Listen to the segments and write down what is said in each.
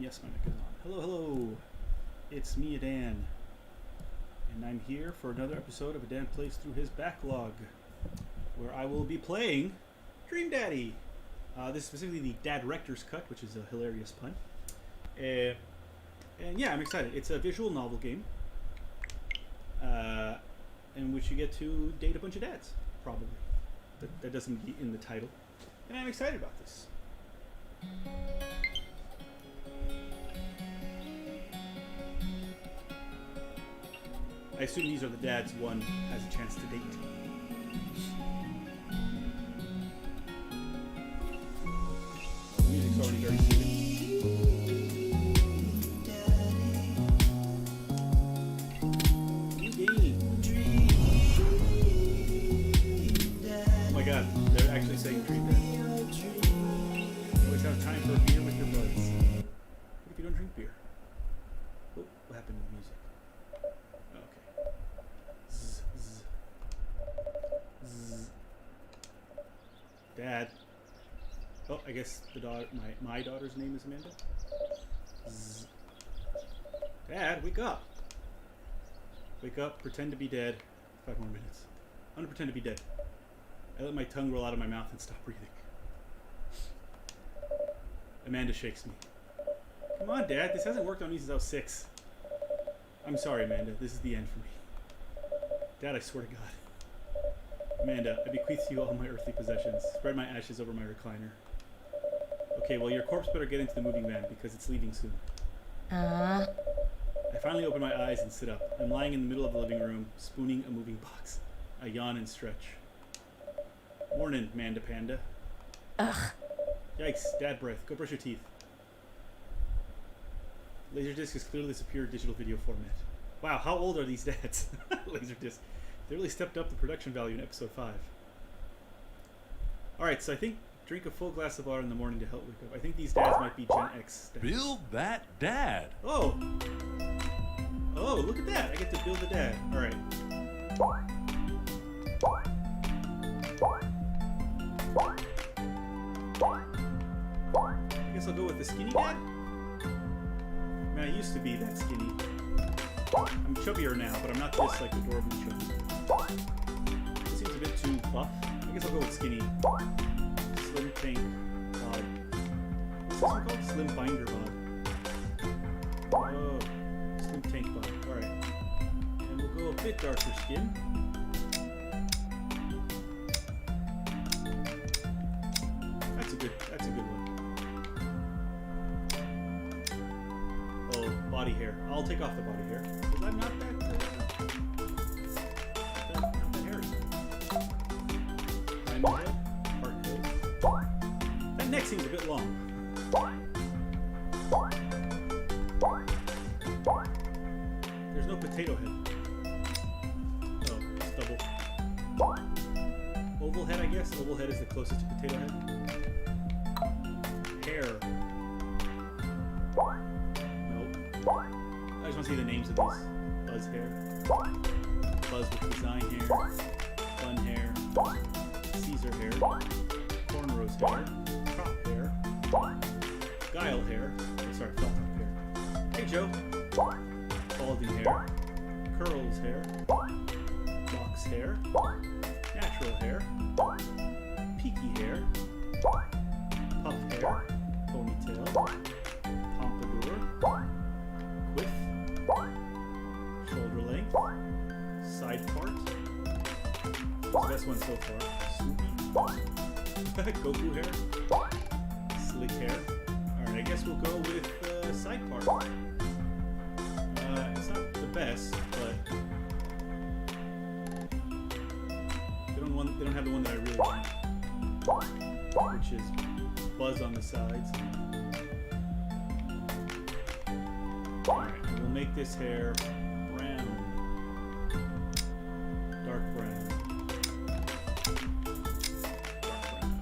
Yes, my mic is on. Hello, hello. It's me, Adan. And I'm here for another episode of Adan Plays Through His Backlog, where I will be playing Dream Daddy. This is specifically the Dad Rector's Cut, which is a hilarious pun. And yeah, I'm excited. It's a visual novel game in which you get to date a bunch of dads, probably. That doesn't be in the title. And I'm excited about this. I assume these are the dads one has a chance to date. The music's already very soothing. New game. Oh my god, they're actually saying Dream Daddy. You always have time for a beer with your buds. What if you don't drink beer? Oh, what happened to the music? Dad. Oh, I guess the daughter, my daughter's name is Amanda. Zzz. Dad, wake up. Wake up, pretend to be dead. 5 more minutes. I'm gonna pretend to be dead. I let my tongue roll out of my mouth and stop breathing. Amanda shakes me. Come on, Dad, this hasn't worked on me since I was 6. I'm sorry, Amanda, this is the end for me. Dad, I swear to God. Amanda, I bequeath to you all my earthly possessions. Spread my ashes over my recliner. Okay, well, your corpse better get into the moving van because it's leaving soon. I finally open my eyes and sit up. I'm lying in the middle of the living room, spooning a moving box. I yawn and stretch. Morning, Manda Panda. Ugh. Yikes, dad breath. Go brush your teeth. Laserdisc has clearly the superior digital video format. Wow, how old are these dads? Laserdisc. They really stepped up the production value in episode 5. Alright, so I think drink a full glass of water in the morning to help wake up. I think these dads might be Gen X dads. Build that dad. Oh! Oh, look at that! I get to build a dad. Alright. I guess I'll go with the skinny dad? Man, I used to be that skinny. I'm chubbier now, but I'm not this, like, adorably chubby. This seems a bit too buff. I guess I'll go with skinny. Slim pink bod. What's this one called? Slim binder bod. Oh, slim tank bod. Alright. And we'll go a bit darker skin. That's a good one. Oh, body hair. I'll take off the body hair. Because I'm not that hairy. Diamond head, heart head. That neck seems a bit long. There's no potato head. Oh, it's double. Oval head, I guess. Oval head is the closest to potato head. Hair. Nope. I just want to see the names of these. Buzz hair. Buzz with design hair. Fun hair. Caesar hair. Cornrows hair. Crop hair. Guile hair. Oh, sorry, felt top hair. Hey Joe. Balding hair. Curls hair. Box hair. Natural hair. Peaky hair. Puff hair. Ponytail. Pompadour. Quiff. Shoulder length. Side part. That's the best one so far. Soupy. Goku hair. Slick hair. Alright, I guess we'll go with side part. It's not the best, but they don't have the one that I really want, which is Buzz on the sides. Alright, we'll make this hair brown. Dark brown. Dark brown.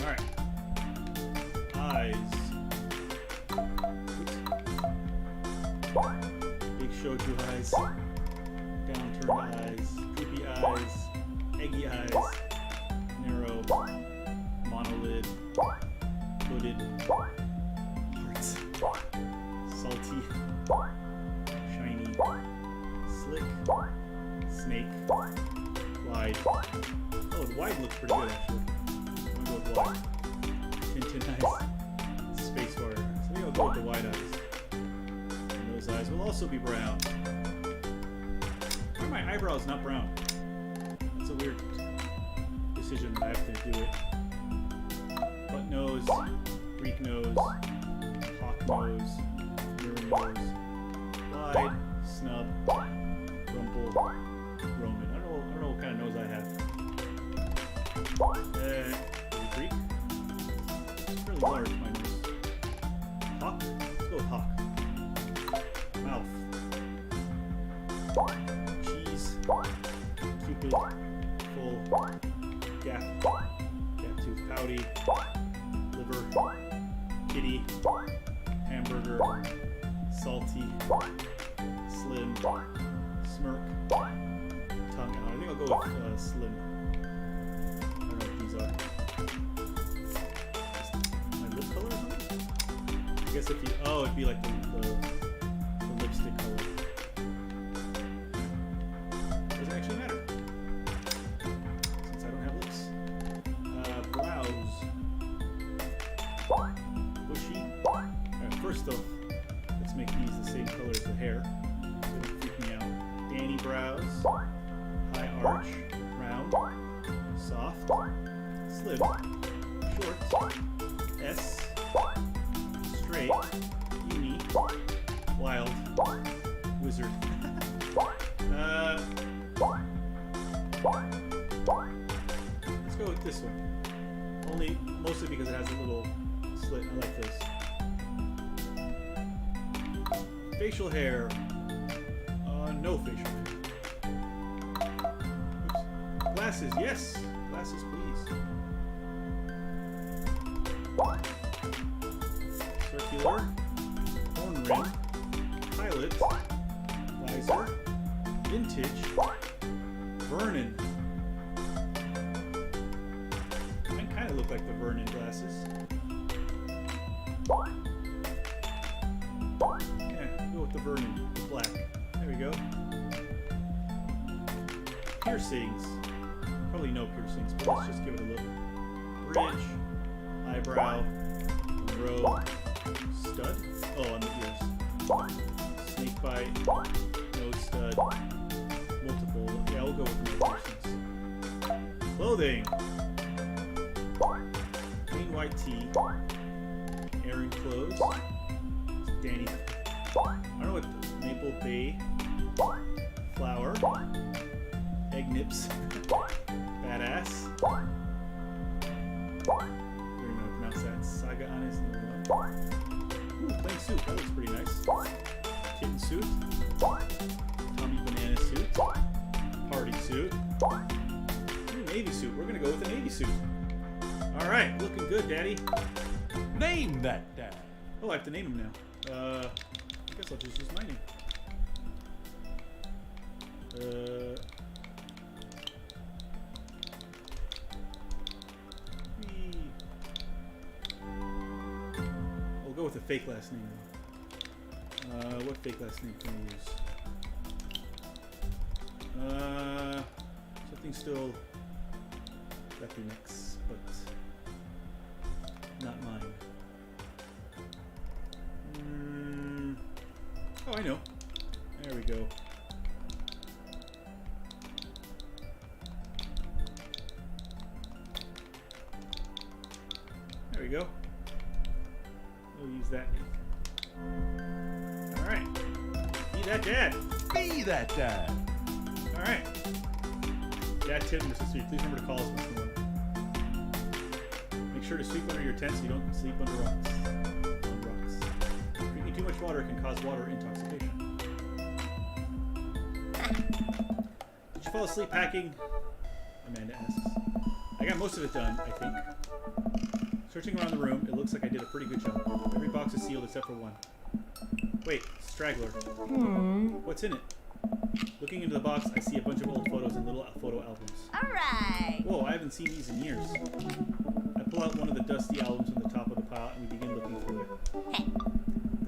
Alright. Eyes. Big shoujo eyes. Downturned eyes. Droopy eyes. Eggy eyes. Narrow. Monolid. Hooded. salty, shiny, slick, snake, wide. Oh, the wide looks pretty good actually. I'm gonna go with wide. Tintin eyes, space warrior. So maybe I'll go with the wide eyes. And those eyes will also be brown. Why are my eyebrows not brown? That's a weird decision that I have to do it. Butt nose, Greek nose, hawk nose, mirror nose, wide, snub, rumple, Roman. I don't know what kind of nose I have. Is it Greek? It's really large, my nose. Hawk? Let's go with hawk. Mouth. Cheese. Cupid. Full. Gap. Gap tooth. Pouty. Liver. Kitty. Hamburger. Salty. Slim. Smirk. Tongue out. I think I'll go with slim. I don't know what these are. My lip color or something? I guess if you... Oh, it'd be like the lipstick color. Doesn't actually matter. Since I don't have lips. Brows. Bushy. Alright, first off, let's make these the same color as the hair. So it'll freak me out. Danny brows. High arch. Round. Soft. Slim. Short. S. Straight. Uni. Wild. Wizard. Let's go with this one. Mostly because it has a little slit. I like this. Facial hair. No facial hair. Oops. Glasses, yes. Glasses, please. Circular. Horn ring. Pilot. Visor. Vintage. Vernon. Mine kind of look like the Vernon glasses. Yeah, go with the Vernon. The black. There we go. Piercings. Probably no piercings, but let's just give it a look. Bridge. Eyebrow. Monroe. Stud. Oh, on the ears. Snake bite. Nose stud. Multiple. Yeah, we'll go with no piercings. Clothing. Plain white tee. Aaron clothes. Danny. I don't know what Maple Bay. Flower. Egg nips. Badass. I don't know how to pronounce that. Saga Honest number 1. Ooh, plain suit. That looks pretty nice. Kitten suit. Tommy Banana suit. Party suit. Ooh, navy suit. We're gonna go with a navy suit. Alright, looking good, Daddy. Name that, Dad. Oh, I have to name him now. I guess I'll just use my name. We'll go with a fake last name. What fake last name can we use? Something still Reprimix, but not mine. Oh, I know. There we go. There we go. We'll use that. Alright. Be that dad. Be that dad. Alright. Dad tip number 63. Please remember to call us once in a while. Make sure to sweep under your tent so you don't sleep under rocks. On rocks. Drinking too much water can cause water intoxication. Did you fall asleep hacking? Amanda asks. I got most of it done, I think. Searching around the room, it looks like I did a pretty good job. Every box is sealed except for one. Wait, straggler. What's in it? Looking into the box, I see a bunch of old photos and little photo albums. Alright! Whoa, I haven't seen these in years. I pull out one of the dusty albums from the top of the pile and we begin looking through it.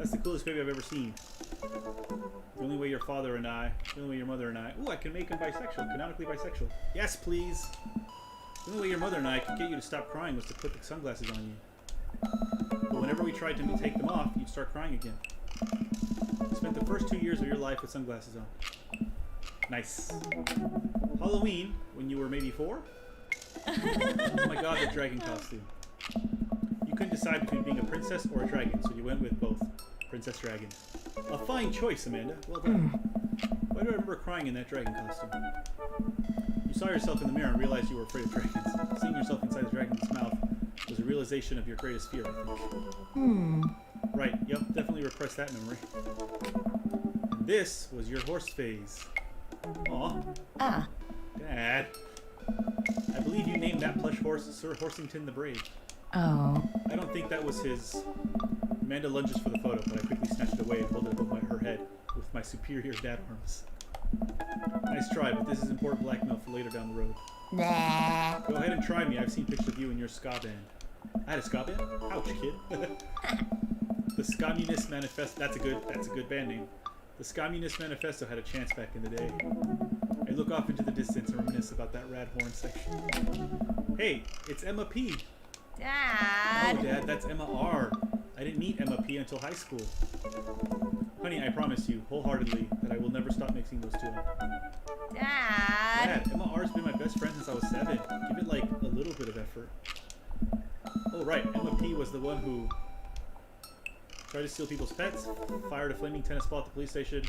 That's the coolest baby I've ever seen. The only way your father and I, the only way your mother and I... Ooh, I can make him bisexual, canonically bisexual. Yes, please. The only way your mother and I could get you to stop crying was to put the sunglasses on you. But whenever we tried to take them off, you'd start crying again. You spent the first 2 years of your life with sunglasses on. Nice. Halloween, when you were maybe 4? Oh my god, the dragon costume. You couldn't decide between being a princess or a dragon, so you went with both. Princess Dragon. A fine choice, Amanda. Well done. Why do I remember crying in that dragon costume? You saw yourself in the mirror and realized you were afraid of dragons. Seeing yourself inside the dragon's mouth was a realization of your greatest fear, I think. Right, yep, definitely repressed that memory. And this was your horse phase. Aw. Dad. I believe you named that plush horse Sir Horsington the Brave. Oh. I don't think that was his... Amanda lunges for the photo, but I quickly snatched it away and held it above her head with my superior dad arms. Nice try, but this is important blackmail for later down the road. Nah. Go ahead and try me. I've seen pictures of you and your ska band. I had a ska band? Ouch, kid. The Scommunist Manifesto. That's a good band name. The Scommunist Manifesto had a chance back in the day. I look off into the distance and reminisce about that rad horn section. Hey, it's Emma P. Dad. Oh, Dad, that's Emma R. I didn't meet Emma P until high school. Honey, I promise you, wholeheartedly, that I will never stop mixing those two up. Dad. Dad, Emma R's been my best friend since I was 7. Give it, like, a little bit of effort. Oh, right, Emma P was the one who tried to steal people's pets, fired a flaming tennis ball at the police station,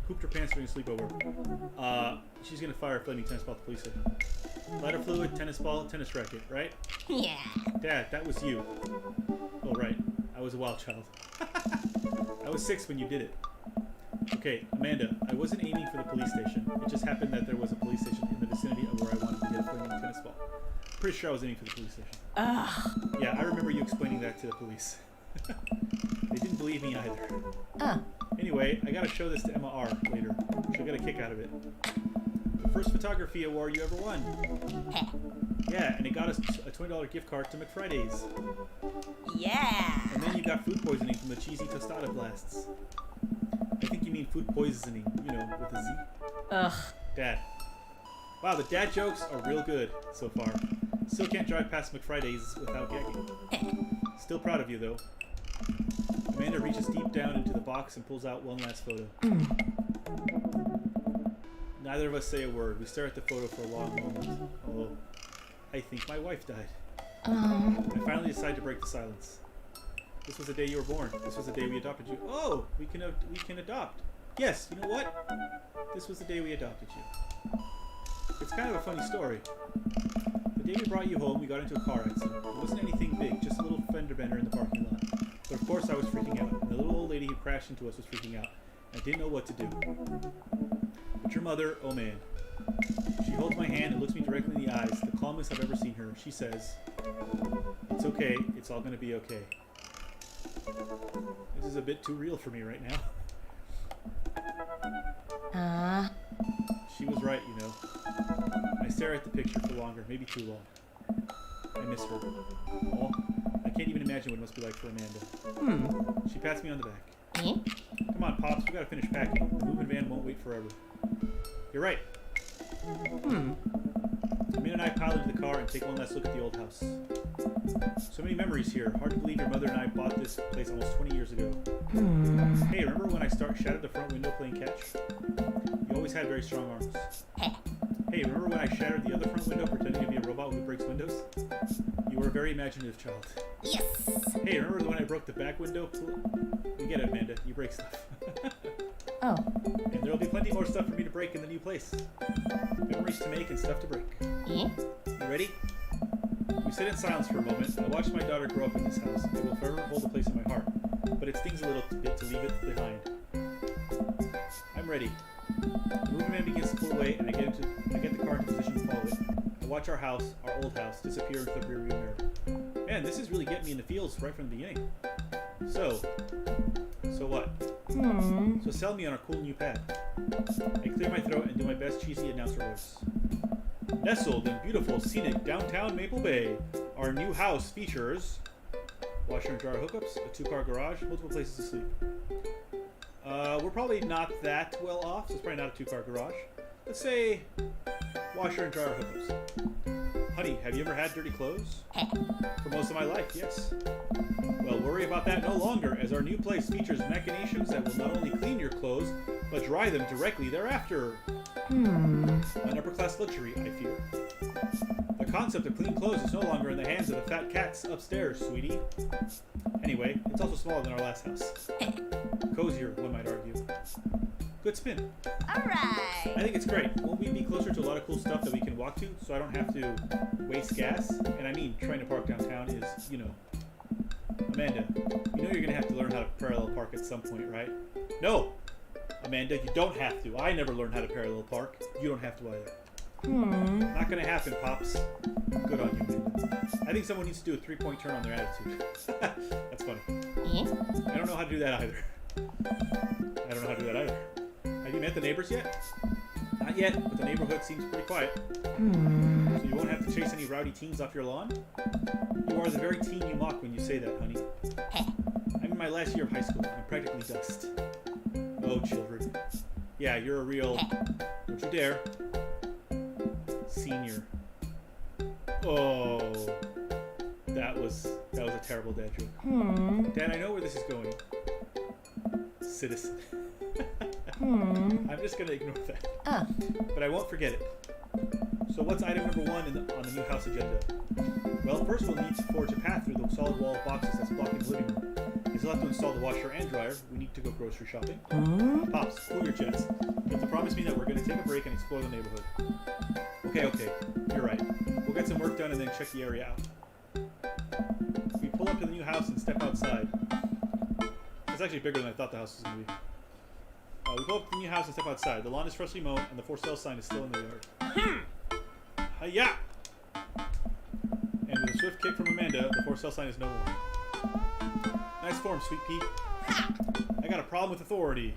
pooped her pants during a sleepover. She's gonna fire a flaming tennis ball at the police station. Lighter fluid, tennis ball, tennis racket, right? Yeah. Dad, that was you. Oh, right. I was a wild child. I was 6 when you did it. Okay, Amanda, I wasn't aiming for the police station. It just happened that there was a police station in the vicinity of where I wanted to get a flaming tennis ball. Pretty sure I was aiming for the police station. Ugh. Yeah, I remember you explaining that to the police. They didn't believe me either. Anyway, I gotta show this to Emma R. later. She'll get a kick out of it. The first photography award you ever won. Yeah, and it got us a $20 gift card to McFriday's. Yeah. And then you got food poisoning from the cheesy tostada blasts. I think you mean food poisoning, you know, with a Z. Ugh. Dad. Wow, the dad jokes are real good so far. Still can't drive past McFriday's without gagging. Still proud of you, though. Amanda reaches deep down into the box and pulls out one last photo. Neither of us say a word. We stare at the photo for a long moment. Oh, I think my wife died. I finally decide to break the silence. This was the day you were born. This was the day we adopted you. Oh, we can adopt. Yes, you know what? This was the day we adopted you. It's kind of a funny story. The day we brought you home, we got into a car accident. It wasn't anything big, just a little fender bender in the parking lot. But of course I was freaking out, and the little old lady who crashed into us was freaking out. I didn't know what to do. But your mother, oh man. She holds my hand and looks me directly in the eyes, the calmest I've ever seen her. She says, "It's okay, it's all gonna be okay." This is a bit too real for me right now. She was right, you know. I stare at the picture for longer, maybe too long. I miss her. Oh, I can't even imagine what it must be like for Amanda. She pats me on the back. Come on, Pops, we gotta finish packing. The moving van won't wait forever. You're right. Amanda and I pile into the car and take one last look at the old house. So many memories here. Hard to believe your mother and I bought this place almost 20 years ago. Hey, remember when I shattered the front window playing catch? You always had very strong arms. Hey, remember when I shattered the other front window pretending to be a robot who breaks windows? You were a very imaginative child. Yes. Hey, remember when I broke the back window? You get it, Amanda. You break stuff. Oh. And there'll be plenty more stuff for me to break in the new place. Memories to make and stuff to break. You ready? We sit in silence for a moment. I watch my daughter grow up in this house. It will forever hold a place in my heart. But it stings a little bit to leave it behind. I'm ready. The moving man begins to pull away, and I get the car into position to follow it. I watch our old house, disappear into the rearview mirror. Man, this is really getting me in the feels right from the beginning. So what? So sell me on our cool new pad. I clear my throat and do my best cheesy announcer voice. Nestled in beautiful, scenic downtown Maple Bay, our new house features washer and dryer hookups, a 2-car garage, multiple places to sleep. we're probably not that well off, so it's probably not a 2-car garage. Let's say washer and dryer hookups. Honey, have you ever had dirty clothes? For most of my life, yes. Well, worry about that no longer, as our new place features machinations that will not only clean your clothes, but dry them directly thereafter. An upper-class luxury, I fear. The concept of clean clothes is no longer in the hands of the fat cats upstairs, sweetie. Anyway, it's also smaller than our last house. Cozier, one might argue. Good spin. Alright. I think it's great. Won't we be closer to a lot of cool stuff that we can walk to, so I don't have to waste gas? And I mean, trying to park downtown is, you know... Amanda, you know you're going to have to learn how to parallel park at some point, right? No! Amanda, you don't have to. I never learned how to parallel park. You don't have to either. Not going to happen, Pops. Good on you, Amanda. I think someone needs to do a 3-point turn on their attitude. That's funny. I don't know how to do that either. I don't know how to do that either. Have you met the neighbors yet? Not yet, but the neighborhood seems pretty quiet. So you won't have to chase any rowdy teens off your lawn? You are the very teen you mock when you say that, honey. I'm in my last year of high school. I'm practically dust. Oh, children. Yeah, you're a real... Don't you dare. Senior. Oh. That was a terrible dad joke. Dad, I know where this is going. Citizen. I'm just going to ignore that. But I won't forget it. So what's item number 1 on the new house agenda? Well, first we'll need to forge a path through the solid wall of boxes that's blocking the living room. You still have to install the washer and dryer. We need to go grocery shopping. Pops, cool your jets. You have to promise me that we're going to take a break and explore the neighborhood. Okay. You're right. We'll get some work done and then check the area out. We pull up to the new house and step outside. It's actually bigger than I thought the house was going to be. We pull up to the new house and step outside. The lawn is freshly mown and the for sale sign is still in the yard. Hi-ya! And with a swift kick from Amanda, the for sale sign is no more. Nice form, Sweet Pea. I got a problem with authority.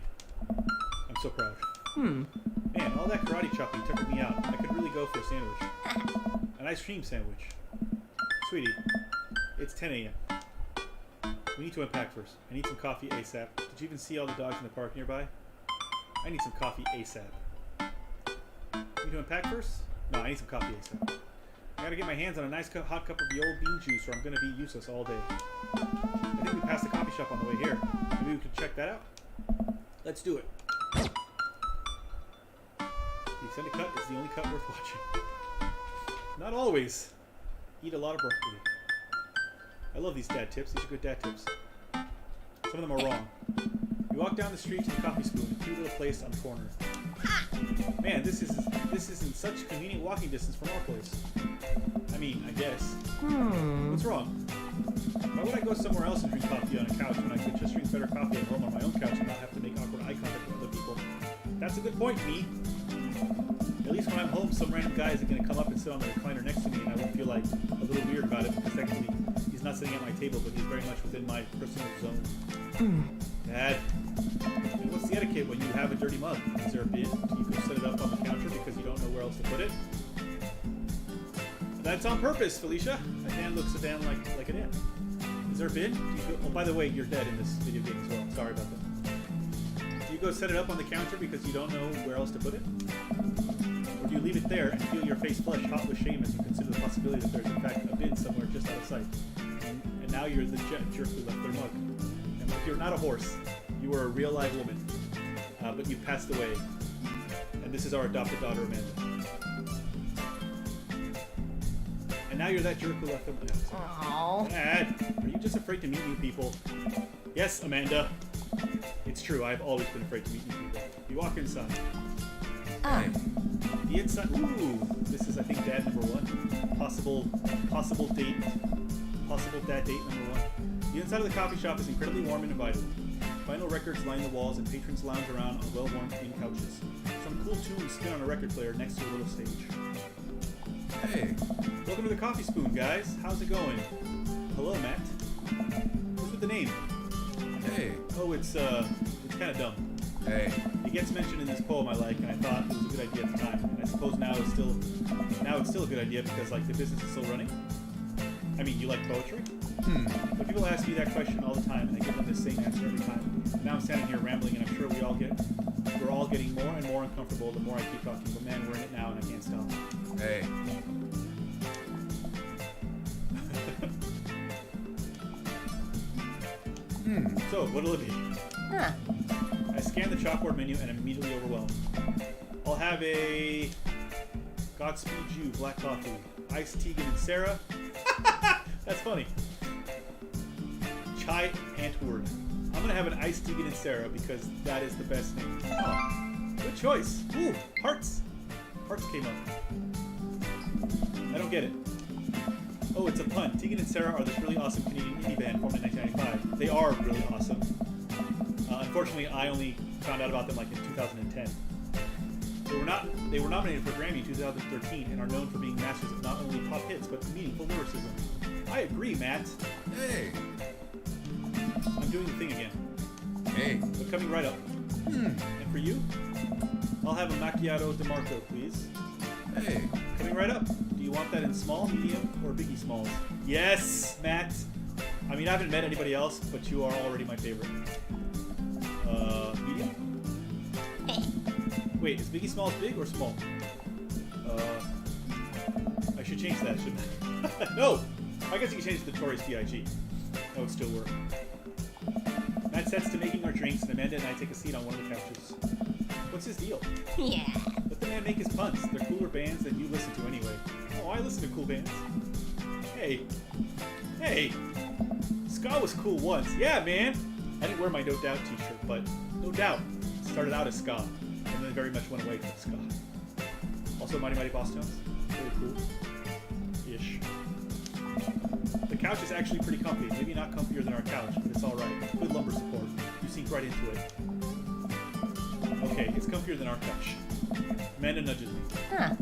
I'm so proud. Man, all that karate chopping took me out. I could really go for a sandwich. An ice cream sandwich. Sweetie, it's 10 a.m. We need to unpack first. I need some coffee ASAP. Did you even see all the dogs in the park nearby? I need some coffee ASAP. You need to unpack first? No, I need some coffee ASAP. I gotta get my hands on a nice hot cup of the old bean juice or I'm gonna be useless all day. I think we passed the coffee shop on the way here. Maybe we could check that out. Let's do it. The extended cut is the only cut worth watching. Not always. Eat a lot of broccoli. I love these dad tips. These are good dad tips. Some of them are wrong. We walk down the street to the coffee spoon, a cute little place on the corner. Man, this is in such convenient walking distance from our place. I mean, I guess. What's wrong? Why would I go somewhere else and drink coffee on a couch when I could just drink better coffee at home on my own couch and not have to make awkward eye contact with other people? That's a good point, me. At least when I'm home, some random guy isn't going to come up and sit on the recliner next to me and I won't feel like a little weird about it because technically he's not sitting at my table, but he's very much within my personal zone. Dad, what's the etiquette when you have a dirty mug? Is there a bin? Do you go set it up on the counter because you don't know where else to put it? That's on purpose, Felicia. Adan looks Adan like Adan. Is there a bin? Oh, by the way, you're dead in this video game as well. Sorry about that. Do you go set it up on the counter because you don't know where else to put it? Or do you leave it there and feel your face flush hot with shame as you consider the possibility that there's in fact a bin somewhere just out of sight? And now you're the jerk who left their mug. And look, you're not a horse. You were a real live woman. But you passed away. And this is our adopted daughter, Amanda. And now you're that jerk who left them. Aww. Dad, are you just afraid to meet new people? Yes, Amanda. It's true, I've always been afraid to meet new people. You walk inside. The inside. Ooh, this is, I think, dad number 1. Possible date. Possible dad date number 1. The inside of the coffee shop is incredibly warm and inviting. Vinyl records line the walls and patrons lounge around on well-worn green couches. Some cool tunes spin on a record player next to a little stage. Hey. Welcome to the Coffee Spoon, guys. How's it going? Hello, Matt. What's with the name? Hey. Oh, it's kind of dumb. Hey. It gets mentioned in this poem I like, and I thought it was a good idea at the time. And I suppose now it's still a good idea because like the business is still running. I mean, you like poetry? But people ask me that question all the time, and I give them the same answer every time. Now I'm standing here rambling, and I'm sure we're all getting more and more uncomfortable the more I keep talking. But man, we're in it now, and I can't stop. Hey. So, what'll it be? Huh. I scan the chalkboard menu and am immediately overwhelmed. I'll have a Godspeed You black coffee, iced Tegan and Sarah. That's funny. Chai Antwoord. I'm gonna have an iced Tegan and Sarah because that is the best name. Oh, good choice. Ooh, hearts. Hearts came up. I don't get it. Oh, it's a pun. Tegan and Sarah are this really awesome Canadian indie band formed in 1995. They are really awesome. Unfortunately, I only found out about them like in 2010. They were nominated for a Grammy in 2013 and are known for being masters of not only pop hits but meaningful lyricism. I agree, Matt. Hey. I'm doing the thing again. Hey. But coming right up. And for you, I'll have a macchiato DeMarco, please. Hey. Coming right up. Do you want that in small, medium, or biggie smalls? Yes, Matt. I mean, I haven't met anybody else, but you are already my favorite. Medium? Wait, is biggie smalls big or small? I should change that, shouldn't I? No! I guess you can change it to Notorious B.I.G. That would still work. Matt sets to making our drinks, and Amanda and I take a seat on one of the couches. What's his deal? Yeah. Let the man make his puns. They're cooler bands than you listen to anyway. Oh, I listen to cool bands. Hey. Hey! Ska was cool once. Yeah, man! I didn't wear my No Doubt t-shirt, but No Doubt started out as ska, and then very much went away from ska. Also, Mighty Mighty Boss Tones. Really cool. Ish. The couch is actually pretty comfy. Maybe not comfier than our couch, but it's alright. Good lumbar support. You sink right into it. Okay, it's comfier than our couch. Amanda nudges me. Huh.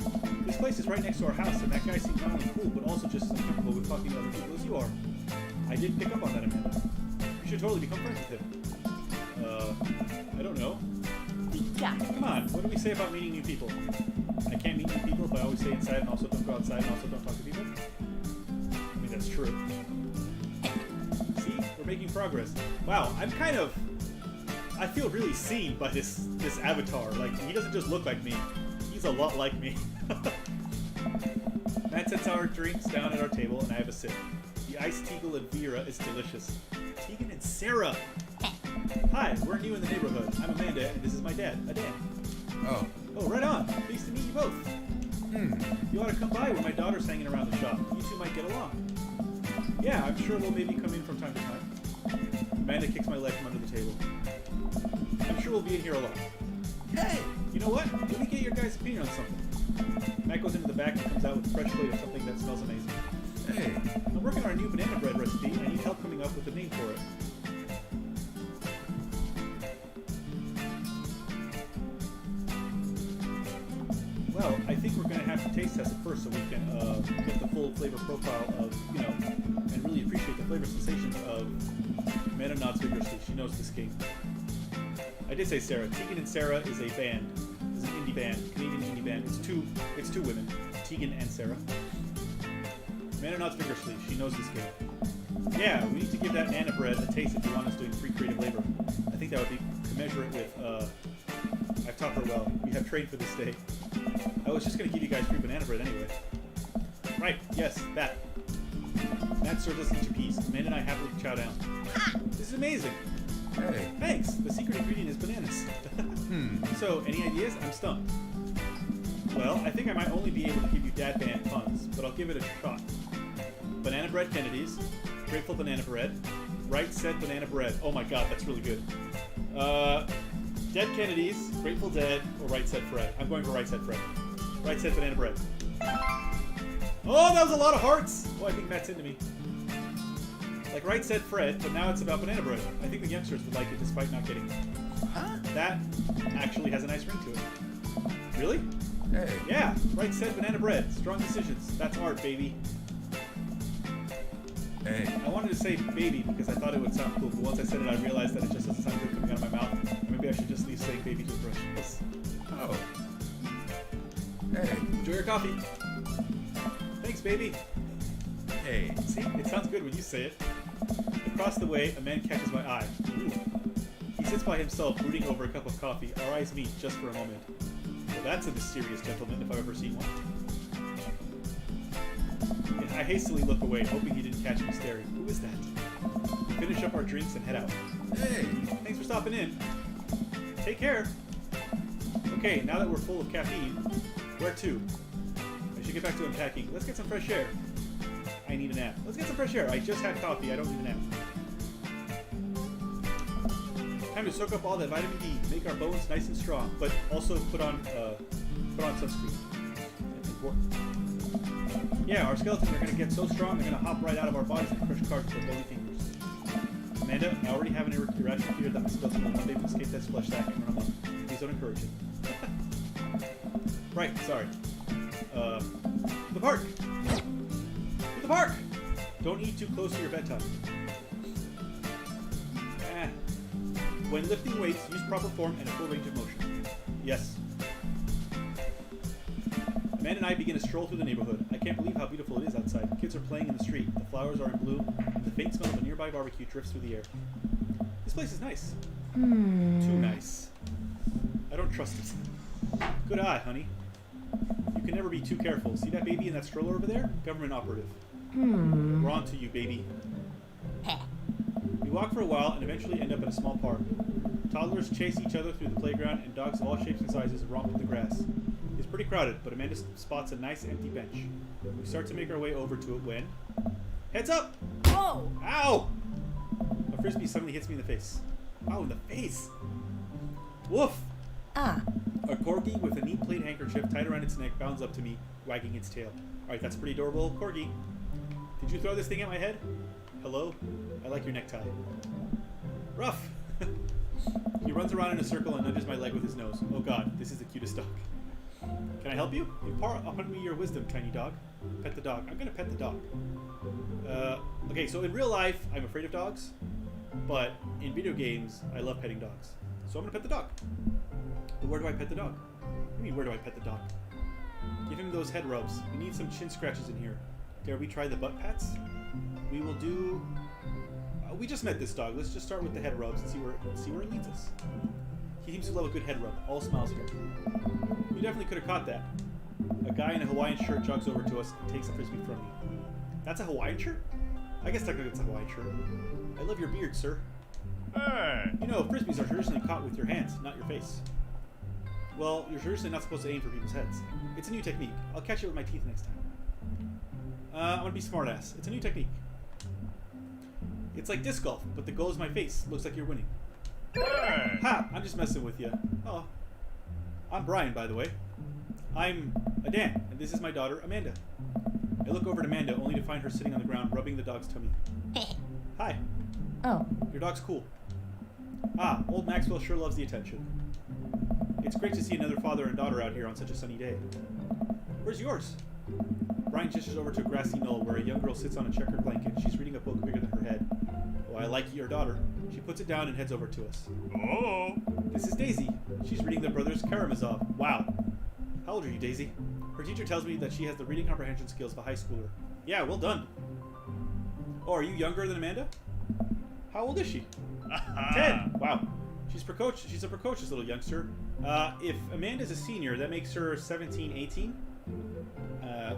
This place is right next to our house, and that guy seems not only cool, but also just as uncomfortable with talking to other people as you are. I did pick up on that, Amanda. You should totally become friends with him. I don't know. We got Come on, what do we say about meeting new people? I can't meet new people if I always stay inside and also don't go outside and also don't talk to people? I mean, that's true. See? We're making progress. Wow, I feel really seen by this avatar. Like, he doesn't just look like me. He's a lot like me. Matt sets our drinks down at our table, and I have a sip. The iced Teagle and Vera is delicious. Tegan and Sarah! Hi, we're new in the neighborhood. I'm Amanda, and this is my dad, Adan. Oh. Oh, right on. Pleased to meet you both. You ought to come by when my daughter's hanging around the shop. You two might get along. Yeah, I'm sure we'll maybe come in from time to time. Amanda kicks my leg from under the table. I'm sure we'll be in here a lot. Hey! You know what? Let me get your guys' opinion on something. Matt goes into the back and comes out with a fresh plate of something that smells amazing. Hey. I'm working on our new banana bread recipe, and I need help coming up with a name for it. Well, I think we're going to have to taste test it first so we can get the full flavor profile of, and really appreciate the flavor sensations of Amanda nods vigorously. She knows this game. I did say Sarah. Tegan and Sarah is a band. It's an indie band, Canadian indie band. It's two women, Tegan and Sarah. Amanda nods vigorously. She knows this game. Yeah, we need to give that Nana bread a taste if you want us doing free creative labor. I think that would be commensurate with, I've taught her well. We have trained for this day. I was just going to give you guys free banana bread anyway. Right, yes, that. Matt serves us each a piece. Amanda and I happily chow down. This is amazing. Hey. Thanks. The secret ingredient is bananas. So, any ideas? I'm stumped. Well, I think I might only be able to give you dad band puns, but I'll give it a shot. Banana bread Kennedys, Grateful banana bread, Right Said banana bread. Oh my god, that's really good. Dead Kennedys, Grateful Dead, or Right Said Fred. I'm going for Right Said Fred. Right Said banana bread. Oh, that was a lot of hearts! Oh, I think Matt's into me. Like Right Said Fred, but now it's about banana bread. I think the youngsters would like it despite not getting it. Huh? That actually has a nice ring to it. Really? Hey. Yeah, Right Said banana bread. Strong decisions. That's art, baby. Hey. I wanted to say baby because I thought it would sound cool, but once I said it, I realized that it just doesn't sound good coming out of my mouth. Maybe I should just leave saying baby toothbrush. Oh. Hey. Enjoy your coffee. Thanks, baby. Hey. See, it sounds good when you say it. Across the way, a man catches my eye. Ooh. He sits by himself, brooding over a cup of coffee. Our eyes meet just for a moment. Well, that's a mysterious gentleman, if I've ever seen one. I hastily look away, hoping he didn't catch me staring. Who is that? We finish up our drinks and head out. Hey. Thanks for stopping in. Take care. Okay, now that we're full of caffeine, where to? I should get back to unpacking. Let's get some fresh air. I need a nap. Let's get some fresh air. I just had coffee. I don't need a nap. Time to soak up all that vitamin D, make our bones nice and strong, but also put on sunscreen. It's important. Yeah, our skeletons are gonna get so strong they're gonna hop right out of our bodies and crush cars with their bony fingers. Amanda, I already have an irrational fear that my skeleton will one day escape that splash sack and run amok. Please don't encourage it. Right, sorry. The park! To the park! Don't eat too close to your bedtime. When lifting weights, use proper form and a full range of motion. Yes. Amanda and I begin a stroll through the neighborhood. I can't believe how beautiful it is outside. Kids are playing in the street. The flowers are in bloom, and the faint smell of a nearby barbecue drifts through the air. This place is nice. Too nice. I don't trust it. Good eye, honey. You can never be too careful. See that baby in that stroller over there? Government operative. We're on to you, baby. We walk for a while and eventually end up in a small park. Toddlers chase each other through the playground, and dogs of all shapes and sizes romp in the grass. It's pretty crowded, but Amanda spots a nice empty bench. We start to make our way over to it when... Heads up! Whoa! Ow! A frisbee suddenly hits me in the face. Ow, in the face! Woof! Ah. A corgi with a neat plaid handkerchief tied around its neck bounds up to me, wagging its tail. Alright, that's a pretty adorable corgi. Did you throw this thing at my head? Hello? I like your necktie. Rough! He runs around in a circle and nudges my leg with his nose. Oh god, this is the cutest dog. Can I help you? Impart upon me your wisdom, tiny dog. Pet the dog. I'm gonna pet the dog. Okay, so in real life, I'm afraid of dogs. But in video games, I love petting dogs. So I'm gonna pet the dog. But where do I pet the dog? What do you mean, where do I pet the dog? Give him those head rubs. We need some chin scratches in here. Dare we try the butt pats? We will do... we just met this dog. Let's just start with the head rubs and see where it leads us. He seems to love a good head rub. All smiles here. You definitely could have caught that. A guy in a Hawaiian shirt jogs over to us and takes a frisbee from me. That's a Hawaiian shirt? I guess technically it's a Hawaiian shirt. I love your beard, sir. Hey. You know, frisbees are traditionally caught with your hands, not your face. Well, you're traditionally not supposed to aim for people's heads. It's a new technique. I'll catch it with my teeth next time. I'm gonna be smartass. It's a new technique. It's like disc golf, but the goal is my face. Looks like you're winning. Hey. Ha! I'm just messing with you. Oh. I'm Brian, by the way. I'm Adan, and this is my daughter, Amanda. I look over at Amanda, only to find her sitting on the ground, rubbing the dog's tummy. Hi. Oh. Your dog's cool. Ah, old Maxwell sure loves the attention. It's great to see another father and daughter out here on such a sunny day. Where's yours? Brian gestures over to a grassy knoll where a young girl sits on a checkered blanket. She's reading a book bigger than her head. Oh, I like your daughter. She puts it down and heads over to us. Oh. This is Daisy. She's reading the Brothers Karamazov. Wow. How old are you, Daisy? Her teacher tells me that she has the reading comprehension skills of a high schooler. Yeah, well done. Oh, are you younger than Amanda? How old is she? 10. Wow. She's a precocious little youngster. If Amanda's a senior, that makes her 17, 18.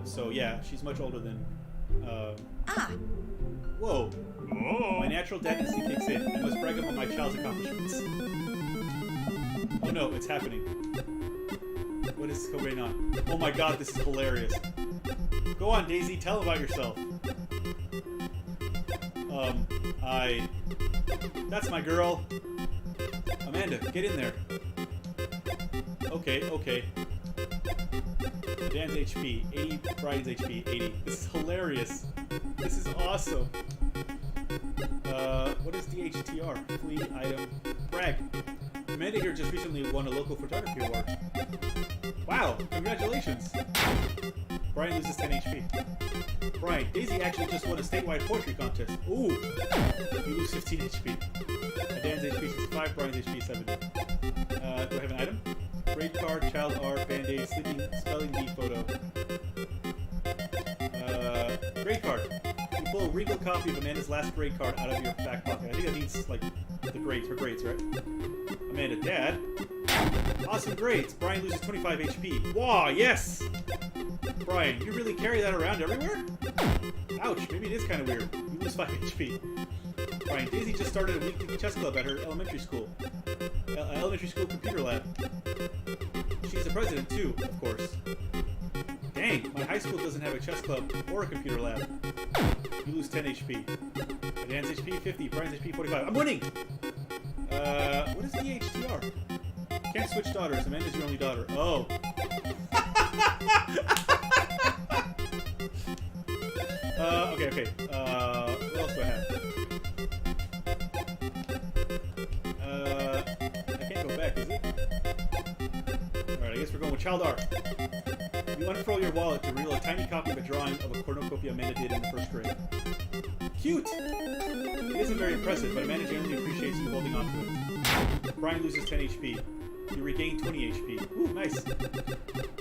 So yeah, she's much older than... Whoa. Oh. My natural dad instinct kicks in. I must brag about my child's accomplishments. Oh no, it's happening. What is going on? Oh my god, this is hilarious. Go on, Daisy, tell about yourself. That's my girl. Amanda, get in there. Okay. Dan's HP, 80, Brian's HP, 80. This is hilarious. This is awesome. What is DHTR? Fleet item. Brag. Amanda here just recently won a local photography award. Wow, congratulations. Brian loses 10 HP. Brian, Daisy actually just won a statewide poetry contest. Ooh. You lose 15 HP. Dan's HP is 5, Brian's HP is 7. Do I have an item? Grade card, child art, band-aid, sleeping, spelling bee photo. Grade card. wrinkled copy of Amanda's last grade card out of your back pocket. I think that means, like, the grades, her grades, right? Amanda, Dad. Awesome grades. Brian loses 25 HP. Wow, yes! Brian, you really carry that around everywhere? Ouch, maybe it is kind of weird. You lose 5 HP. Brian, Daisy just started a weekly chess club at her elementary school. Elementary school computer lab. She's the president, too, of course. Dang, my high school doesn't have a chess club or a computer lab. You lose 10 HP. Adan's HP 50, Brian's HP 45. I'm winning! What is DHTR? Can't switch daughters. Amanda's your only daughter. Oh. Okay. What else do I have? I can't go back, is it? Alright, I guess we're going with child art. You unfurl your wallet to reveal a tiny copy of a drawing of a cornucopia Amanda did in the first grade. Cute! It isn't very impressive, but Amanda generally appreciates you holding on to it. Brian loses 10 HP. You regain 20 HP. Ooh, nice.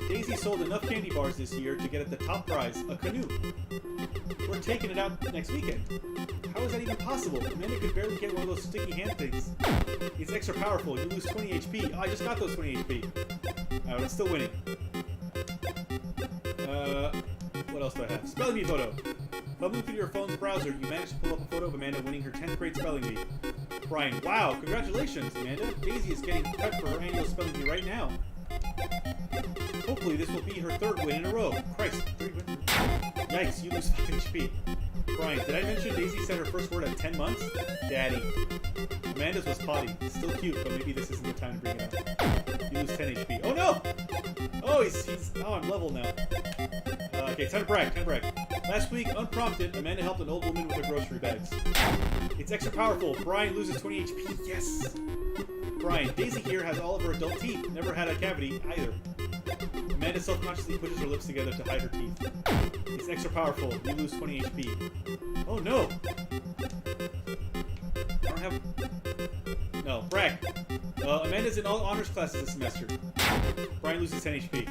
Daisy sold enough candy bars this year to get at the top prize, a canoe. We're taking it out next weekend. How is that even possible? Amanda could barely get one of those sticky hand things. It's extra powerful. You lose 20 HP. Oh, I just got those 20 HP. Alright, I'm still winning. What else do I have? Spelling bee photo. Fumbling through your phone's browser, you managed to pull up a photo of Amanda winning her 10th grade spelling bee. Brian, wow, congratulations, Amanda. Daisy is getting prepped for her annual spelling bee right now. Hopefully this will be her 3rd win in a row. Christ, 3 wins. Yikes, you lose 5 HP. Brian, did I mention Daisy said her first word at 10 months? Daddy. Amanda's was potty. It's still cute, but maybe this isn't the time to bring it up. You lose 10 HP. Oh no! Oh, he's oh, I'm level now. Okay, time to brag, Last week, unprompted, Amanda helped an old woman with her grocery bags. It's extra powerful. Brian loses 20 HP. Yes! Brian, Daisy here has all of her adult teeth. Never had a cavity either. Amanda self-consciously pushes her lips together to hide her teeth. It's extra powerful. You lose 20 HP. Oh no! I don't have... No, brag. Amanda's in all honors classes this semester. Brian loses 10 HP.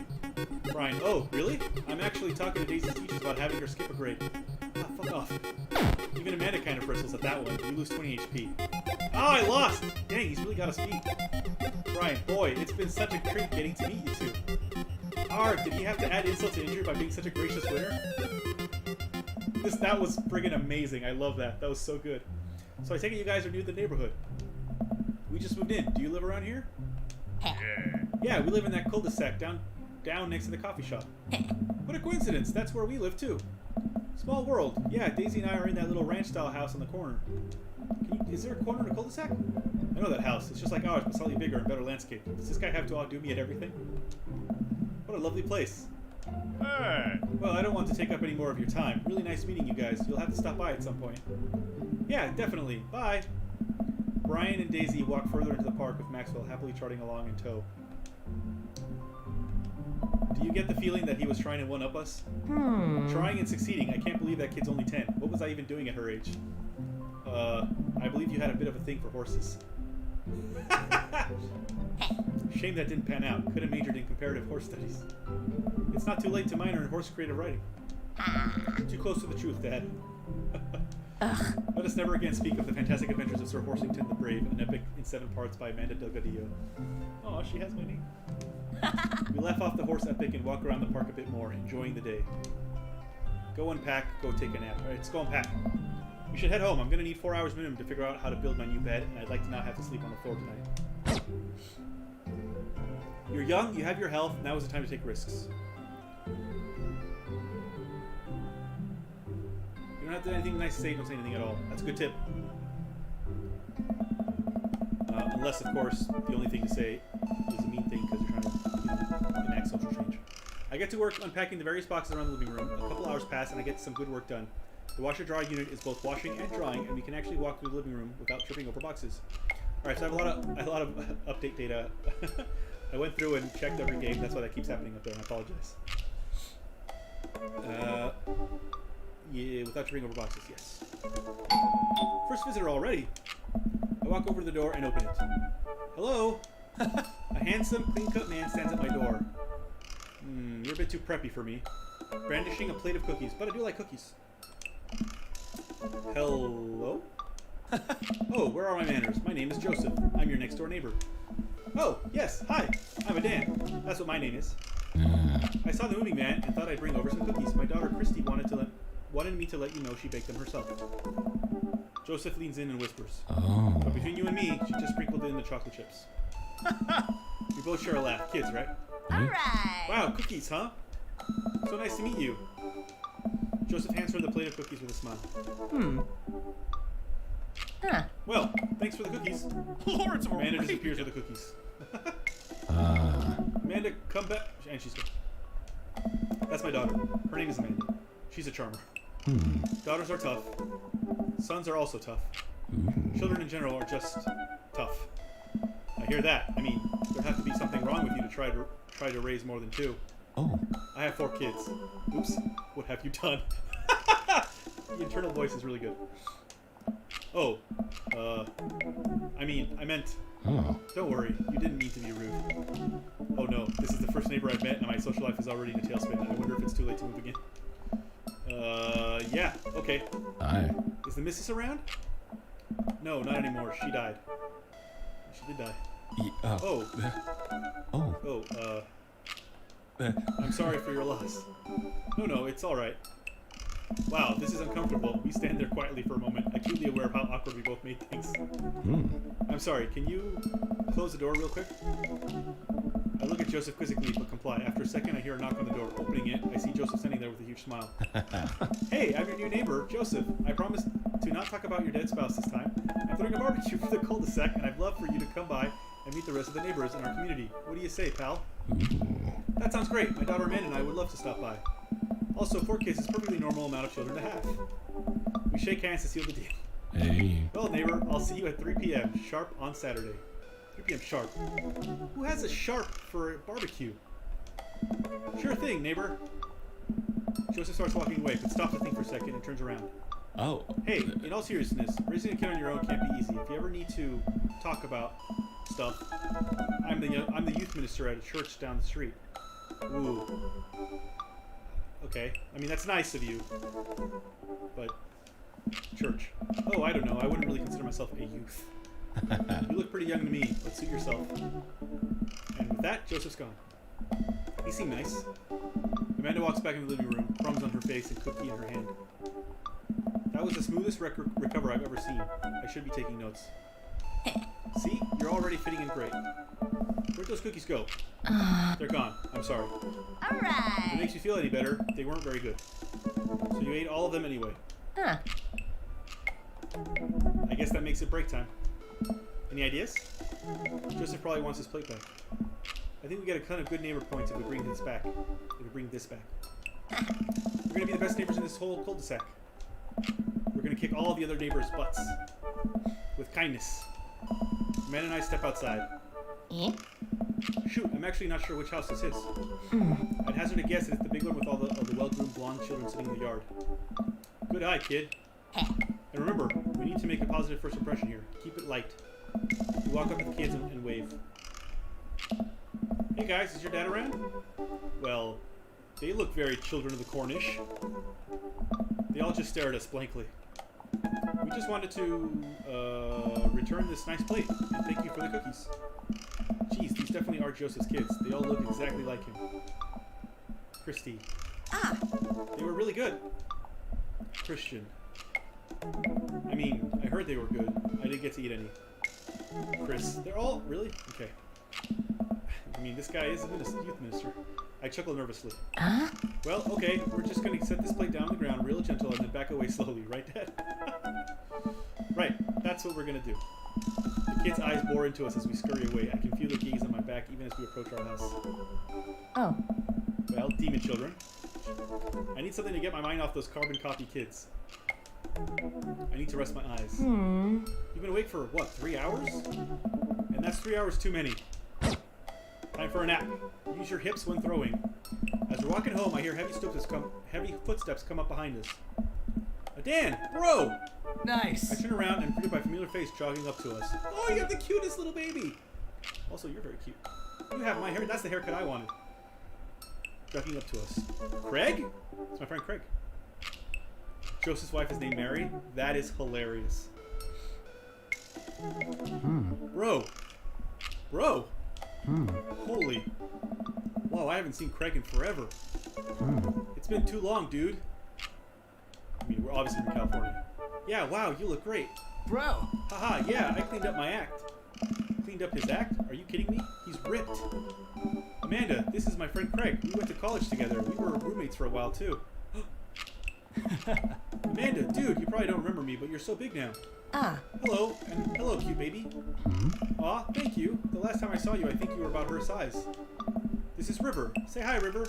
Brian, oh, really? I'm actually talking to Daisy's teachers about having her skip a grade. Ah, fuck off. Even Amanda kind of bristles at that one. You lose 20 HP. Oh, I lost! Dang, he's really got us beat. Brian, boy, it's been such a treat getting to meet you two. Arg, did he have to add insult to injury by being such a gracious winner? That was friggin' amazing. I love that. That was so good. So I take it you guys are new to the neighborhood. We just moved in. Do you live around here? Yeah, we live in that cul-de-sac down next to the coffee shop. What a coincidence. That's where we live too. Small world. Yeah, Daisy and I are in that little ranch-style house on the corner. Is there a corner in a cul-de-sac? I know that house. It's just like ours, but slightly bigger and better landscape. Does this guy have to outdo me at everything? What a lovely place. Hey. Well, I don't want to take up any more of your time. Really nice meeting you guys. You'll have to stop by at some point. Yeah, definitely. Bye. Brian and Daisy walk further into the park with Maxwell happily trotting along in tow. Do you get the feeling that he was trying to one-up us? Trying and succeeding. I can't believe that kid's only 10. What was I even doing at her age? I believe you had a bit of a thing for horses. Shame that didn't pan out. Could have majored in comparative horse studies. It's not too late to minor in horse creative writing. Too close to the truth, Dad. Let us never again speak of the fantastic adventures of Sir Horsington the Brave, an epic in 7 parts by Amanda Delgadillo. Oh, she has my name. We laugh off the horse epic and walk around the park a bit more, enjoying the day. Go unpack, go take a nap. Alright, let's go unpack. We should head home. I'm gonna need 4 hours minimum to figure out how to build my new bed, and I'd like to not have to sleep on the floor tonight. You're young, you have your health, now is the time to take risks. You don't have to do anything nice to say, don't say anything at all. That's a good tip. Unless, of course, the only thing to say is a mean thing because you're trying to enact social change. I get to work unpacking the various boxes around the living room. A couple hours pass and I get some good work done. The washer-dryer unit is both washing and drying, and we can actually walk through the living room without tripping over boxes. Alright, so I have a lot of update data. I went through and checked every game, that's why that keeps happening up there, and I apologize. Yeah, without tripping over boxes, yes. First visitor already. I walk over to the door and open it. Hello? A handsome, clean-cut man stands at my door. You're a bit too preppy for me. Brandishing a plate of cookies, but I do like cookies. Hello? Oh, where are my manners? My name is Joseph. I'm your next door neighbor. Oh, yes, hi. I'm Adan. That's what my name is. I saw the moving van and thought I'd bring over some cookies. My daughter Christy wanted me to let you know she baked them herself. Joseph leans in and whispers. Oh. But between you and me, she just sprinkled in the chocolate chips. We both share a laugh. Kids, right? Alright. Wow, cookies, huh? So nice to meet you. Joseph hands her the plate of cookies with a smile. Huh. Well, thanks for the cookies. Lords of Amanda disappears with the cookies. Amanda, come back. And she's gone. That's my daughter. Her name is Amanda. She's a charmer. Daughters are tough. Sons are also tough. Children in general are just tough. I hear that. I mean, there has to be something wrong with you to try to raise more than 2. Oh. I have 4 kids. Oops. What have you done? The internal voice is really good. Oh. I meant... Oh. Don't worry. You didn't mean to be rude. Oh no. This is the first neighbor I've met and my social life is already in a tailspin. I wonder if it's too late to move again. Yeah. Okay. Aye. Is the missus around? No, not anymore. She died. She did die. Oh. Oh. I'm sorry for your loss. No, it's alright. Wow, this is uncomfortable. We stand there quietly for a moment, acutely aware of how awkward we both made things. I'm sorry, can you close the door real quick? I look at Joseph quizzically, but comply. After a second, I hear a knock on the door. Opening it, I see Joseph standing there with a huge smile. Hey, I'm your new neighbor, Joseph. I promised to not talk about your dead spouse this time. I'm throwing a barbecue for the cul-de-sac, and I'd love for you to come by and meet the rest of the neighbors in our community. What do you say, pal? That sounds great. My daughter Amanda and I would love to stop by. Also, 4 kids is a perfectly normal amount of children to have. We shake hands to seal the deal. Hey. Well, neighbor, I'll see you at 3 p.m. sharp on Saturday. 3 p.m. sharp. Who has a sharp for a barbecue? Sure thing, neighbor. Joseph starts walking away, but stops to think for a second and turns around. Oh. Hey, in all seriousness, raising a kid on your own can't be easy. If you ever need to talk about stuff, I'm the youth minister at a church down the street. Ooh. Okay. I mean, that's nice of you. But church. Oh, I don't know. I wouldn't really consider myself a youth. You look pretty young to me, but suit yourself. And with that, Joseph's gone. He seemed nice. Amanda walks back into the living room, crumbs on her face and cookie in her hand. That was the smoothest recover I've ever seen. I should be taking notes. See? You're already fitting in great. Where'd those cookies go? They're gone. I'm sorry. If it Alright. makes you feel any better, they weren't very good. So you ate all of them anyway. Huh. I guess that makes it break time. Any ideas? Joseph probably wants his plate back. I think we get a ton of good neighbor points if we bring this back. We're gonna be the best neighbors in this whole cul-de-sac. We're gonna kick all the other neighbors' butts. With kindness. Man and I step outside. Eh? Shoot, I'm actually not sure which house this is. I'd hazard a guess that it's the big one with all the well-groomed blonde children sitting in the yard. Good eye, kid. And remember, we need to make a positive first impression here. Keep it light. We walk up to the kids and wave. Hey guys, is your dad around? Well, they look very children of the Cornish. They all just stare at us blankly. We just wanted to return this nice plate and thank you for the cookies. Geez, these definitely are Joseph's kids. They all look exactly like him. Christy. They were really good. Christian. I mean, I heard they were good. I didn't get to eat any. Chris. They're all... Really? Okay. I mean, this guy is a youth minister. I chuckle nervously. Well, okay. We're just going to set this plate down on the ground real gentle and then back away slowly. Right, Dad? Right. That's what we're going to do. The kids' eyes bore into us as we scurry away. I can feel the gaze on my back even as we approach our house. Oh. Well, demon children. I need something to get my mind off those carbon copy kids. I need to rest my eyes. You've been awake for, what, 3 hours? And that's 3 hours too many. Time for a nap. Use your hips when throwing. As we're walking home, I hear heavy footsteps come up behind us. Dan, bro! Nice. I turn around and greeted by a familiar face jogging up to us. Oh, you have the cutest little baby! Also, you're very cute. You have my hair. That's the haircut I wanted. Jogging up to us. Craig? It's my friend Craig. Joseph's wife is named Mary? That is hilarious. Bro. Holy. Whoa, I haven't seen Craig in forever. It's been too long, dude. I mean, we're obviously in California. Yeah, wow, you look great. Bro. Haha, yeah, I cleaned up my act. Cleaned up his act? Are you kidding me? He's ripped. Amanda, this is my friend Craig. We went to college together. We were roommates for a while, too. Amanda, dude, you probably don't remember me, but you're so big now. Ah. Hello, and hello, cute baby. Aw, thank you. The last time I saw you, I think you were about her size. This is River. Say hi, River.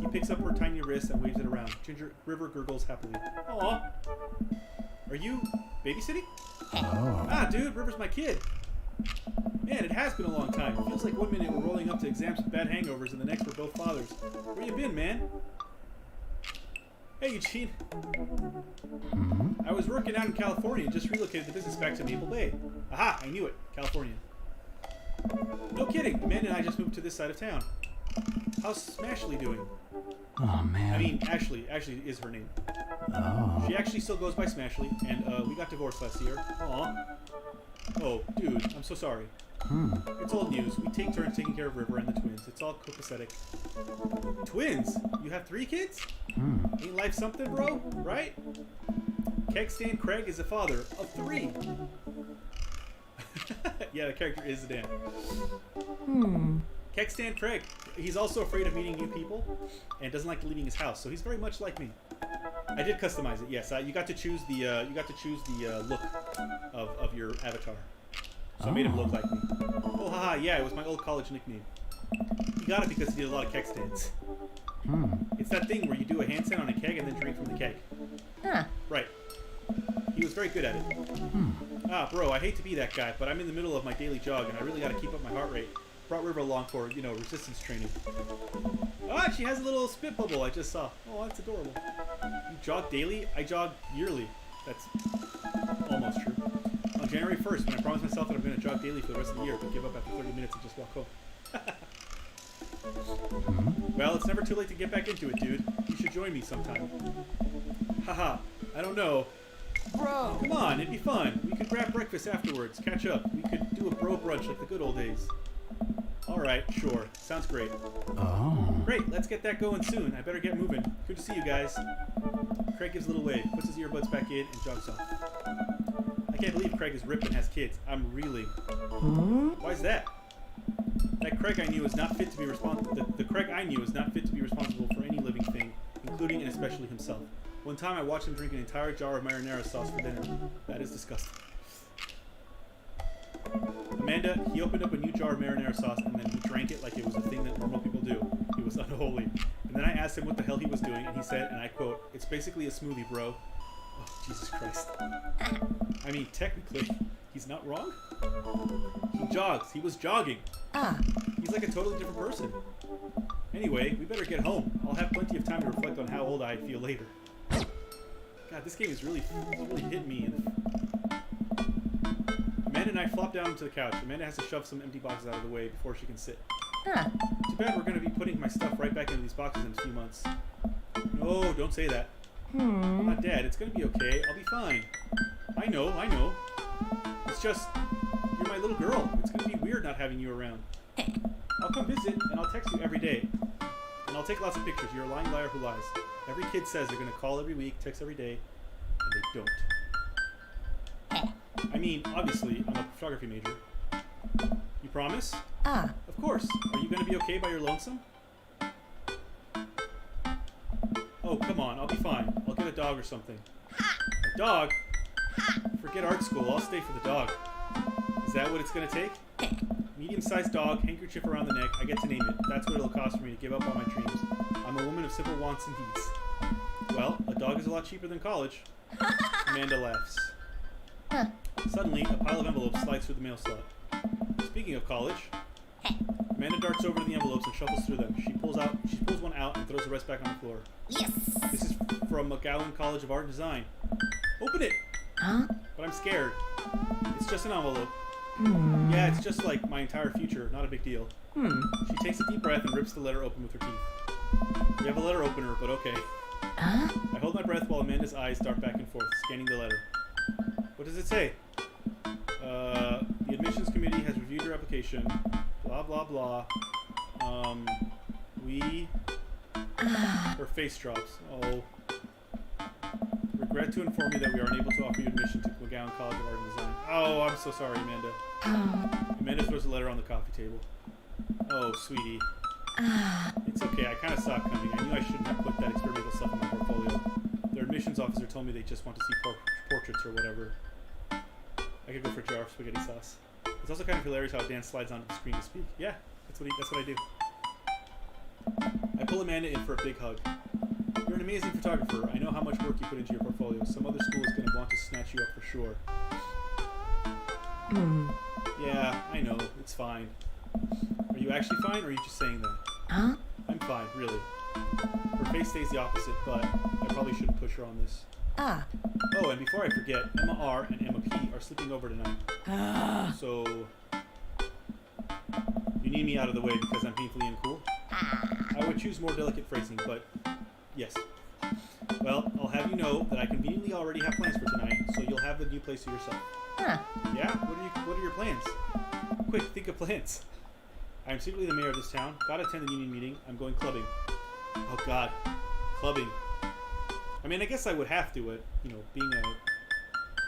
He picks up her tiny wrist and waves it around. River gurgles happily. Aw. Are you babysitting? Ah, dude, River's my kid. Man, it has been a long time. It feels like one minute we're rolling up to exams with bad hangovers and the next we're both fathers. Where you been, man? Hey, Eugene. I was working out in California and just relocated the business back to Maple Bay. Aha, I knew it. California. No kidding. Amanda and I just moved to this side of town. How's Smashley doing? Oh, man. I mean, Ashley. Ashley is her name. Oh. She actually still goes by Smashley, and we got divorced last year. Aw. Oh, dude, I'm so sorry. It's old news. We take turns taking care of River and the twins. It's all copacetic. Twins? You have 3 kids? Ain't life something, bro? Right? Kegstand Craig is the father of 3. Yeah, the character is Adan. Kegstand Craig. He's also afraid of meeting new people and doesn't like leaving his house, so he's very much like me. I did customize it. Yes, you got to choose the look of your avatar. So I made him look like me. Oh, haha, yeah, it was my old college nickname. He got it because he did a lot of keg stands. It's that thing where you do a handstand on a keg and then drink from the keg. Huh. Right. He was very good at it. Ah, bro, I hate to be that guy, but I'm in the middle of my daily jog and I really got to keep up my heart rate. Brought River along for, resistance training. Ah, she has a little spit bubble I just saw. Oh, that's adorable. You jog daily? I jog yearly. That's almost true. On January 1st, when I promised myself that I'm going to jog daily for the rest of the year, but give up after 30 minutes and just walk home. Well, it's never too late to get back into it, dude. You should join me sometime. Haha, I don't know. Bro. Come on, it'd be fun. We could grab breakfast afterwards, catch up. We could do a bro brunch like the good old days. Alright, sure. Sounds great. Oh. Great, let's get that going soon. I better get moving. Good to see you guys. Craig gives a little wave, puts his earbuds back in, and jogs off. I can't believe Craig is ripped and has kids. I'm reeling. Why's that? That Craig I knew is not fit to be responsible. The Craig I knew is not fit to be responsible for any living thing, including and especially himself. One time I watched him drink an entire jar of marinara sauce for dinner. That is disgusting. Amanda, he opened up a new jar of marinara sauce and then he drank it like it was a thing that normal people do. He was unholy. And then I asked him what the hell he was doing, and he said, and I quote, "It's basically a smoothie, bro." Oh, Jesus Christ. I mean, technically, he's not wrong. He jogs. He was jogging. Ah. He's like a totally different person. Anyway, we better get home. I'll have plenty of time to reflect on how old I feel later. God, this game is really hitting me. Amanda and I flop down to the couch. Amanda has to shove some empty boxes out of the way before she can sit. Huh. Too bad we're going to be putting my stuff right back into these boxes in a few months. No, don't say that. I'm not Dad. It's going to be okay. I'll be fine. I know. It's just, you're my little girl. It's going to be weird not having you around. I'll come visit, and I'll text you every day. And I'll take lots of pictures. You're a lying liar who lies. Every kid says they're going to call every week, text every day, and they don't. I mean, obviously, I'm a photography major. You promise? Ah. Of course. Are you going to be okay by your lonesome? Oh, come on. I'll be fine. I'll get a dog or something. A dog? Forget art school. I'll stay for the dog. Is that what it's going to take? Medium-sized dog, handkerchief around the neck. I get to name it. That's what it'll cost for me to give up on my dreams. I'm a woman of simple wants and needs. Well, a dog is a lot cheaper than college. Amanda laughs. Huh. Suddenly, a pile of envelopes slides through the mail slot. Speaking of college, Amanda darts over to the envelopes and shuffles through them. She pulls one out and throws the rest back on the floor. Yes. This is from McGowan College of Art and Design. Open it! Huh? But I'm scared. It's just an envelope. Yeah, it's just like my entire future. Not a big deal. She takes a deep breath and rips the letter open with her teeth. You have a letter opener, but okay. Huh? I hold my breath while Amanda's eyes dart back and forth, scanning the letter. What does it say? The admissions committee has reviewed your application. Blah, blah, blah. Her face drops. Oh. Regret to inform you that we are unable to offer you admission to McGowan College of Art and Design. Oh, I'm so sorry, Amanda. Amanda throws the letter on the coffee table. Oh, sweetie. It's okay, I kind of saw it coming. I knew I shouldn't have put that experimental stuff in my portfolio. Their admissions officer told me they just want to see portraits or whatever. I could go for jar of spaghetti sauce. It's also kind of hilarious how Dan slides onto the screen to speak. Yeah, that's what I do. I pull Amanda in for a big hug. You're an amazing photographer. I know how much work you put into your portfolio. Some other school is going to want to snatch you up for sure. Yeah, I know. It's fine. Are you actually fine, or are you just saying that? Huh? I'm fine, really. Her face stays the opposite, but I probably shouldn't push her on this. Ah. Oh, and before I forget, Emma R. and Emma P. are sleeping over tonight. So, you need me out of the way because I'm painfully uncool? I would choose more delicate phrasing, but yes. Well, I'll have you know that I conveniently already have plans for tonight, so you'll have the new place to yourself. Huh. Yeah? What are your plans? Quick, think of plans. I am secretly the mayor of this town. Gotta attend the union meeting. I'm going clubbing. Oh God, clubbing. I mean, I guess I would have to, being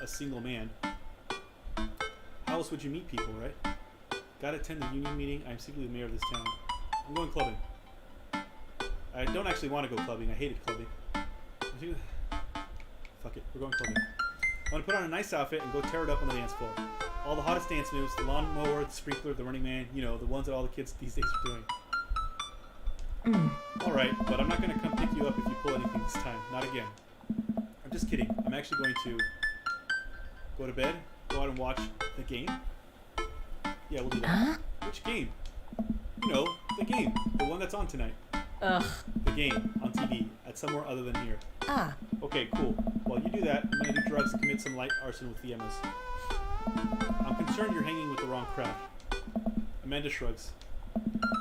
a single man. How else would you meet people, right? Gotta attend the union meeting. I'm secretly the mayor of this town. I'm going clubbing. I don't actually want to go clubbing. I hated clubbing. Fuck it, we're going clubbing. I'm gonna put on a nice outfit and go tear it up on the dance floor. All the hottest dance moves, the lawnmower, the sprinkler, the running man, the ones that all the kids these days are doing. Alright, but I'm not gonna come pick you up if you pull anything this time. Not again. I'm just kidding. I'm actually going to go to bed, go out and watch the game. Yeah, we'll do that. Huh? Which game? The game. The one that's on tonight. Ugh. The game on TV at somewhere other than here. Ah. Okay, cool. While you do that, I'm gonna do drugs and commit some light arson with the Emmas. I'm concerned you're hanging with the wrong crowd. Amanda shrugs.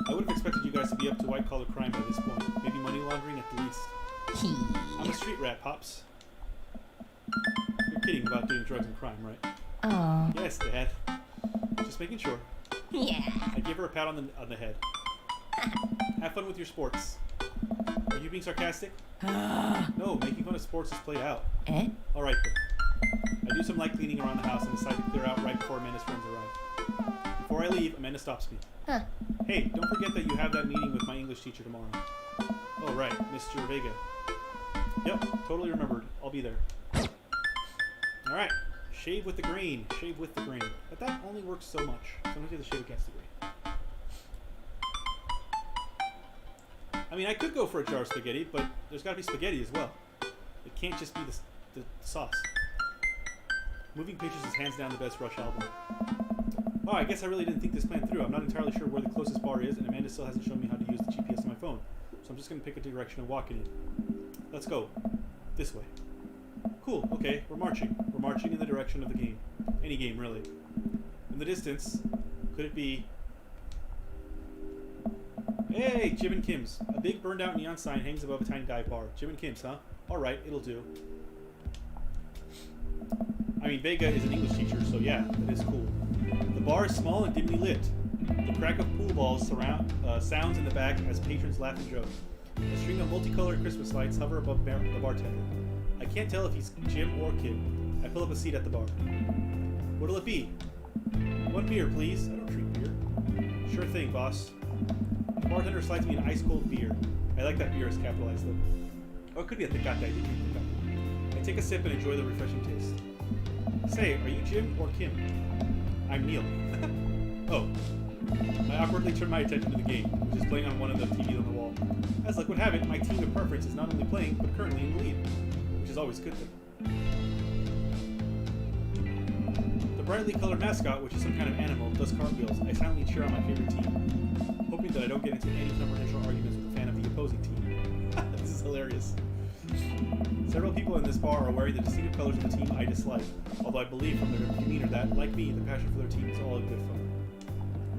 I would have expected you guys to be up to white-collar crime by this point. Maybe money laundering at the least. I'm a street rat, Pops. You're kidding about doing drugs and crime, right? Oh. Yes, Dad. Just making sure. Yeah. I gave her a pat on the head. Have fun with your sports. Are you being sarcastic? No, making fun of sports is played out. Eh? Alright then. I do some light cleaning around the house and decide to clear out right before Amanda's friends arrive. Before I leave, Amanda stops me. Huh. Hey, don't forget that you have that meeting with my English teacher tomorrow. Oh right, Mr. Vega. Yep, totally remembered. I'll be there. Alright. Shave with the grain. Shave with the grain. But that only works so much. Sometimes you have to shave against the grain. I mean, I could go for a jar of spaghetti, but there's got to be spaghetti as well. It can't just be the sauce. Moving Pictures is hands down the best Rush album. Oh, I guess I really didn't think this plan through. I'm not entirely sure where the closest bar is, and Amanda still hasn't shown me how to use the GPS on my phone. So I'm just going to pick a direction and walk it in. Let's go. This way. Cool, okay, we're marching. We're marching in the direction of the game. Any game, really. In the distance, could it be... Hey, Jim and Kim's. A big burned out neon sign hangs above a tiny dive bar. Jim and Kim's, huh? Alright, it'll do. I mean, Vega is an English teacher, so yeah, that is cool. The bar is small and dimly lit. The crack of pool balls sounds in the back as patrons laugh and joke. A string of multicolored Christmas lights hover above the bartender. I can't tell if he's Jim or Kim. I pull up a seat at the bar. What'll it be? One beer, please. I don't drink beer. Sure thing, boss. The bartender slides me an ice-cold beer. I like that beer is capitalized, though. Oh, it could be a Tecate. I didn't drink Tecate. I take a sip and enjoy the refreshing taste. Say, are you Jim or Kim? I'm Neil. Oh. I awkwardly turn my attention to the game, which is playing on one of the TVs on the wall. As luck would have it, my team of preference is not only playing, but currently in the lead, which is always a good thing. The brightly colored mascot, which is some kind of animal, does cartwheels. I silently cheer on my favorite team, hoping that I don't get into any confrontational arguments with a fan of the opposing team. This is hilarious. Several people in this bar are wearing the distinctive colors of the team I dislike, although I believe from their demeanor that, like me, the passion for their team is all in good fun.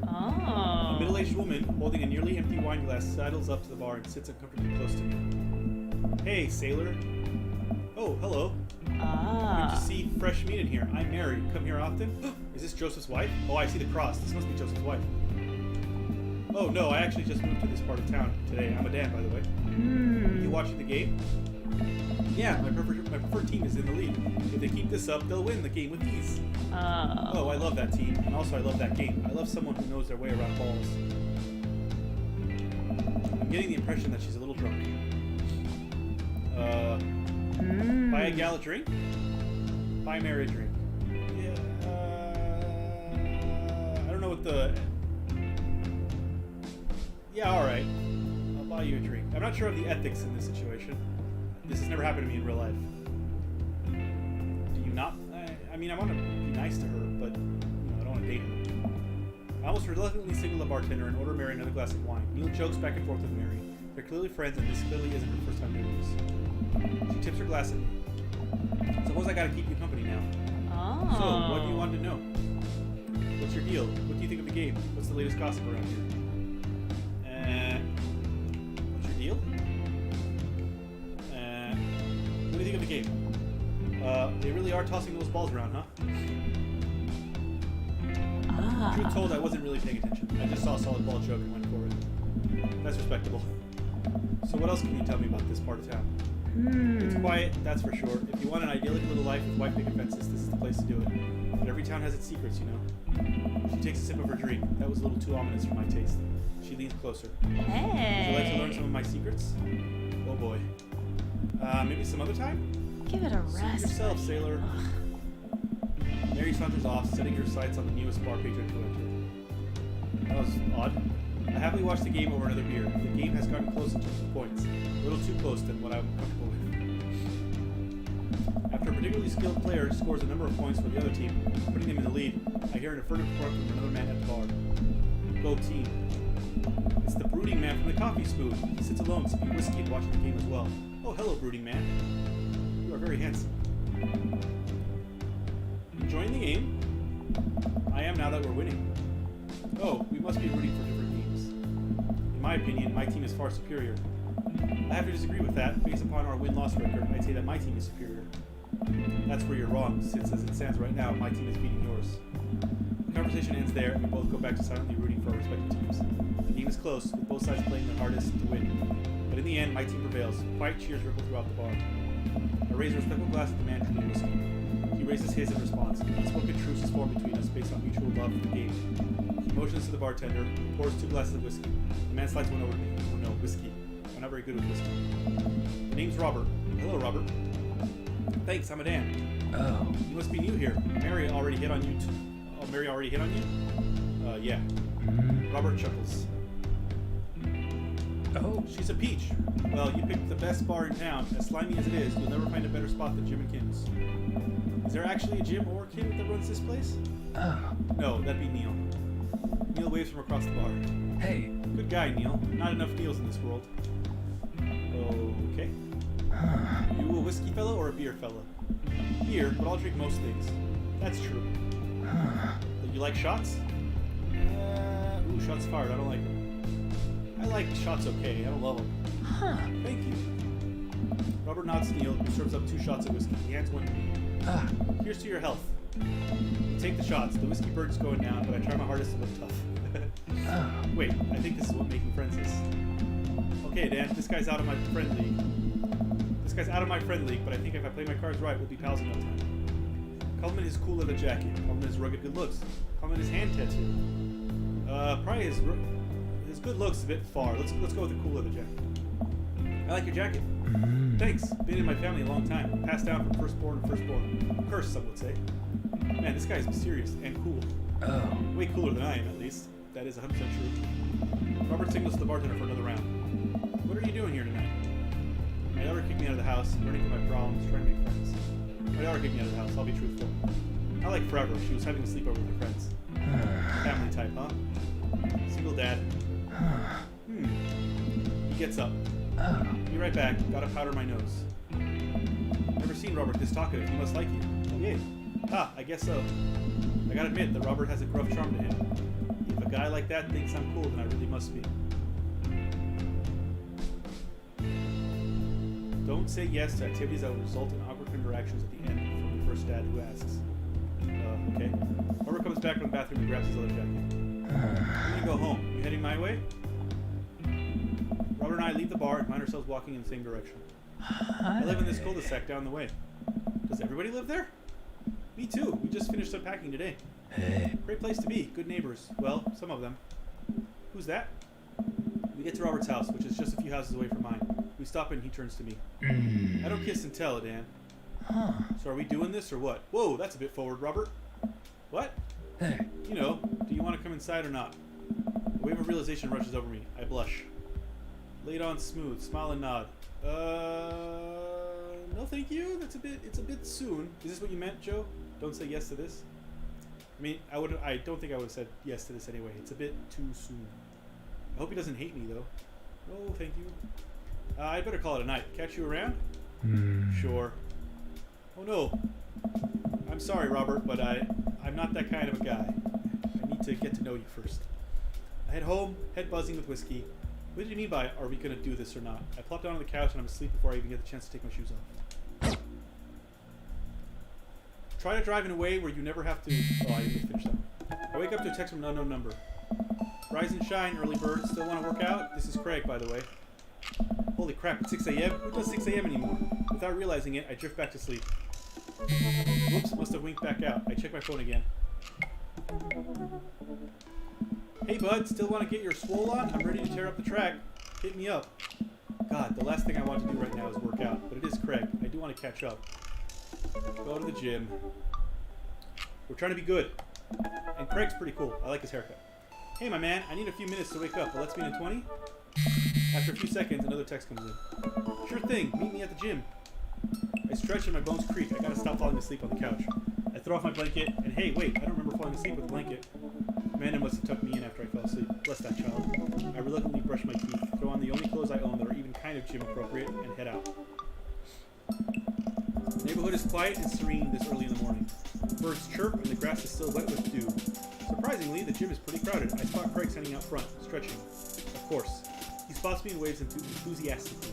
Oh. A middle-aged woman holding a nearly empty wine glass sidles up to the bar and sits uncomfortably close to me. Hey, sailor. Oh, hello. Good to Ah. see fresh meat in here. I'm Mary. Come here often? Is this Joseph's wife? Oh, I see the cross. This must be Joseph's wife. Oh, no, I actually just moved to this part of town today. I'm Adan, by the way. Are you watching the game? Yeah, my preferred team is in the lead. If they keep this up, they'll win the game with ease. Oh, I love that team. And also, I love that game. I love someone who knows their way around balls. I'm getting the impression that she's a little drunk. Buy a gal a drink? Buy Mary a drink. Yeah, I don't know what the... Yeah, alright. I'll buy you a drink. I'm not sure of the ethics in this situation. This has never happened to me in real life. Do you not? I mean, I want to be nice to her, but you know, I don't want to date her. I almost reluctantly signal the bartender and order Mary another glass of wine. Neil jokes back and forth with Mary. They're clearly friends, and this clearly isn't her first time doing this. She tips her glass at me. Suppose I gotta keep you company now. Oh. So, what do you want to know? What's your deal? What do you think of the game? What's the latest gossip around here? What's your deal? What do you think of the game? They really are tossing those balls around, huh? Truth told, I wasn't really paying attention. I just saw a solid ball choke and went for it. That's respectable. So what else can you tell me about this part of town? It's quiet, that's for sure. If you want an idyllic little life with white picket fences, this is the place to do it. But every town has its secrets, you know. She takes a sip of her drink. That was a little too ominous for my taste. She leans closer. Hey. Would you like to learn some of my secrets? Oh boy. Maybe some other time? Give it a Suit rest. yourself, sailor. Mary saunters off, setting her sights on the newest bar patron to enter. That was odd. I happily watched the game over another beer. The game has gotten close in terms of points. A little too close than what I'm comfortable with. After a particularly skilled player scores a number of points for the other team, putting them in the lead, I hear an affirmative report from another man at the bar. Go team. It's the brooding man from the coffee spoon. He sits alone, sipping whiskey and watching the game as well. Oh, hello, brooding man. You are very handsome. Enjoying the game? I am now that we're winning. Oh, we must be rooting for different teams. In my opinion, my team is far superior. I have to disagree with that. Based upon our win-loss record, I'd say that my team is superior. That's where you're wrong, since as it stands right now, my team is beating yours. The conversation ends there, and we both go back to silently rooting for our respective teams. The game is close, with both sides playing their hardest to win. But in the end, my team prevails. Quiet cheers ripple throughout the bar. I raise a respectful glass at the man drinking whiskey. He raises his in response. An unspoken truce is formed between us based on mutual love for the game. He motions to the bartender, who pours 2 glasses of whiskey. The man slides one over to me. Oh no, whiskey. I'm not very good with whiskey. The name's Robert. Hello, Robert. Thanks, I'm Adan. Oh. You must be new here. Mary already hit on you Oh, Mary already hit on you? Yeah. Robert chuckles. Oh. She's a peach. Well, you picked the best bar in town. As slimy as it is, you'll never find a better spot than Jim and Kim's. Is there actually a Jim or Kim that runs this place? Oh. No, that'd be Neil. Neil waves from across the bar. Hey. Good guy, Neil. Not enough Neils in this world. Okay. You a whiskey fella or a beer fella? Beer, but I'll drink most things. That's true. You like shots? Ooh, shots fired. I don't like them. I like shots okay. I don't love them. Huh. Thank you. Robert nods to Neil, who serves up 2 shots of whiskey. He hands one to me. Here's to your health. You take the shots. The whiskey bird's going down, but I try my hardest to look tough. Wait, I think this is what making friends is. Okay, Dan, this guy's out of my friend league. But I think if I play my cards right, we'll be pals in no time. Compliment his cool leather jacket. Compliment his rugged good looks. Compliment his hand tattoo. Probably his good looks a bit far. Let's go with the cool leather jacket. I like your jacket. Thanks. Been in my family a long time. Passed down from firstborn to firstborn. Cursed, some would say. Man, this guy's mysterious and cool. Oh. Way cooler than I am, at least. That is 100% true. Robert signals to the bartender for another round. What are you doing here tonight? My daughter kicked me out of the house, learning from my problems, trying to make friends. My daughter kicked me out of the house, I'll be truthful. Not like forever, she was having a sleepover with her friends. Family type, huh? Single dad. He gets up. Be right back, gotta powder my nose. Never seen Robert this talkative, he must like you. Oh yay. I guess so. I gotta admit that Robert has a gruff charm to him. If a guy like that thinks I'm cool, then I really must be. Don't say yes to activities that will result in awkward interactions at the end from the first dad who asks. Okay. Robert comes back from the bathroom and grabs his leather jacket. I'm gonna go home. You heading my way? Robert and I leave the bar and find ourselves walking in the same direction. I live in this cul-de-sac down the way. Does everybody live there? Me too. We just finished unpacking today. Hey. Great place to be. Good neighbors. Well, some of them. Who's that? We get to Robert's house, which is just a few houses away from mine. We stop and he turns to me. I don't kiss and tell, Adan. Huh. So are we doing this or what? Whoa, that's a bit forward, Robert. What? Hey. You know, do you want to come inside or not? A wave of realization rushes over me. I blush. Lay it on smooth. Smile and nod. No thank you. It's a bit soon. Is this what you meant, Joe? Don't say yes to this? I mean, I don't think I would have said yes to this anyway. It's a bit too soon. I hope he doesn't hate me, though. No, thank you. I'd better call it a night. Catch you around? Sure. Oh, no. I'm sorry, Robert, but I'm not that kind of a guy. I need to get to know you first. I head home, head buzzing with whiskey. What did you mean by, are we going to do this or not? I plop down on the couch and I'm asleep before I even get the chance to take my shoes off. Try to drive in a way where you never have to... Oh, I didn't finish that. I wake up to a text from an unknown number. Rise and shine, early bird. Still want to work out? This is Craig, by the way. Holy crap, it's 6 a.m.? Who does 6 a.m. anymore? Without realizing it, I drift back to sleep. Whoops, must have winked back out. I check my phone again. Hey bud, still want to get your swole on? I'm ready to tear up the track. Hit me up. God, the last thing I want to do right now is work out, but it is Craig. I do want to catch up. Go to the gym. We're trying to be good. And Craig's pretty cool. I like his haircut. Hey my man, I need a few minutes to wake up, but let's meet in 20? After a few seconds, another text comes in. Sure thing, meet me at the gym. I stretch and my bones creak. I gotta stop falling asleep on the couch. I throw off my blanket, and hey, wait, I don't remember falling asleep with a blanket. Amanda must have tucked me in after I fell asleep. Bless that child. I reluctantly brush my teeth, throw on the only clothes I own that are even kind of gym appropriate, and head out. The neighborhood is quiet and serene this early in the morning. Birds chirp and the grass is still wet with dew. Surprisingly, the gym is pretty crowded. I spot Craig standing out front, stretching. Of course. He spots me and waves enthusiastically.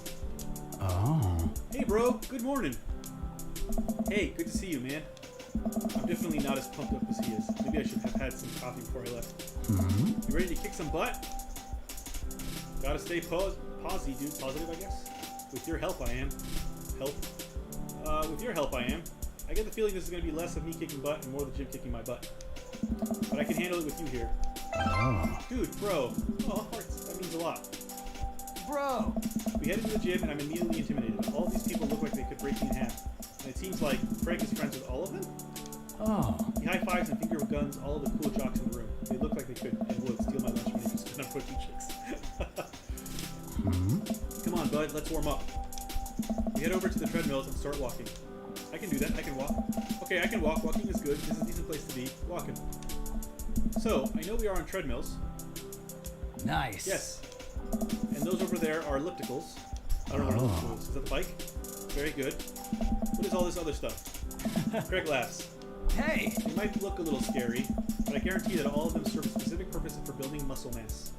Oh. Hey bro, good morning. Hey, good to see you, man. I'm definitely not as pumped up as he is. Maybe I should have had some coffee before I left. You ready to kick some butt? Gotta stay posy, dude. Positive, I guess. With your help, I am. With your help, I am. I get the feeling this is going to be less of me kicking butt and more the gym kicking my butt. But I can handle it with you here. Oh. Dude, bro. Oh, hearts. That means a lot. Bro! We head into the gym and I'm immediately intimidated. All these people look like they could break me in half. And it seems like Craig is friends with all of them? Oh. He high-fives and finger guns all of the cool jocks in the room. They look like they could and would steal my lunch money just because I'm pushing chicks. Come on, bud. Let's warm up. We head over to the treadmills and start walking. I can do that. I can walk. Okay, I can walk. Walking is good. This is a decent place to be. Walking. So, I know we are on treadmills. Nice. Yes. And those over there are ellipticals. I don't know what an elliptical is. Is that the bike? Very good. What is all this other stuff? Craig laughs. Hey! They might look a little scary, but I guarantee that all of them serve a specific purpose for building muscle mass.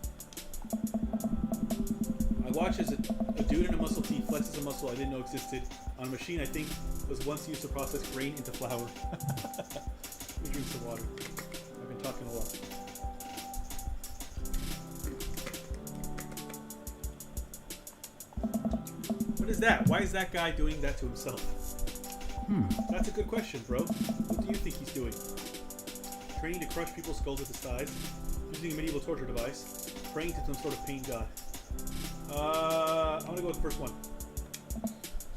I watch as a dude in a muscle tee flexes a muscle I didn't know existed on a machine I think was once used to process grain into flour. Let me drink some water. I've been talking a lot. What is that? Why is that guy doing that to himself? That's a good question, bro. What do you think he's doing? Training to crush people's skulls with his thighs, using a medieval torture device, praying to some sort of pain god. I'm gonna go with the first one.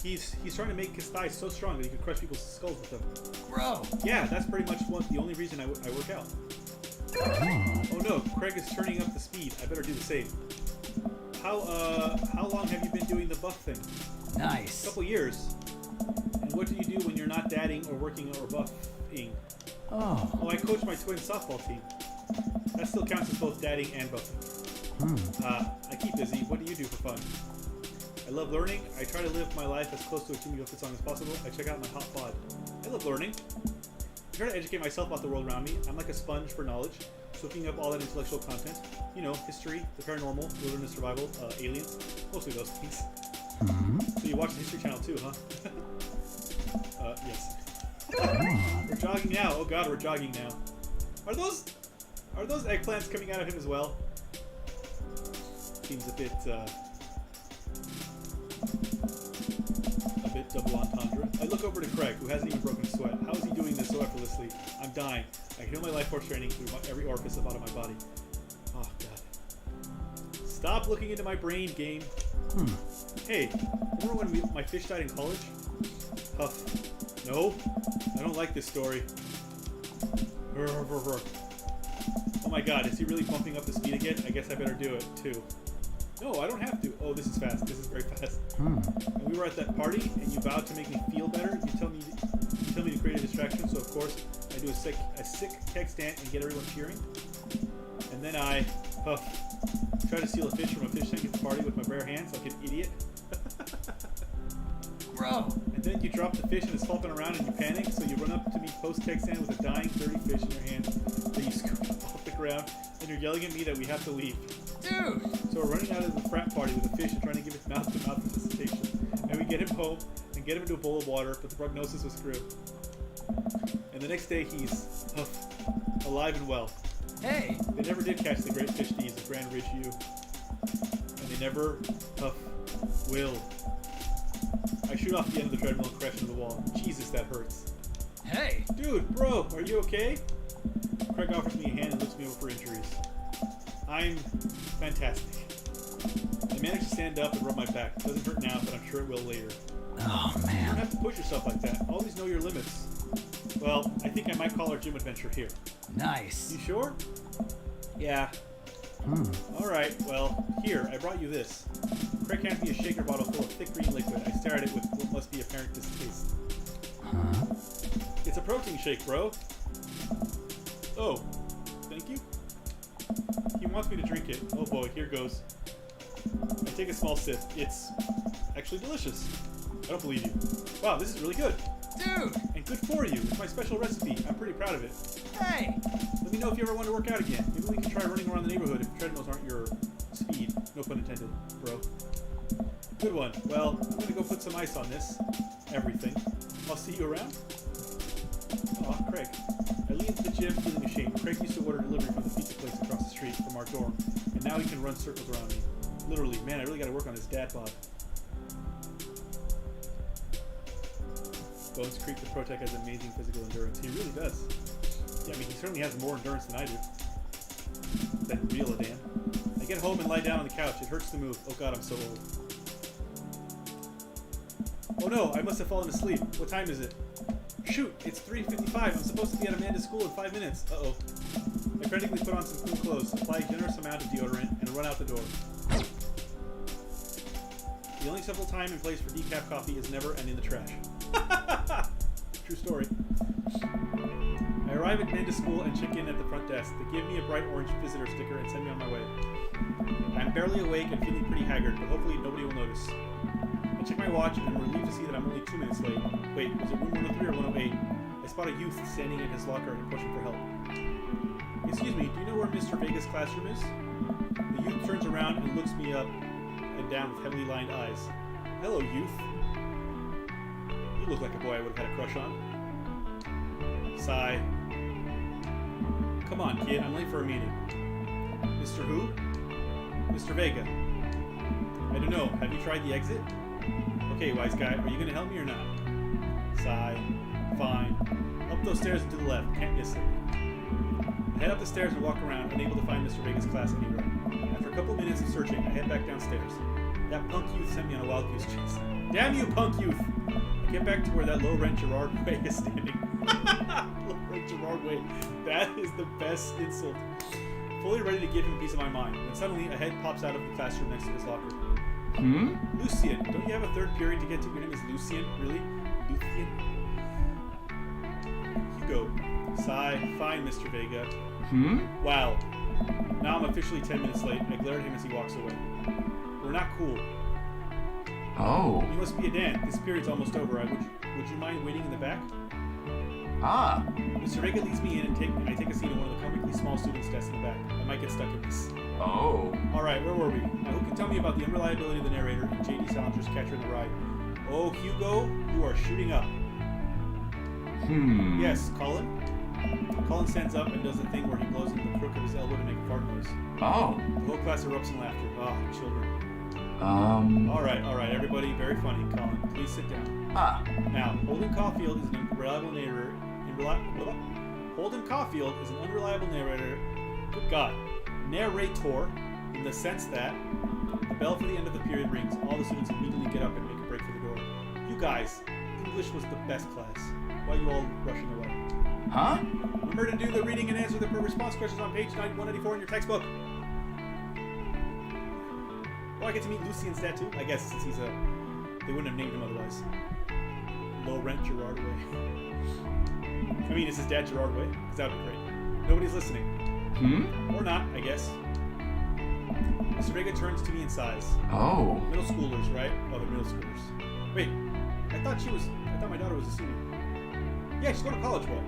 He's trying to make his thighs so strong that he could crush people's skulls with them. Bro! Yeah, that's pretty much the only reason I work out. Oh no, Craig is turning up the speed. I better do the same. How long have you been doing the buff thing? Nice. A couple years. And what do you do when you're not dadding or working or buffing? Oh. Oh, I coach my twin softball team. That still counts as both dadding and buffing. I keep busy. What do you do for fun? I love learning. I try to live my life as close to a Jimmy Buffett song as possible. I check out my hot pod. I love learning. I try to educate myself about the world around me. I'm like a sponge for knowledge, soaking up all that intellectual content. You know, history, the paranormal, wilderness survival, aliens, mostly those things. So you watch the History Channel too, huh? Yes. Ah. We're jogging now. Oh god, we're jogging now. Are those eggplants coming out of him as well? Seems a bit double entendre. I look over to Craig, who hasn't even broken a sweat. How is he doing this so effortlessly? I'm dying. I feel my life force training through every orifice of my body. Oh god. Stop looking into my brain, game. Hey, remember when my fish died in college? Huff. No, I don't like this story. Oh my god, is he really bumping up the speed again? I guess I better do it, too. No, I don't have to. Oh, this is fast. This is very fast. And we were at that party, and you vowed to make me feel better. You tell me to create a distraction, so of course I do a sick keg stand and get everyone cheering. And then I try to steal a fish from a fish tank at the party with my bare hands like an idiot. Bro. And then you drop the fish and it's flopping around and you panic, so you run up to me post-keg stand with a dying, dirty fish in your hand that you scoop off the ground, and you're yelling at me that we have to leave. Dude. So we're running out of the frat party with a fish and trying to give it mouth-to-mouth resuscitation. And we get him home and get him into a bowl of water, but the prognosis was grim. And the next day he's alive and well. Hey. They never did catch the great fish thieves of Grand Ridge U. And they never will. I shoot off the end of the treadmill and crash into the wall. Jesus, that hurts. Hey. Dude, bro, are you okay? Craig offers me a hand and looks me over for injuries. I'm fantastic. I managed to stand up and rub my back. It doesn't hurt now, but I'm sure it will later. Oh, You don't man. have to push yourself like that. Always know your limits. Well, I think I might call our gym adventure here. Nice. You sure? Yeah. Alright, well, here, I brought you this. Craig hands me a shaker bottle full of thick green liquid. I stare at it with what must be apparent distaste. It's a protein shake, bro. Oh, thank you? He wants me to drink it. Oh boy, here goes. I take a small sip. It's actually delicious. I don't believe you. Wow, this is really good. Dude. And good for you. It's my special recipe. I'm pretty proud of it. Hey. Let me know if you ever want to work out again. Maybe we can try running around the neighborhood if treadmills aren't your speed. No pun intended, bro. Good one. Well, I'm gonna go put some ice on this. Everything. I'll see you around. Aw, Craig. I leave the gym feeling ashamed. Craig used to order delivery from the pizza place across the street from our dorm, and now he can run circles around me. Literally, man, I really gotta work on this dad bod. Bones Creek, the Protec, has amazing physical endurance. He really does. Yeah, I mean, he certainly has more endurance than I do. That real Adan. I get home and lie down on the couch. It hurts to move. Oh god, I'm so old. Oh no, I must have fallen asleep. What time is it? Shoot, it's 3:55. I'm supposed to be at Amanda's school in 5 minutes. Uh-oh. I frantically put on some cool clothes, apply a generous amount of deodorant, and run out the door. The only acceptable time and place for decaf coffee is never and in the trash. True story. I arrive at Amanda's school and check in at the front desk. They give me a bright orange visitor sticker and send me on my way. I'm barely awake and feeling pretty haggard, but hopefully nobody will notice. I check my watch and I'm relieved to see that I'm only 2 minutes late. Wait, was it room 103 or 108? I spot a youth standing in his locker and push him for help. Excuse me, do you know where Mr. Vega's classroom is? The youth turns around and looks me up and down with heavily lined eyes. Hello, youth. You look like a boy I would have had a crush on. Sigh. Come on, kid, I'm late for a meeting. Mr. Who? Mr. Vega. I don't know, have you tried the exit? Okay, wise guy, are you gonna help me or not? Sigh. Fine. Up those stairs and to the left, can't miss it. I head up the stairs and walk around, unable to find Mr. Vega's class anywhere. After a couple of minutes of searching, I head back downstairs. That punk youth sent me on a wild goose chase. Damn you, punk youth! I get back to where that low-rent Gerard Way is standing. Low-rent Gerard Way. That is the best insult. Fully ready to give him a piece of my mind, when suddenly a head pops out of the classroom next to his locker. Lucien, don't you have a third period to get to? Your name is Lucien? Really? Lucien? Hugo. Sigh. Fine, Mr. Vega. Wow. Now I'm officially 10 minutes late. I glare at him as he walks away. We're not cool. Oh. You must be Adan. This period's almost over. Would you mind waiting in the back? Ah. Mr. Vega leads me in and I take a seat at one of the comically small students' desks in the back. I might get stuck in this. Oh. Alright, where were we? Now, who can tell me about the unreliability of the narrator in J.D. Salinger's Catcher in the Rye? Oh, Hugo, you are shooting up. Yes, Colin? Colin stands up and does the thing where he blows into the crook of his elbow to make a fart noise. Oh. The whole class erupts in laughter. Ah, children. Alright, everybody, very funny. Colin, please sit down. Now, Holden Caulfield is an unreliable narrator. Holden Caulfield is an unreliable narrator. Good God. Narrator, in the sense that the bell for the end of the period rings. All the students immediately get up and make a break for the door. You guys, English was the best class. Why are you all rushing away? Huh? Remember to do the reading and answer the response questions on page 194 in your textbook. Oh, I get to meet Lucian's dad too? I guess since he's a... They wouldn't have named him otherwise. Low rent Gerard Way. I mean, is his dad Gerard Way? Because that would be great. Nobody's listening. Or not, I guess. Mr. Vega turns to me and sighs. Oh. Middle schoolers, right? Oh, they're middle schoolers. Wait, I thought my daughter was a senior. Yeah, she's going to college, what?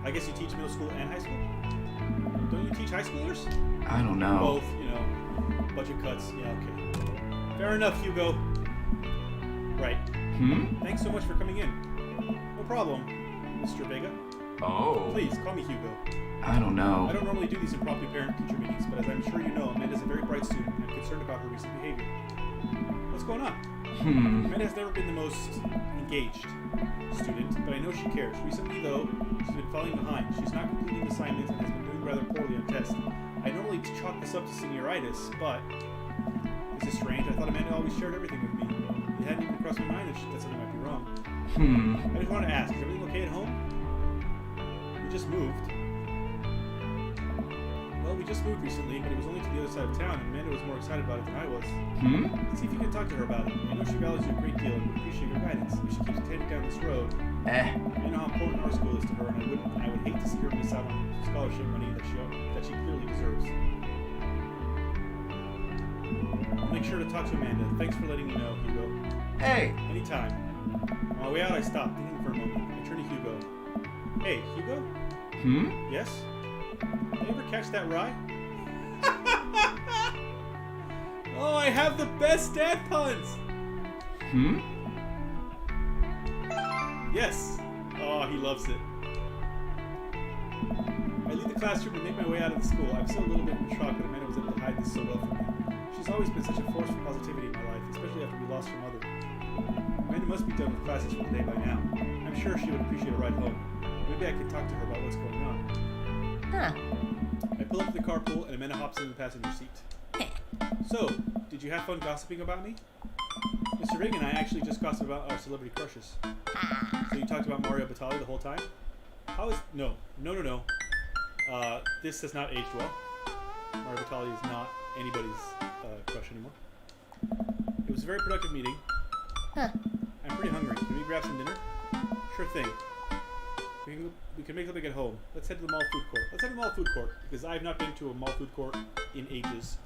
I guess you teach middle school and high school? Don't you teach high schoolers? I don't know. Both, budget cuts. Yeah, okay. Fair enough, Hugo. Right. Thanks so much for coming in. No problem, Mr. Vega. Oh. Please, call me Hugo. I don't know. I don't normally do these impromptu parent-teacher meetings, but as I'm sure you know, Amanda's a very bright student, and I'm concerned about her recent behavior. What's going on? Amanda has never been the most engaged student, but I know she cares. Recently, though, she's been falling behind. She's not completing assignments and has been doing rather poorly on tests. I normally chalk this up to senioritis, but this is strange. I thought Amanda always shared everything with me. It hadn't even crossed my mind that something might be wrong. I just want to ask, is everything okay at home? We just moved. Well, we just moved recently, but it was only to the other side of town, and Amanda was more excited about it than I was. Let's see if you can talk to her about it. I know she values you a great deal and would appreciate your guidance. If she keeps heading down this road, I know how important our school is to her, and I would hate to see her miss out on scholarship money that she clearly deserves. I'll make sure to talk to Amanda. Thanks for letting me know, Hugo. Hey. Anytime. On my way out, I stopped, thinking for a moment. I turned to Hugo. Hey, Hugo? Yes? Did you ever catch that rye? Oh, I have the best dad puns! Yes. Oh, he loves it. I leave the classroom and make my way out of the school. I'm still a little bit in shock that Amanda was able to hide this so well from me. She's always been such a force for positivity in my life, especially after we lost her mother. Amanda must be done with classes for the day by now. I'm sure she would appreciate a ride home. Maybe I could talk to her about what's going on. Huh. I pull up to the carpool and Amanda hops in the passenger seat. So, did you have fun gossiping about me? Mr. Reagan and I actually just gossiped about our celebrity crushes. So you talked about Mario Batali the whole time? How is... No. This has not aged well. Mario Batali is not anybody's crush anymore. It was a very productive meeting. Huh. I'm pretty hungry. Can we grab some dinner? Sure thing. We can make something at home. Let's head to the mall food court. Because I've not been to a mall food court in ages.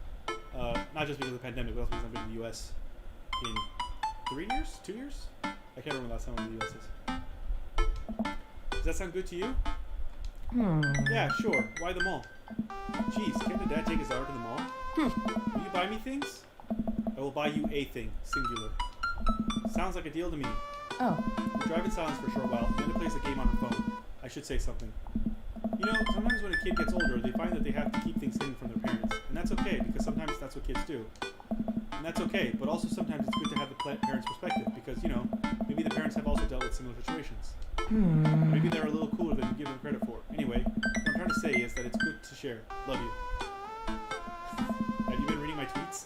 Not just because of the pandemic, but also because I've been to the U.S. in 3 years? 2 years? I can't remember the last time I was in the U.S. Does that sound good to you? Yeah, sure. Why the mall? Jeez, can't the dad take his daughter to the mall? Will you buy me things? I will buy you a thing, singular. Sounds like a deal to me. Oh. We drive in silence for a short while. Amanda plays a game on her phone. I should say something. You know, sometimes when a kid gets older, they find that they have to keep things hidden from their parents. And that's okay, because sometimes that's what kids do. And that's okay, but also sometimes it's good to have the parents' perspective, because, maybe the parents have also dealt with similar situations. Maybe they're a little cooler than you give them credit for. Anyway, what I'm trying to say is that it's good to share. Love you. Have you been reading my tweets?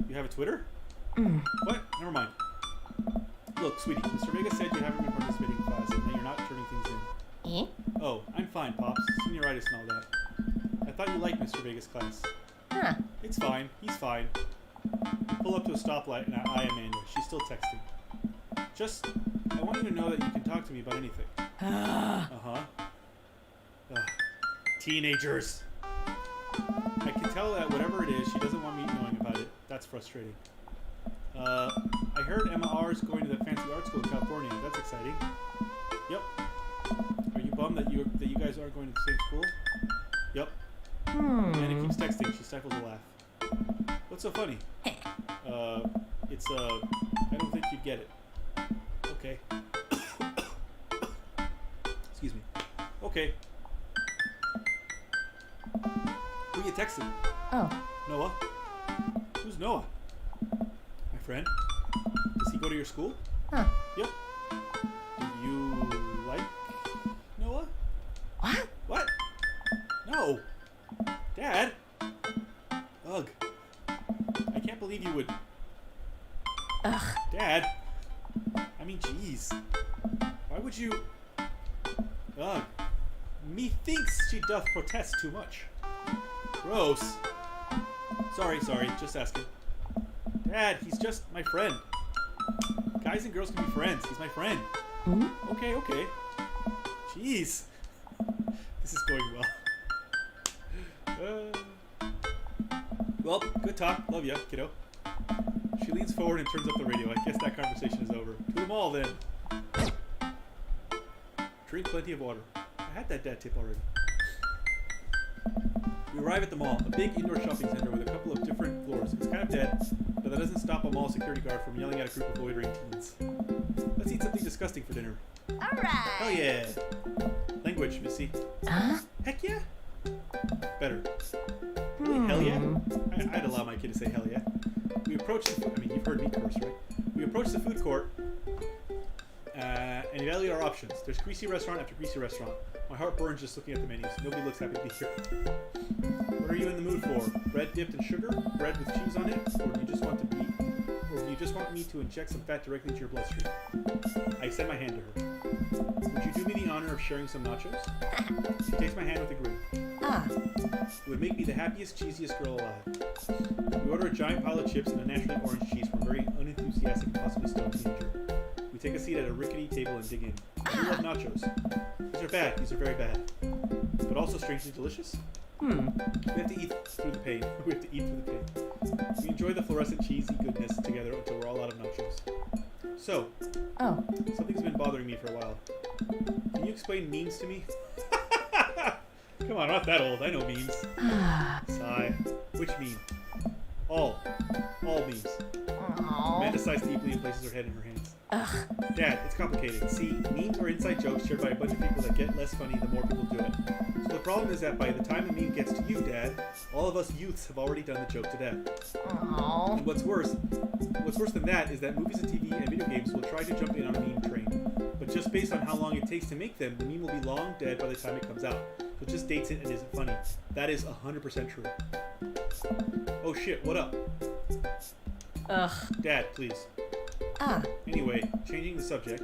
You have a Twitter? What? Never mind. Look, sweetie, Mr. Vega said you haven't been participating in class and that you're not turning things in. Oh, I'm fine, Pops. Senioritis and all that. I thought you liked Mr. Vega's class. Huh. It's fine. He's fine. We pull up to a stoplight and I eye Amanda. She's still texting. I want you to know that you can talk to me about anything. Teenagers. I can tell that whatever it is, she doesn't want me knowing about it. That's frustrating. I heard Emma R is going to the fancy art school in California. That's exciting. Yep. Are you bummed that you guys aren't going to the same school? Yep. Amanda keeps texting. She stifles a laugh. What's so funny? It's I don't think you'd get it. Okay. Excuse me. Okay. Who you texting? Oh. Noah? Who's Noah? My friend? Does he go to your school? Huh. Yep. Do you like Noah? What? What? No. Dad? Ugh. I can't believe you would... Ugh. Dad? I mean, jeez. Why would you... Ugh. Methinks she doth protest too much. Gross. Sorry, just asking. Dad, he's just my friend. Guys and girls can be friends. He's my friend. Okay. Jeez. This is going well. Well, good talk. Love ya, kiddo. She leans forward and turns up the radio. I guess that conversation is over. To them all, then. Drink plenty of water. I had that dad tip already. We arrive at the mall, a big indoor shopping center with a couple of different floors. It's kind of dead, but that doesn't stop a mall security guard from yelling at a group of loitering teens. Let's eat something disgusting for dinner. Alright. Hell yeah! Language, Missy. Huh? Heck yeah? Better. Really, hell yeah? I'd allow my kid to say hell yeah. We approach the food... I mean, you've heard me curse, right? We approach the food court and evaluate our options. There's greasy restaurant after greasy restaurant. My heart burns just looking at the menus. Nobody looks happy to be here. What are you in the mood for? Bread dipped in sugar? Bread with cheese on it? Or do you just want me to inject some fat directly into your bloodstream? I extend my hand to her. Would you do me the honor of sharing some nachos? She takes my hand with a grin. It would make me the happiest, cheesiest girl alive. We order a giant pile of chips and a naturally orange cheese from a very unenthusiastic, possibly stoned teenager. We take a seat at a rickety table and dig in. We love nachos. These are bad. These are very bad. But also strangely delicious. We have to eat through the pain. We enjoy the fluorescent cheesy goodness together until we're all out of nachos. So, something's been bothering me for a while. Can you explain memes to me? Come on, I'm not that old. I know memes. Sigh. Which meme? All memes. Amanda sighs deeply and places her head in her hands. Dad, it's complicated. See, memes are inside jokes shared by a bunch of people that get less funny the more people do it. So the problem is that by the time a meme gets to you, Dad, all of us youths have already done the joke to death. And what's worse than that is that movies and TV and video games will try to jump in on a meme train. But just based on how long it takes to make them, the meme will be long dead by the time it comes out. So it just dates it and isn't funny. That is 100% true. Oh shit, what up? Dad, please. Anyway, changing the subject.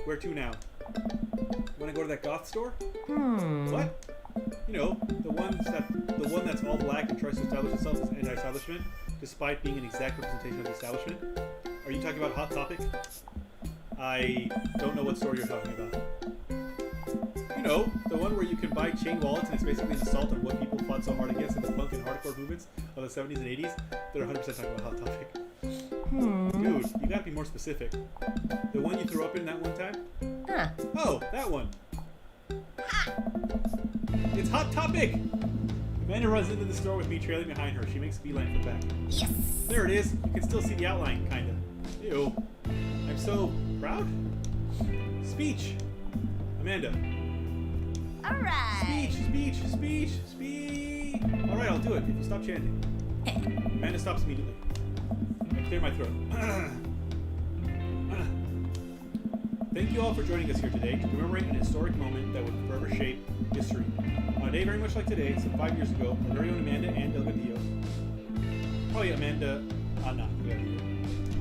Where to now? Wanna go to that goth store? What? You know, the one that's all black and tries to establish itself as anti-establishment, despite being an exact representation of the establishment? Are you talking about Hot Topic? I don't know what store you're talking about. You know, the one where you can buy chain wallets and it's basically an assault on what people fought so hard against in the punk and hardcore movements of the 70s and 80s. They're 100% talking about Hot Topic. Dude, you gotta be more specific. The one you threw up in that one time? Oh, that one. It's Hot Topic! Amanda runs into the store with me trailing behind her. She makes a beeline for the back. Yes! There it is. You can still see the outline, kinda. Ew. I'm so proud? Speech! Amanda. Alright! Speech! Alright, I'll do it if you stop chanting. Amanda stops immediately. I clear my throat. Thank you all for joining us here today to commemorate an historic moment that would forever shape history. On a day very much like today, some 5 years ago, our very own Amanda Ann Delgadillo, probably Amanda Anna,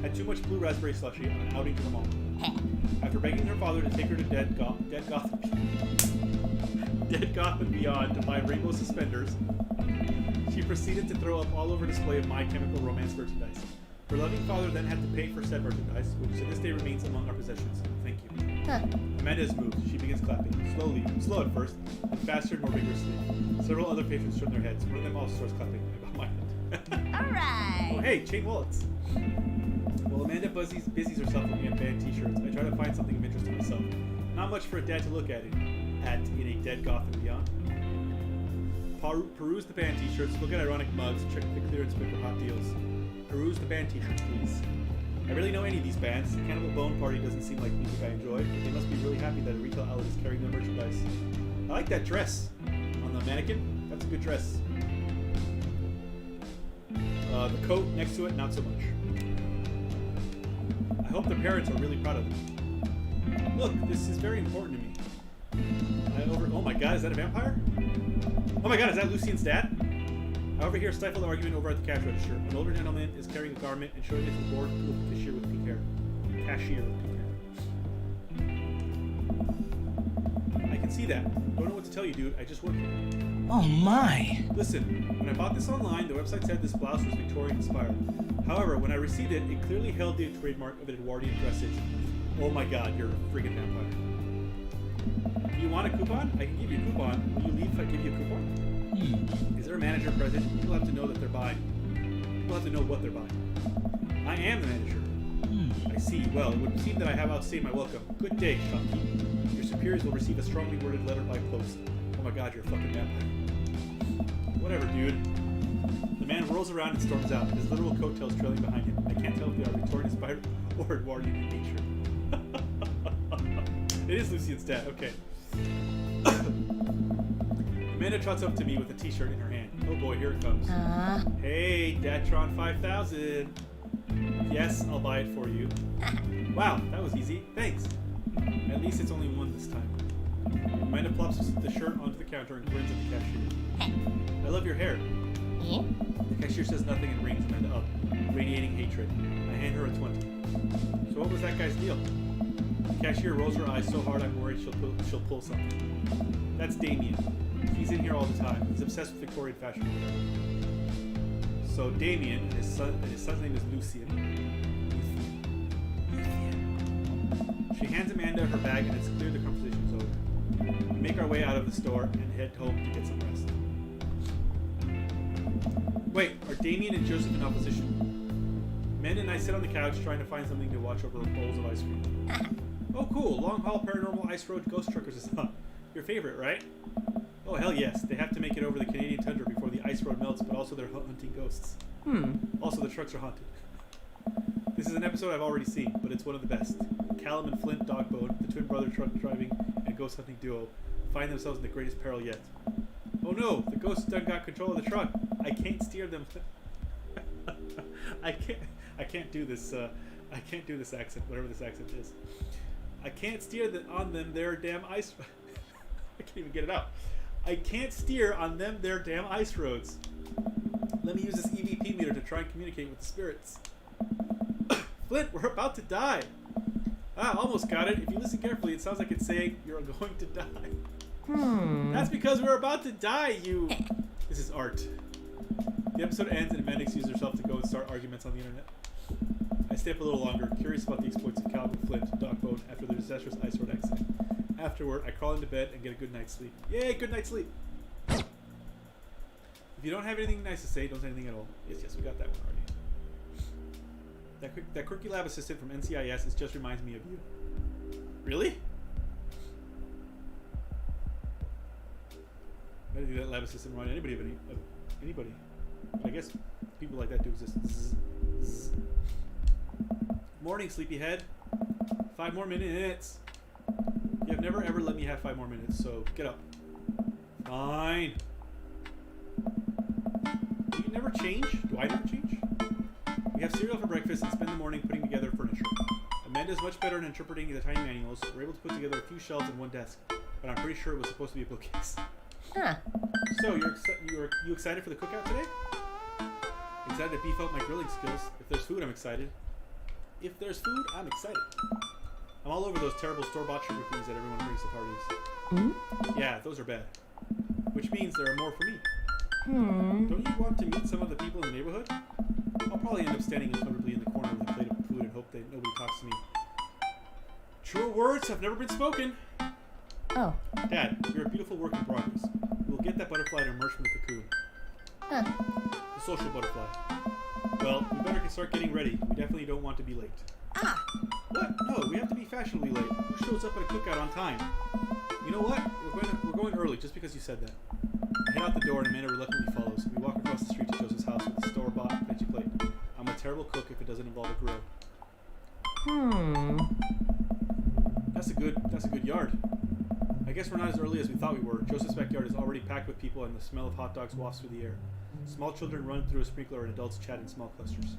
had too much blue raspberry slushy on an outing to the mall. After begging her father to take her to Dead Goth and Beyond to buy rainbow suspenders, she proceeded to throw up all over display of My Chemical Romance merchandise. Her loving father then had to pay for said merchandise, which to this day remains among our possessions. Thank you. Amanda is moved. She begins clapping. Slowly, slow at first, and faster and more vigorously. Several other patrons turn their heads. One of them also starts clapping about my head. Alright! Oh hey, chain wallets! While Amanda busies herself looking at band t-shirts, I try to find something of interest to myself. Not much for a dad to look at in a Dead Goth and Beyond. Peruse the band t-shirts, look at ironic mugs, check the clearance bin for hot deals. Peruse the band t-shirts, please. I really know any of these bands. Cannibal Bone Party doesn't seem like music I enjoy, but they must be really happy that a retail outlet is carrying their merchandise. I like that dress on the mannequin. That's a good dress. The coat next to it, not so much. I hope their parents are really proud of them. Look, this is very important to me. Oh my god, is that a vampire? Oh my god, is that Lucien's dad? I overhear a stifled argument over at the cash register. An older gentleman is carrying a garment and showing it to the bored cashier with pink hair. I can see that. Don't know what to tell you, dude. I just work here. Oh my. Listen, when I bought this online, the website said this blouse was Victorian inspired. However, when I received it, it clearly held the trademark of an Edwardian dressage. Oh my god, you're a friggin' vampire. Do you want a coupon? I can give you a coupon. Will you leave if I give you a coupon? Is there a manager present? People have to know that they're buying. People have to know what they're buying. I am the manager. I see. Well, it would seem that I have outstayed my welcome. Good day, shopkeep. Your superiors will receive a strongly worded letter by post. Oh my god, you're a fucking vampire. Whatever, dude. The man whirls around and storms out, his literal coattails trailing behind him. I can't tell if they are Victorian inspired or Edwardian in nature. It is Lucien's dad, okay. Amanda trots up to me with a t-shirt in her hand. Oh boy, here it comes. Hey, Datron 5000. Yes, I'll buy it for you. Wow, that was easy. Thanks. At least it's only one this time. Amanda plops the shirt onto the counter and grins at the cashier. I love your hair. The cashier says nothing and rings Amanda up, radiating hatred. I hand her a 20. So what was that guy's deal? The cashier rolls her eyes so hard I'm worried she'll pull something. That's Damien. He's in here all the time. He's obsessed with Victorian fashion or whatever. So Damien, and his son's name is Lucien. She hands Amanda her bag and it's clear the conversation's over. We make our way out of the store and head home to get some rest. Wait, are Damien and Joseph in opposition? Amanda and I sit on the couch trying to find something to watch over bowls of ice cream. Oh cool, Long Haul Paranormal Ice Road Ghost Truckers is on. Your favorite, right? Oh hell yes, they have to make it over the Canadian tundra before the ice road melts, but also they're hunting ghosts. Also the trucks are haunted. This is an episode I've already seen, but it's one of the best. Callum and Flint Dogbone, the twin brother truck driving and ghost hunting duo, find themselves in the greatest peril yet. Oh no, the ghosts done got control of the truck. I can't steer them. I can't do this. I can't do this accent, whatever this accent is. I can't steer on them their damn ice. I can't even get it out. I can't steer on them their damn ice roads. Let me use this EVP meter to try and communicate with the spirits. Flint, we're about to die. Ah, almost got it. If you listen carefully, it sounds like it's saying you're going to die. That's because we're about to die, you... This is art. The episode ends and Amanda excuses herself to go and start arguments on the internet. I stay up a little longer, curious about the exploits of Calvin Flint, Dogbone, after the disastrous ice road accident. Afterward, I crawl into bed and get a good night's sleep. Yay, good night's sleep! If you don't have anything nice to say, don't say anything at all. Yes, we got that one already. That quirky lab assistant from NCIS just reminds me of you. Really? I didn't do that lab assistant remind anybody of anybody. But I guess people like that do exist. Zzz. Morning, sleepyhead. 5 more minutes. You have never ever let me have 5 more minutes, so get up. Fine. Do you never change? Do I never change? We have cereal for breakfast and spend the morning putting together furniture. Amanda is much better at interpreting the tiny manuals. We're able to put together a few shelves and one desk, but I'm pretty sure it was supposed to be a bookcase. So, you excited for the cookout today? Excited to beef up my grilling skills. If there's food, I'm excited. If there's food, I'm excited. I'm all over those terrible store-bought sugar cookies that everyone brings to parties. Yeah, those are bad. Which means there are more for me. Don't you want to meet some of the people in the neighborhood? I'll probably end up standing uncomfortably in the corner with a plate of food and hope that nobody talks to me. Truer words have never been spoken. Oh. Dad, you're a beautiful work in progress. We'll get that butterfly to emerge from the cocoon. The social butterfly. Well, we better start getting ready. We definitely don't want to be late. What? No, we have to be fashionably late. Who shows up at a cookout on time? You know what? We're going early just because you said that. I head out the door and Amanda reluctantly follows. We walk across the street to Joseph's house with a store-bought veggie plate. I'm a terrible cook if it doesn't involve a grill. That's a good yard. I guess we're not as early as we thought we were. Joseph's backyard is already packed with people and the smell of hot dogs wafts through the air. Small children run through a sprinkler and adults chat in small clusters.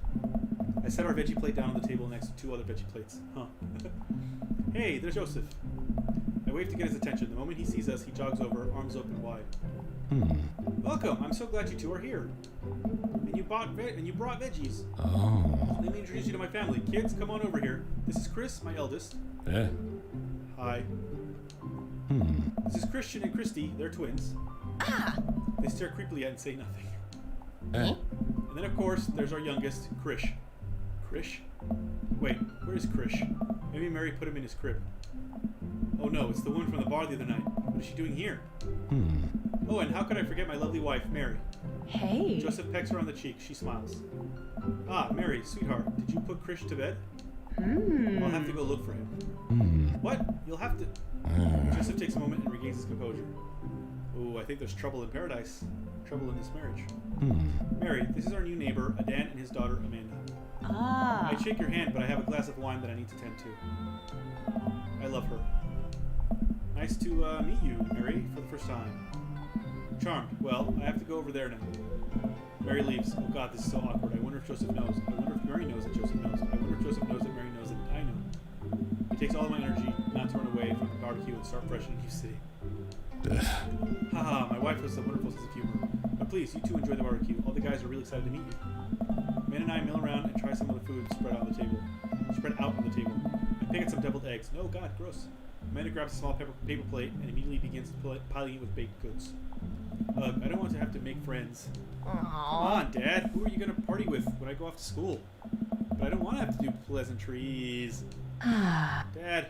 I set our veggie plate down on the table next to 2 other veggie plates. Huh. Hey, there's Joseph. I wave to get his attention. The moment he sees us, he jogs over, arms open wide. Welcome. I'm so glad you 2 are here. And you brought veggies. Oh. Let me introduce you to my family. Kids, come on over here. This is Chris, my eldest. Hi. This is Christian and Christy. They're twins. They stare creepily at and say nothing. And then, of course, there's our youngest, Krish. Krish? Wait, where is Krish? Maybe Mary put him in his crib. Oh no, it's the woman from the bar the other night. What is she doing here? Oh, and how could I forget my lovely wife, Mary? Hey. Joseph pecks her on the cheek. She smiles. Ah, Mary, sweetheart, did you put Krish to bed? I'll have to go look for him. What? You'll have to... Joseph takes a moment and regains his composure. Ooh, I think there's trouble in paradise. Trouble in this marriage. Mary, this is our new neighbor, Adan, and his daughter, Amanda. I shake your hand, but I have a glass of wine that I need to tend to. I love her. Nice to meet you, Mary, for the first time. Charmed. Well, I have to go over there now. Mary leaves. Oh god, this is so awkward. I wonder if Joseph knows. I wonder if Mary knows that Joseph knows. I wonder if Joseph knows that Mary knows that I know. It takes all of my energy not to run away from the barbecue and start fresh in a new city. Haha, my wife has a wonderful sense of humor. But please, you 2 enjoy the barbecue. All the guys are really excited to meet you. Man and I mill around and try some of the food spread out on the table. I pick at some deviled eggs. No, god, gross. Amanda grabs a small paper plate and immediately begins piling it with baked goods. I don't want to have to make friends. Come on, Dad. Who are you going to party with when I go off to school? But I don't want to have to do pleasantries. Dad.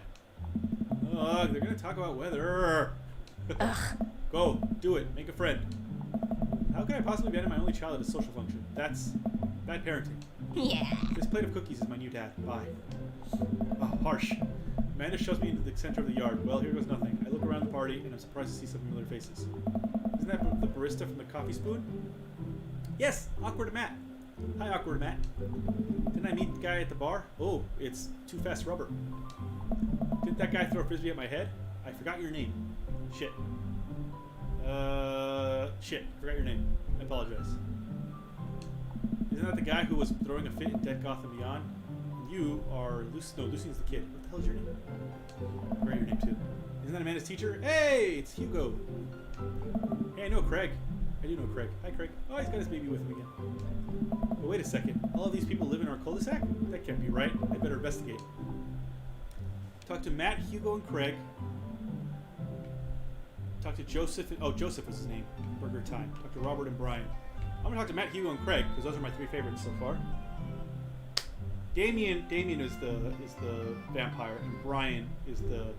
Ugh, they're going to talk about weather. Go, do it. Make a friend. How can I possibly abandon my only child at a social function? That's bad parenting. Yeah. This plate of cookies is my new dad. Bye. Oh, harsh. Amanda shoves me into the center of the yard. Well, here goes nothing. I look around the party, and I'm surprised to see some familiar faces. Isn't that the barista from the coffee spoon? Yes, Awkward Matt. Hi, Awkward Matt. Didn't I meet the guy at the bar? Oh, it's Too Fast Rubber. Didn't that guy throw a frisbee at my head? I forgot your name. Shit. Shit. Forgot your name. I apologize. Isn't that the guy who was throwing a fit in Dead Gotham Beyond? You are Lucy. No, Lucy's the kid. What the hell is your name? I forgot your name too. Isn't that Amanda's teacher? Hey, it's Hugo. Hey, I know Craig. I do know Craig. Hi, Craig. Oh, he's got his baby with him again. But wait a second. All of these people live in our cul-de-sac? That can't be right. I better investigate. Talk to Matt, Hugo, and Craig. Talk to Joseph. Joseph was his name. Burger time. Talk to Robert and Brian. I'm gonna talk to Matt, Hugo, and Craig because those are my 3 favorites so far. Damien is the vampire, and Brian is the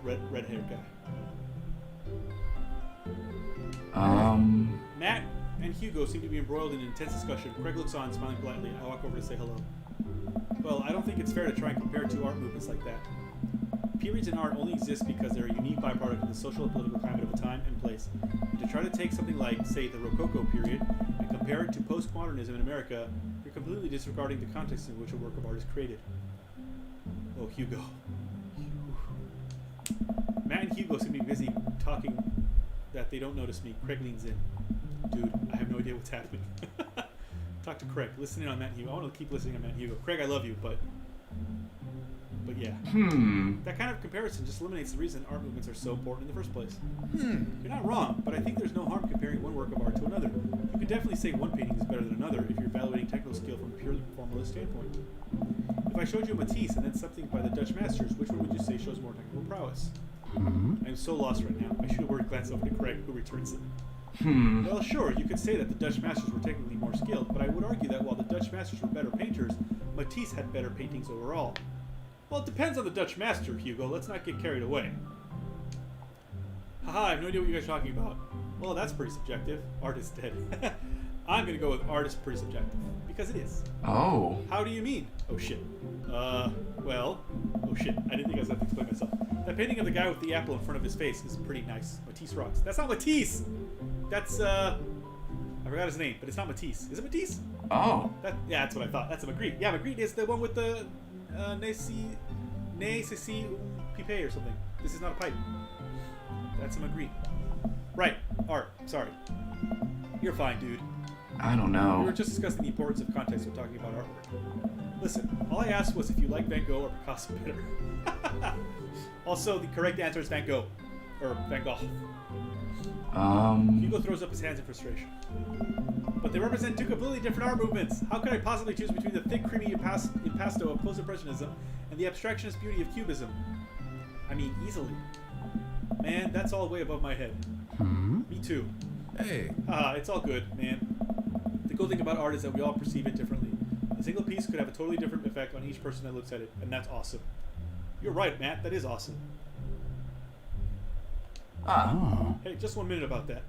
red-haired guy. Matt and Hugo seem to be embroiled in an intense discussion. Craig looks on, smiling politely. I walk over to say hello. Well, I don't think it's fair to try and compare 2 art movements like that. Periods in art only exist because they're a unique byproduct of the social and political climate of a time and place. And to try to take something like, say, the Rococo period and compare it to postmodernism in America, you're completely disregarding the context in which a work of art is created. Oh, Hugo. Matt and Hugo seem to be busy talking that they don't notice me. Craig leans in. Dude, I have no idea what's happening. Talk to Craig. Listen in on Matt and Hugo. I want to keep listening on Matt and Hugo. Craig, I love you, but yeah. That kind of comparison just eliminates the reason art movements are so important in the first place. You're not wrong, but I think there's no harm comparing one work of art to another. You could definitely say one painting is better than another if you're evaluating technical skill from a purely formalist standpoint. If I showed you a Matisse and then something by the Dutch masters, which one would you say shows more technical prowess? I'm so lost right now. I should have glance over to Craig, who returns it. Well, sure, you could say that the Dutch masters were technically more skilled, but I would argue that while the Dutch masters were better painters, Matisse had better paintings overall. Well, it depends on the Dutch master, Hugo. Let's not get carried away. Haha, I have no idea what you guys are talking about. Well, that's pretty subjective. Art is dead. I'm going to go with art is pretty subjective. because it is. Oh. How do you mean? Oh shit. Well, oh shit. I didn't think I was going to explain myself. That painting of the guy with the apple in front of his face is pretty nice. Matisse rocks. That's not Matisse! That's, I forgot his name, but it's not Matisse. Is it Matisse? Oh. Yeah, that's what I thought. That's a Magritte. Yeah, Magritte is the one with the, ne ceci pipe or something. This is not a pipe. That's a Magritte. Right. Art. Sorry. You're fine, dude. I don't We were know. just discussing the importance of context when talking about artwork. Listen, all I asked was if you like Van Gogh or Picasso better. Also, the correct answer is Van Gogh. Or Van Gogh. Hugo throws up his hands in frustration. But they represent two completely different art movements. How could I possibly choose between the thick, creamy impasto of post-impressionism and the abstractionist beauty of cubism? I mean, easily. Man, that's all way above my head. Me too. Hey. It's all good, man. The cool thing about art is that we all perceive it differently. A single piece could have a totally different effect on each person that looks at it, and that's awesome. You're right, Matt. That is awesome. Oh. Hey, just 1 minute about that.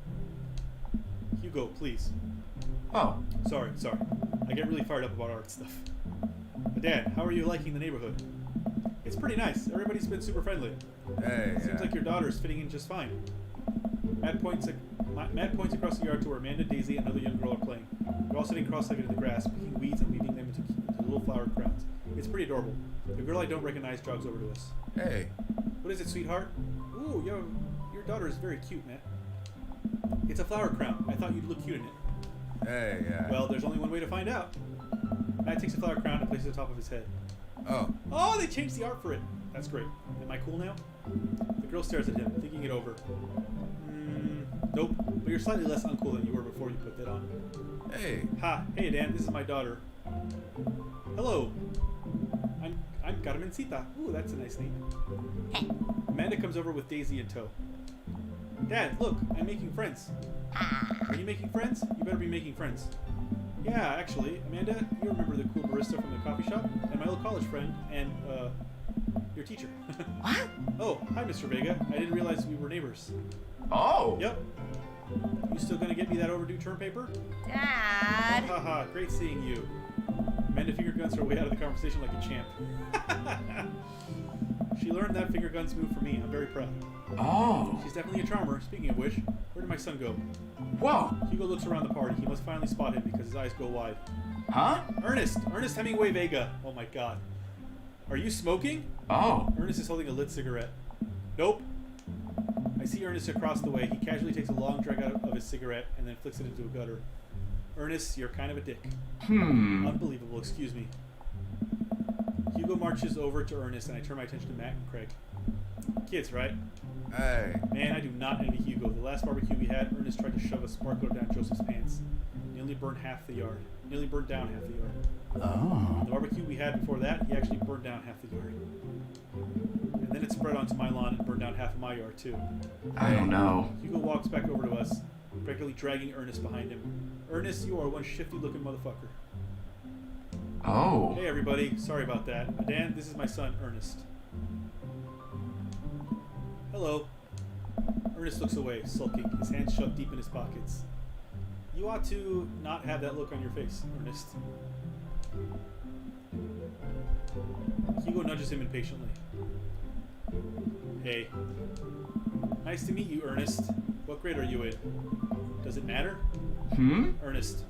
Hugo, please. Oh. Sorry. I get really fired up about art stuff. Dad, how are you liking the neighborhood? It's pretty nice. Everybody's been super friendly. Hey. Seems like your daughter's fitting in just fine. Matt points across the yard to where Amanda, Daisy, and another young girl are playing. They're all sitting cross-legged in the grass, picking weeds and weaving them into little flower crowns. It's pretty adorable. The girl I don't recognize jogs over to us. Hey. What is it, sweetheart? Ooh, your daughter is very cute, Matt. It's a flower crown. I thought you'd look cute in it. Hey. Well, there's only one way to find out. Matt takes a flower crown and places it on top of his head. Oh. Oh, they changed the art for it. That's great. Am I cool now? The girl stares at him, thinking it over. Nope. But you're slightly less uncool than you were before you put that on. Hey. Ha! Hey, Dan. This is my daughter. Hello. I'm Carmencita. Ooh, that's a nice name. Amanda comes over with Daisy in tow. Dad, look, I'm making friends. Are you making friends? You better be making friends. Yeah, actually, Amanda, you remember the cool barista from the coffee shop? And my old college friend, and, your teacher. What? Oh, hi, Mr. Vega. I didn't realize we were neighbors. Oh. Yep. You still gonna get me that overdue term paper? Dad. Haha, great seeing you. Amanda finger guns her way out of the conversation like a champ. She learned that finger guns move from me. I'm very proud. Oh. She's definitely a charmer. Speaking of which, where did my son go? Whoa. Hugo looks around the party. He must finally spot him because his eyes go wide. Huh? Ernest Hemingway Vega. Oh my god. Are you smoking? Oh. Ernest is holding a lit cigarette. Nope. I see Ernest across the way. He casually takes a long drag out of his cigarette and then flicks it into a gutter. Ernest, you're kind of a dick. Unbelievable, excuse me. Hugo marches over to Ernest and I turn my attention to Matt and Craig. Kids, right? Hey. Man, I do not envy Hugo. The last barbecue we had, Ernest tried to shove a sparkler down Joseph's pants. Nearly burned down half the yard. Oh. The barbecue we had before that, he actually burned down half the yard. And then it spread onto my lawn and burned down half of my yard too. I don't know. Hugo walks back over to us, practically dragging Ernest behind him. Ernest, you are one shifty-looking motherfucker. Oh. Hey everybody, sorry about that. Adan, this is my son, Ernest. Hello. Ernest looks away, sulking, his hands shoved deep in his pockets. You ought to not have that look on your face, Ernest. Hugo nudges him impatiently. Hey. Nice to meet you, Ernest. What grade are you in? Does it matter? Ernest.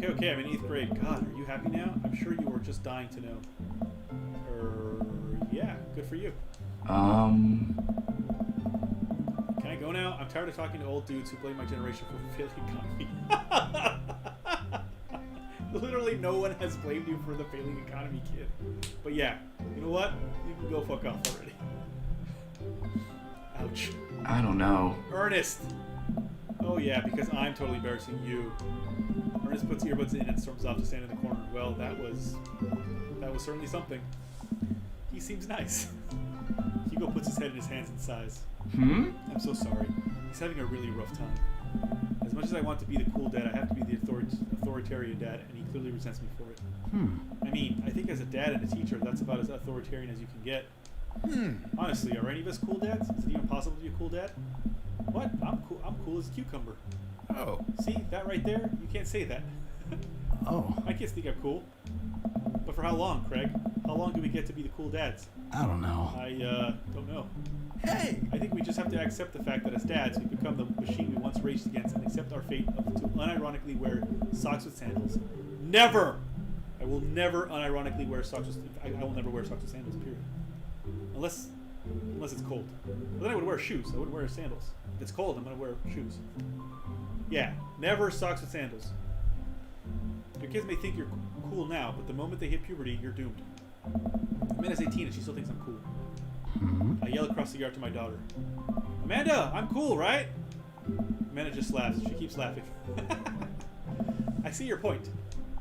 Okay, I'm in 8th grade. God, are you happy now? I'm sure you were just dying to know. Yeah, good for you. Um. Can I go now? I'm tired of talking to old dudes who blame my generation for failing economy. Literally no one has blamed you for the failing economy, kid. But yeah, you know what? You can go fuck off already. Ouch. I don't know. Ernest! Oh yeah, because I'm totally embarrassing you. Ernest puts earbuds in and storms off to stand in the corner. Well, that was certainly something. He seems nice. Hugo puts his head in his hands and sighs. I'm so sorry. He's having a really rough time. As much as I want to be the cool dad, I have to be the authoritarian dad, and he clearly resents me for it. I mean, I think as a dad and a teacher, that's about as authoritarian as you can get. Honestly, are any of us cool dads? Is it even possible to be a cool dad? What? I'm cool as a cucumber. Oh. See, that right there? You can't say that. Oh, My kids think I'm cool. But for how long, Craig? How long do we get to be the cool dads? I don't know. I don't know. Hey! I think we just have to accept the fact that as dads, we become the machine we once raged against and accept our fate to unironically wear socks with sandals. Never! I will never unironically wear socks with... I will never wear socks with sandals, period. Unless it's cold. But then I would wear shoes. I wouldn't wear sandals. If it's cold, I'm going to wear shoes. Yeah, never socks with sandals. Your kids may think you're cool now, but the moment they hit puberty, you're doomed. Amanda's 18 and she still thinks I'm cool. I yell across the yard to my daughter. Amanda, I'm cool, right? Amanda just laughs. She keeps laughing. I see your point.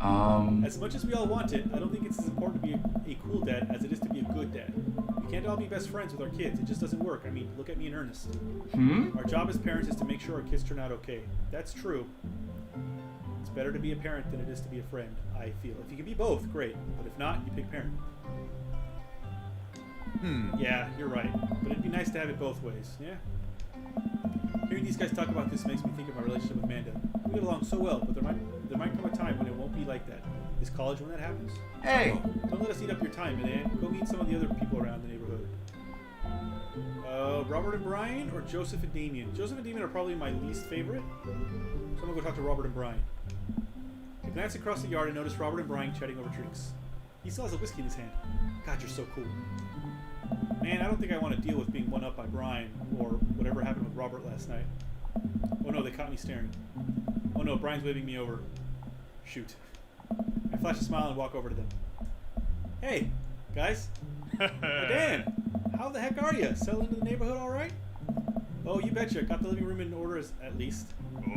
As much as we all want it, I don't think it's as important to be a cool dad as it is to be a good dad. We can't all be best friends with our kids. It just doesn't work. I mean, look at me in earnest. Our job as parents is to make sure our kids turn out okay. That's true. It's better to be a parent than it is to be a friend, I feel. If you can be both, great. But if not, you pick parent. Yeah, you're right. But it'd be nice to have it both ways, yeah? Hearing these guys talk about this makes me think of my relationship with Amanda. We get along so well, but there might come a time when it won't be like that. Is college when that happens? Hey! Don't let us eat up your time, man. Go meet some of the other people around the neighborhood. Robert and Brian or Joseph and Damien? Joseph and Damien are probably my least favorite. So I'm gonna go talk to Robert and Brian. I glance across the yard and notice Robert and Brian chatting over drinks. He still has a whiskey in his hand. God, you're so cool. Man, I don't think I want to deal with being one-up by Brian or whatever happened with Robert last night. Oh no, they caught me staring. Oh no, Brian's waving me over. Shoot. I flash a smile and walk over to them. Hey, guys. Dan, how the heck are you? Settled into the neighborhood all right? Oh, you betcha. Got the living room in order at least.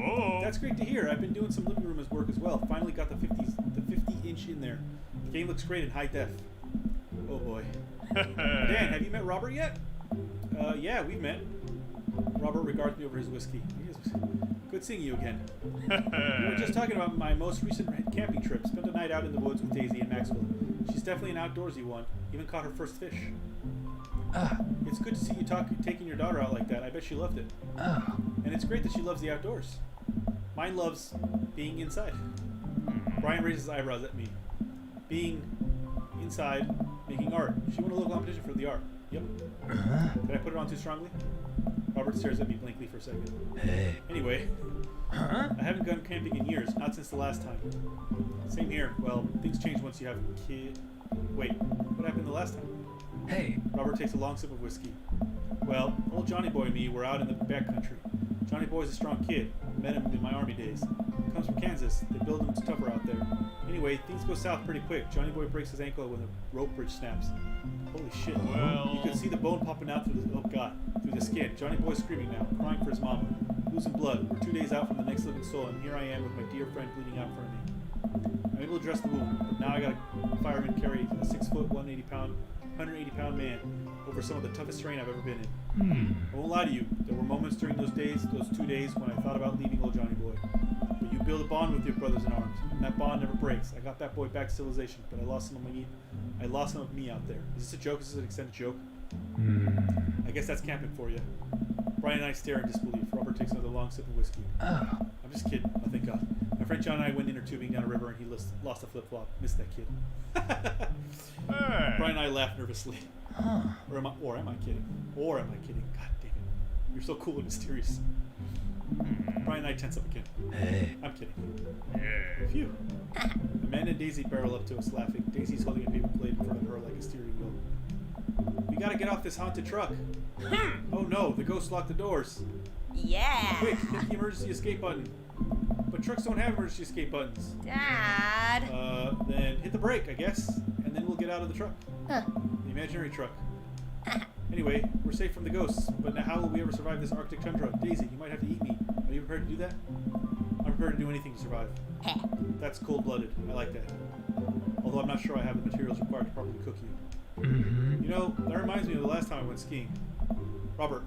Oh. That's great to hear. I've been doing some living room work as well. Finally got the 50-inch in there. The game looks great in high def. Oh boy. Dan, have you met Robert yet? Yeah, we've met. Robert regards me over his whiskey. Good seeing you again. We were just talking about my most recent camping trip. Spent a night out in the woods with Daisy and Maxwell. She's definitely an outdoorsy one. Even caught her first fish. It's good to see you taking your daughter out like that. I bet she loved it. And it's great that she loves the outdoors. Mine loves being inside. Brian raises his eyebrows at me. Being inside, making art. She won a little competition for the art. Yep. Did I put it on too strongly? Robert stares at me blankly for a second. Anyway, I haven't gone camping in years, not since the last time. Same here. Well, things change once you have a kid. Wait, what happened the last time? Hey. Robert takes a long sip of whiskey. Well, old Johnny Boy and me were out in the backcountry. Johnny Boy's a strong kid. Met him in my army days. Comes from Kansas. They build him tougher out there. Anyway, things go south pretty quick. Johnny Boy breaks his ankle when the rope bridge snaps. Holy shit. Well. You can see the bone popping out through the skin. Johnny Boy's screaming now, crying for his mama. Losing blood. We're 2 days out from the next living soul, and here I am with my dear friend bleeding out in front of me. I'm able to dress the wound, but now I got a fireman carry a 6 foot, 180 pound man over some of the toughest terrain I've ever been in. I won't lie to you, there were moments during those 2 days when I thought about leaving old Johnny Boy. But you build a bond with your brothers in arms, and that bond never breaks. I got that boy back to civilization, but I lost some of me out there. Is this a joke? Is this an extended joke? I guess that's camping for you. Brian and I stare in disbelief. Robert takes another long sip of whiskey. I'm just kidding. Oh, thank God. My friend John and I went inner tubing down a river, and he lost a flip-flop. Missed that kid. Hey. Brian and I laugh nervously. Or am I kidding? God damn it. You're so cool and mysterious. Brian and I tense up again. I'm kidding. Yeah. Phew. Amanda and Daisy barrel up to us laughing. Daisy's holding a paper plate in front of her like a steering wheel. We gotta get off this haunted truck. Oh no, the ghost locked the doors. Yeah. Quick, hit the emergency escape button. But trucks don't have emergency escape buttons. Dad. Then hit the brake, I guess, and then we'll get out of the truck. The imaginary truck. Anyway, we're safe from the ghosts, but now how will we ever survive this Arctic tundra? Daisy, you might have to eat me. Are you prepared to do that? I'm prepared to do anything to survive. That's cold-blooded. I like that. Although I'm not sure I have the materials required to properly cook you. You know, that reminds me of the last time I went skiing. Robert.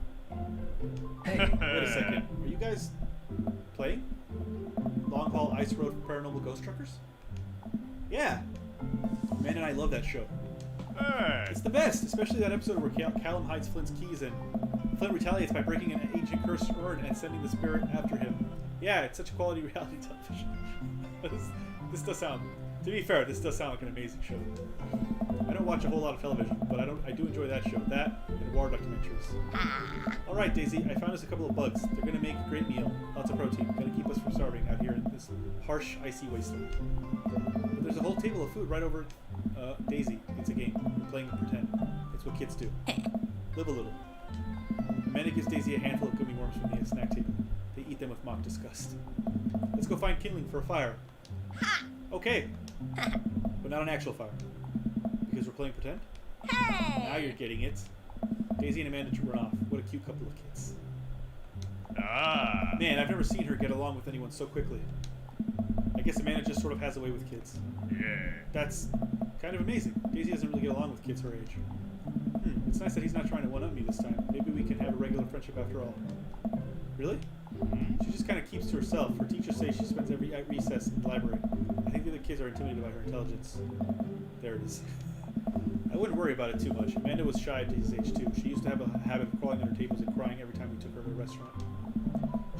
Hey. Wait a second. Are you guys playing? Long Haul Ice Road for Paranormal Ghost Truckers? Yeah. Man and I love that show. Hey. It's the best, especially that episode where Callum hides Flint's keys and Flint retaliates by breaking an ancient cursed urn and sending the spirit after him. Yeah, it's such quality reality television. This does sound, to be fair, this does sound like an amazing show. I don't watch a whole lot of television, but I do enjoy that show. That and war documentaries. All right, Daisy, I found us a couple of bugs. They're gonna make a great meal. Lots of protein. Gonna keep us from starving out here in this harsh, icy wasteland. But there's a whole table of food right over Daisy. It's a game. We're playing pretend. It's what kids do. Live a little. Amanda gives Daisy a handful of gummy worms from the snack table. They eat them with mock disgust. Let's go find kindling for a fire. Okay. But not an actual fire. Because we're playing pretend? Now you're getting it. Daisy and Amanda run off. What a cute couple of kids. Ah. Man, I've never seen her get along with anyone so quickly. I guess Amanda just sort of has a way with kids. Yeah. That's kind of amazing. Daisy doesn't really get along with kids her age. It's nice that he's not trying to one-up me this time. Maybe we can have a regular friendship after all. Really? She just kind of keeps to herself. Her teachers say she spends every recess in the library. I think the other kids are intimidated by her intelligence. There it is. I wouldn't worry about it too much. Amanda was shy at his age too. She used to have a habit of crawling under tables and crying every time we took her to a restaurant.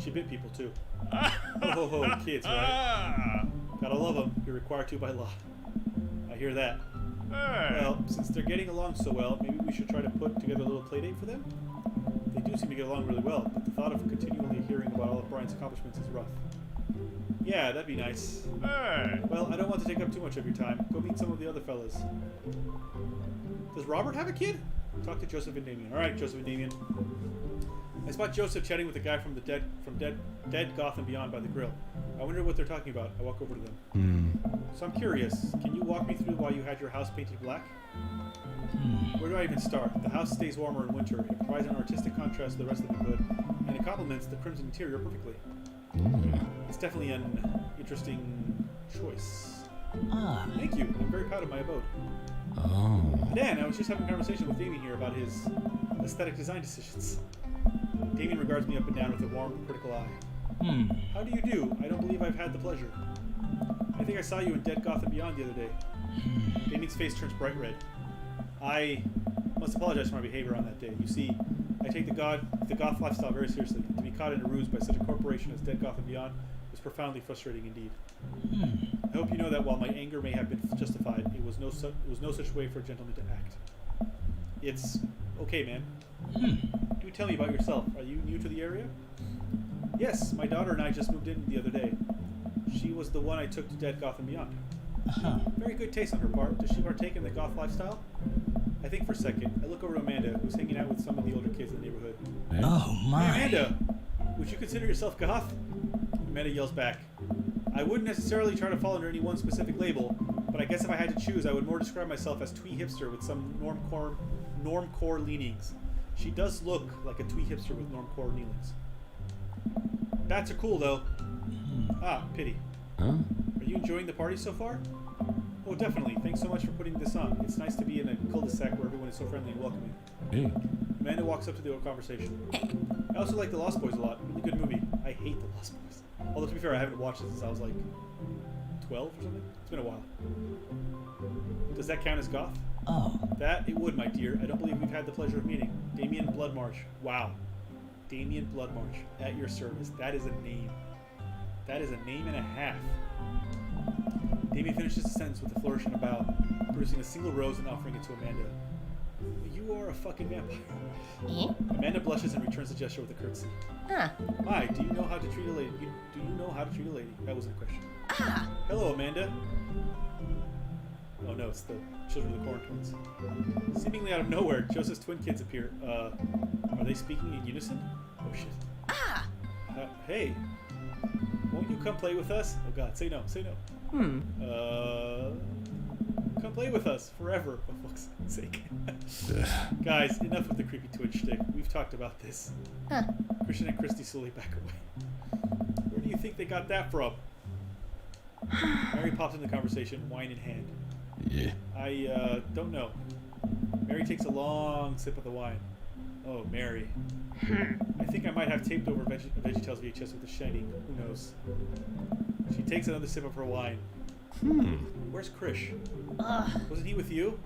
She bit people too. Ho ho ho, kids, right? Gotta love them. You're required to by law. I hear that. Hey. Well, since they're getting along so well, maybe we should try to put together a little play date for them? They do seem to get along really well, but the thought of continually hearing about all of Brian's accomplishments is rough. Yeah, that'd be nice. Hey. Well, I don't want to take up too much of your time. Go meet some of the other fellas. Does Robert have a kid? Talk to Joseph and Damien. Alright, Joseph and Damien. I spot Joseph chatting with the guy from Dead Gotham Beyond by the grill. I wonder what they're talking about. I walk over to them. So I'm curious. Can you walk me through why you had your house painted black? Where do I even start? The house stays warmer in winter. It provides an artistic contrast to the rest of the neighborhood, and it complements the crimson interior perfectly. It's definitely an interesting choice. Thank you. I'm very proud of my abode. Dan, I was just having a conversation with Damien here about his aesthetic design decisions. Damien regards me up and down with a warm, critical eye. How do you do? I don't believe I've had the pleasure. I think I saw you in Dead Gotham Beyond the other day. Damien's face turns bright red. I must apologize for my behavior on that day. You see, I take the goth lifestyle very seriously. To be caught in a ruse by such a corporation as Dead Gotham Beyond was profoundly frustrating indeed. I hope you know that while my anger may have been justified, it was no such way for a gentleman to act. It's okay, man. Do tell me about yourself. Are you new to the area? Yes, my daughter and I just moved in the other day. She was the one I took to Dead Gotham Beyond. Very good taste on her part. Does she partake in the goth lifestyle? I think for a second. I look over to Amanda, who's hanging out with some of the older kids in the neighborhood. Oh my. Hey, Amanda! Would you consider yourself goth? Amanda yells back. I wouldn't necessarily try to fall under any one specific label, but I guess if I had to choose, I would more describe myself as twee hipster with some normcore leanings. She does look like a twee hipster with normcore leanings. Bats are cool, though. Ah, pity. Are you enjoying the party so far? Oh, definitely. Thanks so much for putting this on. It's nice to be in a cul-de-sac where everyone is so friendly and welcoming. Hey. Amanda walks up to the conversation. I also like The Lost Boys a lot. Really good movie. I hate The Lost Boys. Although, to be fair, I haven't watched it since I was like 12 or something. It's been a while. Does that count as goth? Oh. That it would, my dear. I don't believe we've had the pleasure of meeting. Damien Bloodmarsh. Wow. Damien Bloodmarsh. At your service. That is a name. That is a name and a half. Damien finishes the sentence with a flourish and a bow, producing a single rose and offering it to Amanda. You are a fucking vampire. Amanda blushes and returns the gesture with a curtsy. My, do you know how to treat a lady? Do you know how to treat a lady? That wasn't a question. Hello, Amanda. Oh no, it's the children of the Corn Twins. Seemingly out of nowhere, Joseph's twin kids appear. Are they speaking in unison? Oh shit. Hey. Won't you come play with us? Oh god, say no, say no. Come play with us forever, for fuck's sake. Guys, enough with the creepy twin shtick. We've talked about this. Christian and Christy slowly back away. Where do you think they got that from? Mary pops into the conversation, wine in hand. Yeah. I don't know. Mary takes a long sip of the wine. Oh, Mary. I think I might have taped over VeggieTales VHS with The Shining. Who knows? She takes another sip of her wine. Where's Krish? Wasn't he with you?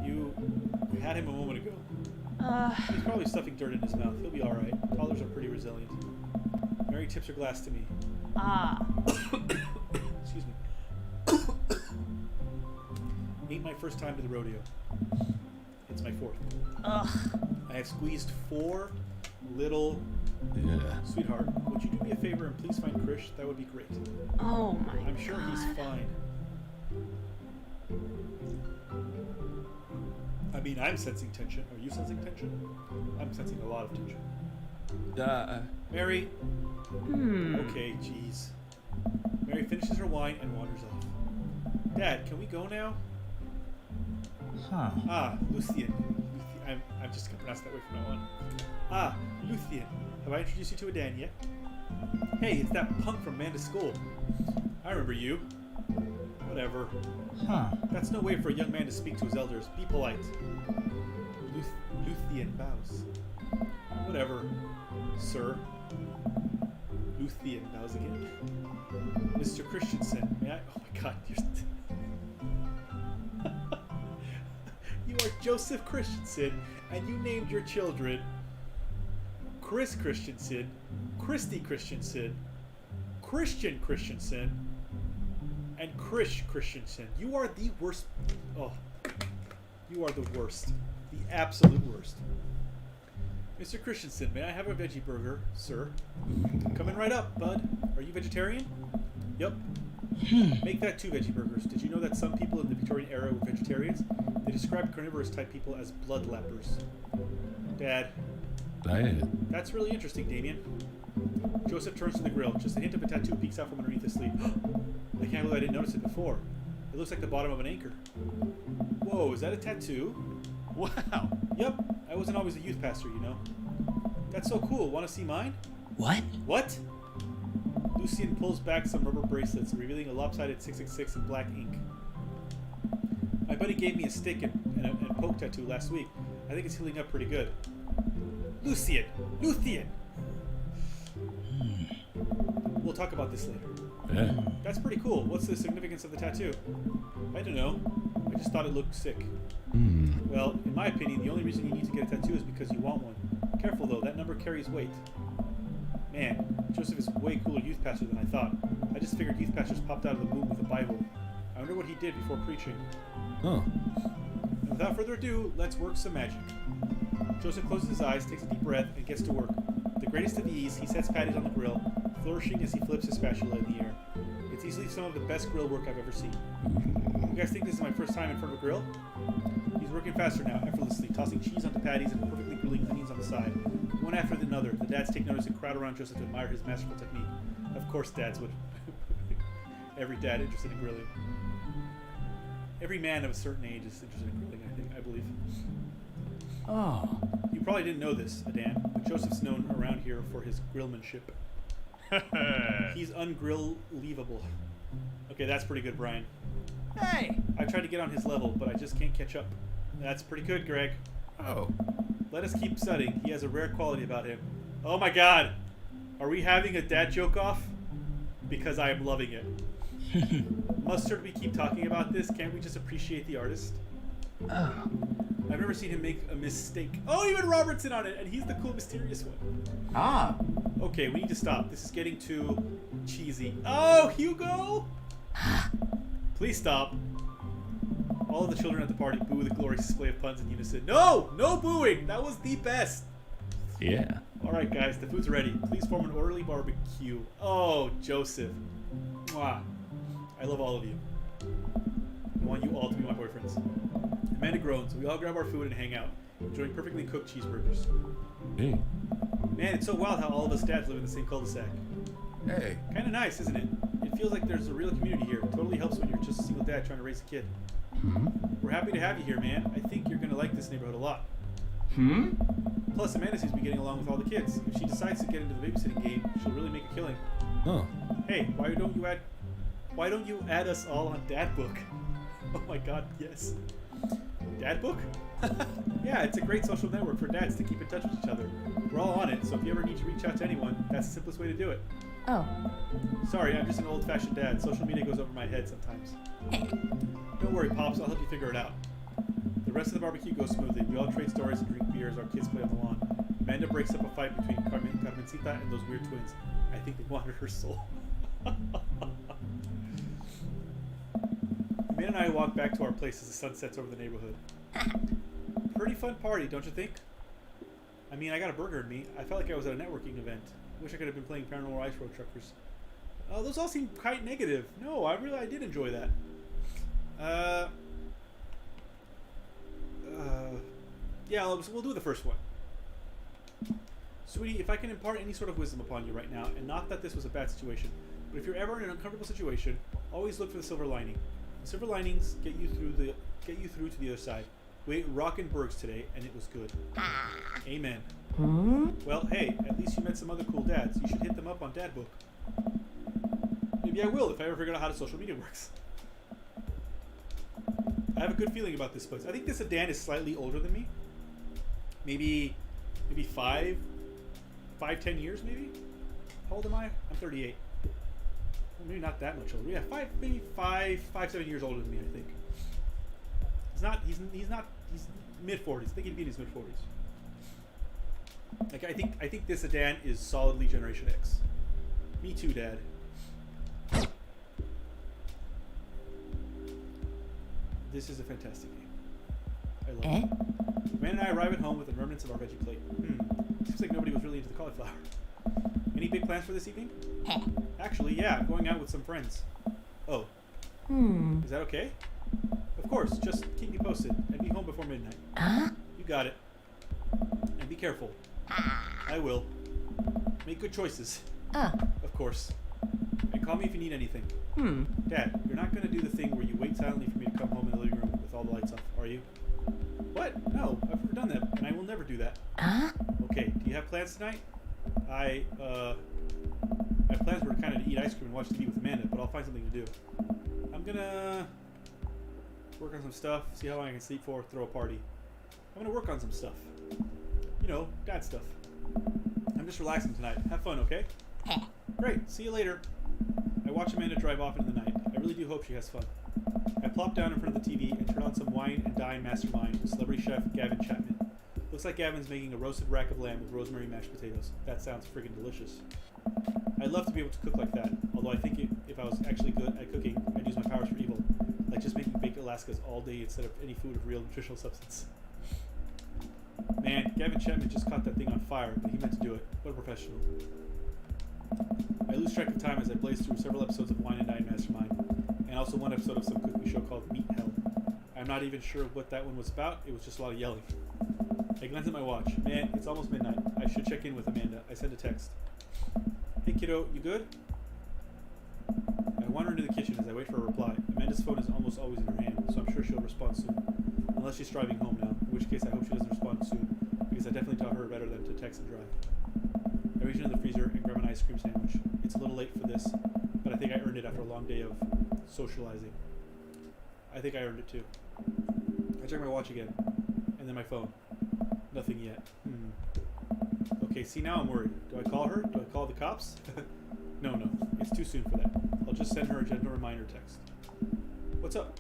You had him a moment ago. He's probably stuffing dirt in his mouth. He'll be alright. Toddlers are pretty resilient. Mary tips her glass to me. Excuse me. Ain't my first time to the rodeo. It's my fourth. Ugh. I have squeezed 4 little... Yeah. Sweetheart, would you do me a favor and please find Krish? That would be great. Oh my god. I'm sure he's fine. I mean, I'm sensing tension. Are you sensing tension? I'm sensing a lot of tension. Mary. Okay, jeez. Mary finishes her wine and wanders off. Dad, can we go now? Huh. Ah, Lucien. I'm just gonna pronounce that way from now on. Ah, Lucien. Have I introduced you to Adan yet? Hey, it's that punk from Amanda's school. I remember you. Whatever. Huh. That's no way for a young man to speak to his elders. Be polite. Luthien bows. Whatever, sir. Luthien bows again. Mr. Christensen, may I? Oh my god, you are Joseph Christensen, and you named your children Chris Christensen, Christy Christensen, Christian Christensen, and Krish Christensen. You are the worst. Oh, you are the worst. The absolute worst. Mr. Christensen, may I have a veggie burger, sir? Coming right up, bud. Are you vegetarian? Yup. Make that 2 veggie burgers. Did you know that some people in the Victorian era were vegetarians? They described carnivorous type people as bloodlappers. Dad. That's really interesting, Damien. Joseph turns to the grill. Just a hint of a tattoo peeks out from underneath his sleeve. I can't believe I didn't notice it before. It looks like the bottom of an anchor. Whoa, is that a tattoo? Wow. Yep. I wasn't always a youth pastor, you know. That's so cool. Want to see mine? What? What? Lucien pulls back some rubber bracelets, revealing a lopsided 666 in black ink. My buddy gave me a stick and poke tattoo last week. I think it's healing up pretty good. Lucien! Luthien! We'll talk about this later. Yeah. That's pretty cool. What's the significance of the tattoo? I don't know. I just thought it looked sick. Well, in my opinion, the only reason you need to get a tattoo is because you want one. Careful though, that number carries weight. Man, Joseph is way cooler youth pastor than I thought. I just figured youth pastors popped out of the womb with a Bible. I wonder what he did before preaching. Oh. And without further ado, let's work some magic. Joseph closes his eyes, takes a deep breath, and gets to work. With the greatest of ease, he sets patties on the grill, flourishing as he flips his spatula in the air. It's easily some of the best grill work I've ever seen. You guys think this is my first time in front of a grill? He's working faster now, effortlessly, tossing cheese onto patties and perfectly grilling onions on the side. One after another, the dads take notice and crowd around Joseph to admire his masterful technique. Of course dads would. Every dad interested in grilling. Every man of a certain age is interested in grilling, I believe. Oh. You probably didn't know this, Adan, but Joseph's known around here for his grillmanship. He's ungrill-leavable. Okay, that's pretty good, Brian. Hey! I tried to get on his level, but I just can't catch up. That's pretty good, Greg. Oh. Let us keep studying. He has a rare quality about him. Oh my god! Are we having a dad joke-off? Because I am loving it. Mustard, we keep talking about this. Can't we just appreciate the artist? Oh. I've never seen him make a mistake. Oh, even Robertson on it, and he's the cool, mysterious one. Ah. Okay, we need to stop. This is getting too cheesy. Oh, Hugo! Please stop. All of the children at the party boo the glorious display of puns in unison. No! No booing! That was the best! Yeah. Alright, guys, the food's ready. Please form an orderly barbecue. Oh, Joseph. Mwah. I love all of you. I want you all to be my boyfriends. Amanda groans. We all grab our food and hang out, enjoying perfectly cooked cheeseburgers. Hey. Man, it's so wild how all of us dads live in the same cul-de-sac. Hey. Kind of nice, isn't it? It feels like there's a real community here. It totally helps when you're just a single dad trying to raise a kid. We're happy to have you here, man. I think you're going to like this neighborhood a lot. Plus, Amanda seems to be getting along with all the kids. If she decides to get into the babysitting game, she'll really make a killing. Oh. Hey, why don't you add us all on Dad Book? Oh my god, yes. Dad Book? Yeah, it's a great social network for dads to keep in touch with each other. We're all on it, so if you ever need to reach out to anyone, that's the simplest way to do it. Oh. Sorry, I'm just an old-fashioned dad. Social media goes over my head sometimes. Don't worry, Pops. I'll help you figure it out. The rest of the barbecue goes smoothly. We all trade stories and drink beer as our kids play on the lawn. Amanda breaks up a fight between Carmencita and those weird twins. I think they wanted her soul. Amanda and and I walk back to our place as the sun sets over the neighborhood. Pretty fun party, don't you think? I mean, I got a burger in me. I felt like I was at a networking event. Wish I could have been playing Paranormal Ice Road Truckers. Oh, those all seem quite negative. No, I did enjoy that. Yeah, we'll do the first one. Sweetie, if I can impart any sort of wisdom upon you right now, and not that this was a bad situation, but if you're ever in an uncomfortable situation, always look for the silver lining. The silver linings get you through to the other side. We ate rockin' burgers today, and it was good. Amen. Well, hey, at least you met some other cool dads. You should hit them up on Dad Book. Maybe I will if I ever figure out how social media works. I have a good feeling about this place. I think this Adan is slightly older than me. Maybe 10 years, maybe? How old am I? I'm 38. Well, maybe not that much older. Yeah, maybe 7 years older than me, I think. He's mid-40s. I think he'd be in his mid-40s. Like, I think this Adan is solidly Generation X. Me too, Dad. This is a fantastic game. I love it. Man and I arrive at home with the remnants of our veggie plate. Seems like nobody was really into the cauliflower. Any big plans for this evening? Actually, yeah, I'm going out with some friends. Oh. Is that okay? Of course, just keep me posted and be home before midnight. You got it. And be careful. I will. Make good choices. Of course. And call me if you need anything. Dad, you're not going to do the thing where you wait silently for me to come home in the living room with all the lights off, are you? What? No, I've never done that, and I will never do that. Okay, do you have plans tonight? My plans were kind of to eat ice cream and watch TV with Amanda, but I'll find something to do. I'm gonna work on some stuff, see how long I can sleep for, throw a party. I'm gonna work on some stuff. You know, dad stuff. I'm just relaxing tonight. Have fun, okay? Great, see you later. I watch Amanda drive off into the night. I really do hope she has fun. I plop down in front of the TV and turn on some Wine and Dine Mastermind with celebrity chef Gavin Chapman. Looks like Gavin's making a roasted rack of lamb with rosemary mashed potatoes. That sounds friggin' delicious. I'd love to be able to cook like that, although I think if I was actually good at cooking, I'd use my powers for evil, like just making baked Alaskas all day instead of any food of real nutritional substance. Man, Gavin Chapman just caught that thing on fire, but he meant to do it. What a professional. I lose track of time as I blaze through several episodes of Wine and Dine Mastermind, and also one episode of some cooking show called Meat Hell. I'm not even sure what that one was about. It was just a lot of yelling. I glance at my watch. Man, it's almost midnight. I should check in with Amanda. I send a text. Hey kiddo, you good? I wander into the kitchen as I wait for a reply. Amanda's phone is almost always in her hand, so I'm sure she'll respond soon. Unless she's driving home now, in which case I hope she doesn't respond soon, because I definitely taught her better than to text and drive. I reach into the freezer and grab an ice cream sandwich. It's a little late for this, but I think I earned it after a long day of socializing. I think I earned it too. I check my watch again, and then my phone. Nothing yet. Okay, see, now I'm worried. Do I call her? Do I call the cops? No, it's too soon for that. I'll just send her a gentle reminder text. What's up?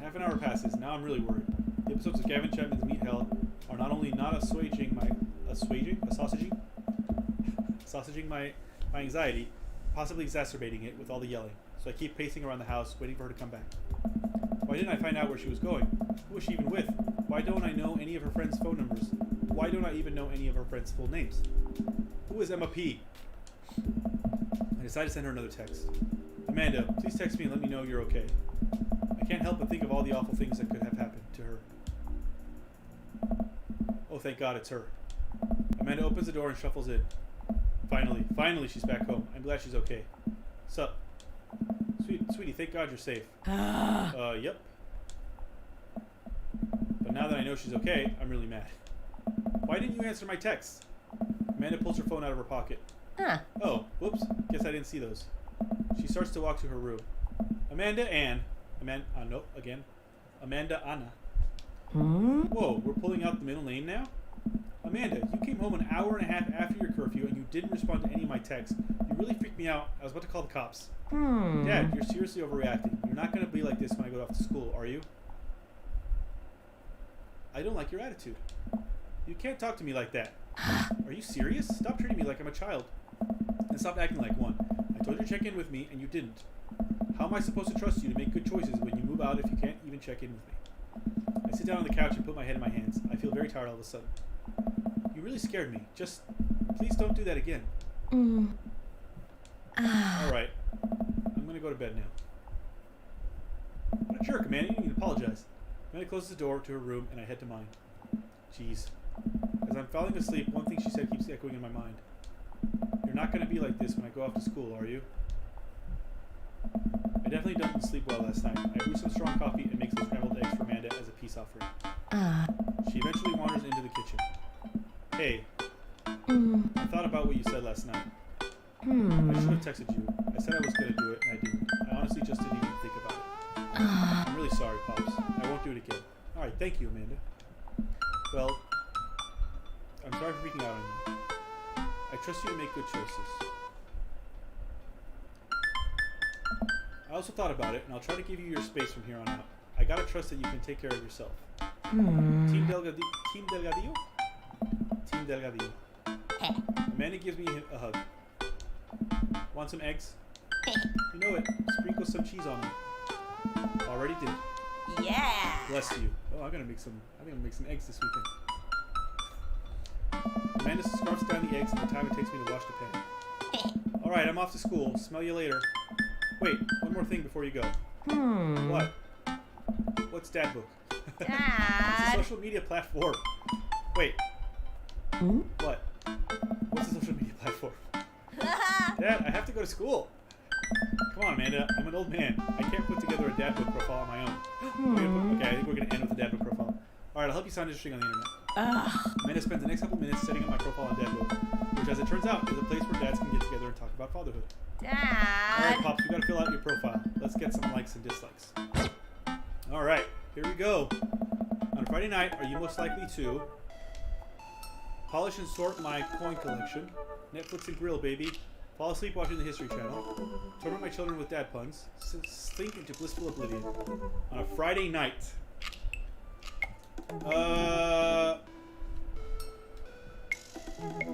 Half an hour passes. Now I'm really worried. The episodes of Gavin Chapman's Meat Hell are not only not sausaging my anxiety, possibly exacerbating it with all the yelling. So I keep pacing around the house, waiting for her to come back. Why didn't I find out where she was going? Who was she even with? Why don't I know any of her friends' phone numbers? Why don't I even know any of her friends' full names? Who is Emma P? I decide to send her another text. Amanda, please text me and let me know you're okay. I can't help but think of all the awful things that could have happened to her. Oh, thank God it's her. Amanda opens the door and shuffles in. Finally she's back home. I'm glad she's okay. Sup? Sweetie, thank God you're safe. Yep. But now that I know she's okay, I'm really mad. Why didn't you answer my texts? Amanda pulls her phone out of her pocket. Oh, whoops. Guess I didn't see those. She starts to walk to her room. Amanda Anna. Whoa, we're pulling out the middle lane now? Amanda, you came home an hour and a half after your curfew and you didn't respond to any of my texts. You really freaked me out. I was about to call the cops. Dad, you're seriously overreacting. You're not going to be like this when I go off to school, are you? I don't like your attitude. You can't talk to me like that. Are you serious? Stop treating me like I'm a child. And stop acting like one. I told you to check in with me and you didn't. How am I supposed to trust you to make good choices when you move out if you can't even check in with me? I sit down on the couch and put my head in my hands. I feel very tired all of a sudden. You really scared me. Just, please don't do that again. Alright. I'm gonna go to bed now. What a jerk, Amanda. You need to apologize. Amanda closes the door to her room and I head to mine. Jeez. As I'm falling asleep, one thing she said keeps echoing in my mind. You're not gonna be like this when I go off to school, are you? I definitely didn't sleep well last night. I brew some strong coffee and make some scrambled eggs for Amanda as a peace offering. She eventually wanders into the kitchen. Hey, I thought about what you said last night. I should have texted you. I said I was going to do it, and I didn't. I honestly just didn't even think about it. I'm really sorry, Pops. I won't do it again. Alright, thank you, Amanda. Well, I'm sorry for freaking out on you. I trust you to make good choices. I also thought about it, and I'll try to give you your space from here on out. I gotta trust that you can take care of yourself. Team Delgadillo? Team Delgadillo. Amanda gives me a hug. Want some eggs? You know it. Sprinkle some cheese on them. Already did. Yeah. Bless you. Oh, I'm gonna make some eggs this weekend. Amanda scarfs down the eggs and the time it takes me to wash the pan. Alright, I'm off to school. Smell you later. Wait, one more thing before you go. What? What's Dad Book? It's a Dad. social media platform. Wait. What? What's a social media platform? Dad, I have to go to school. Come on, Amanda. I'm an old man. I can't put together a Dad Book profile on my own. Okay, I think we're going to end with the Dad Book profile. Alright, I'll help you sound interesting on the internet. Amanda spends the next couple minutes setting up my profile on Dad Book, which, as it turns out, is a place where dads can get together and talk about fatherhood. Alright, Dad. Pops, we gotta fill out your profile. Let's get some likes and dislikes. Alright, here we go. On a Friday night, are you most likely to polish and sort my coin collection, Netflix and grill, baby, fall asleep watching the History Channel, torment my children with dad puns, sink into blissful oblivion on a Friday night?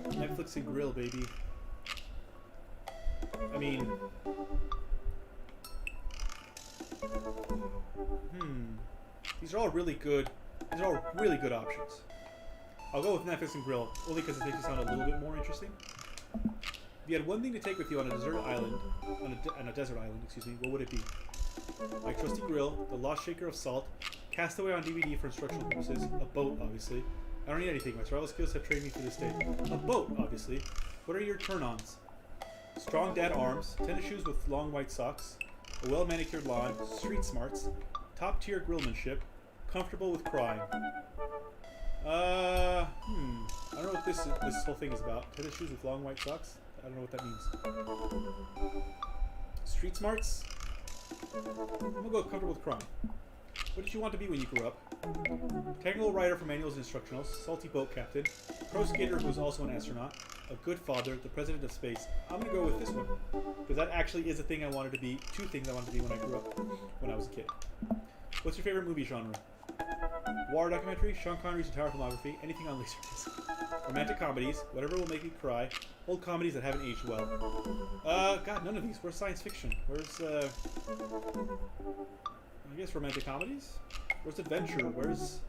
Netflix and grill, baby. I mean, these are all really good. These are all really good options. I'll go with Netflix and grill only because it makes it sound a little bit more interesting. If you had one thing to take with you on a desert island, on a desert island, excuse me, what would it be? My trusty grill, the lost shaker of salt, Castaway on DVD for instructional purposes, a boat, obviously. I don't need anything. My survival skills have trained me for this day. A boat, obviously. What are your turn-ons? Strong dad arms, tennis shoes with long white socks, a well-manicured lawn, street smarts, top-tier grillmanship, comfortable with crying. I don't know what this whole thing is about. Tennis shoes with long white socks? I don't know what that means. Street smarts? I'm gonna go comfortable with crying. What did you want to be when you grew up? Technical writer for manuals and instructionals, salty boat captain, pro skater who is also an astronaut, a good father, the president of space. I'm gonna go with this one because that actually is a thing I wanted to be. Two things I wanted to be when I grew up, when I was a kid. What's your favorite movie genre? War documentary, Sean Connery's entire filmography, anything on Laserdisc. Romantic comedies, whatever will make me cry. Old comedies that haven't aged well. God, none of these. Where's science fiction? Where's I guess romantic comedies? Where's adventure? Where's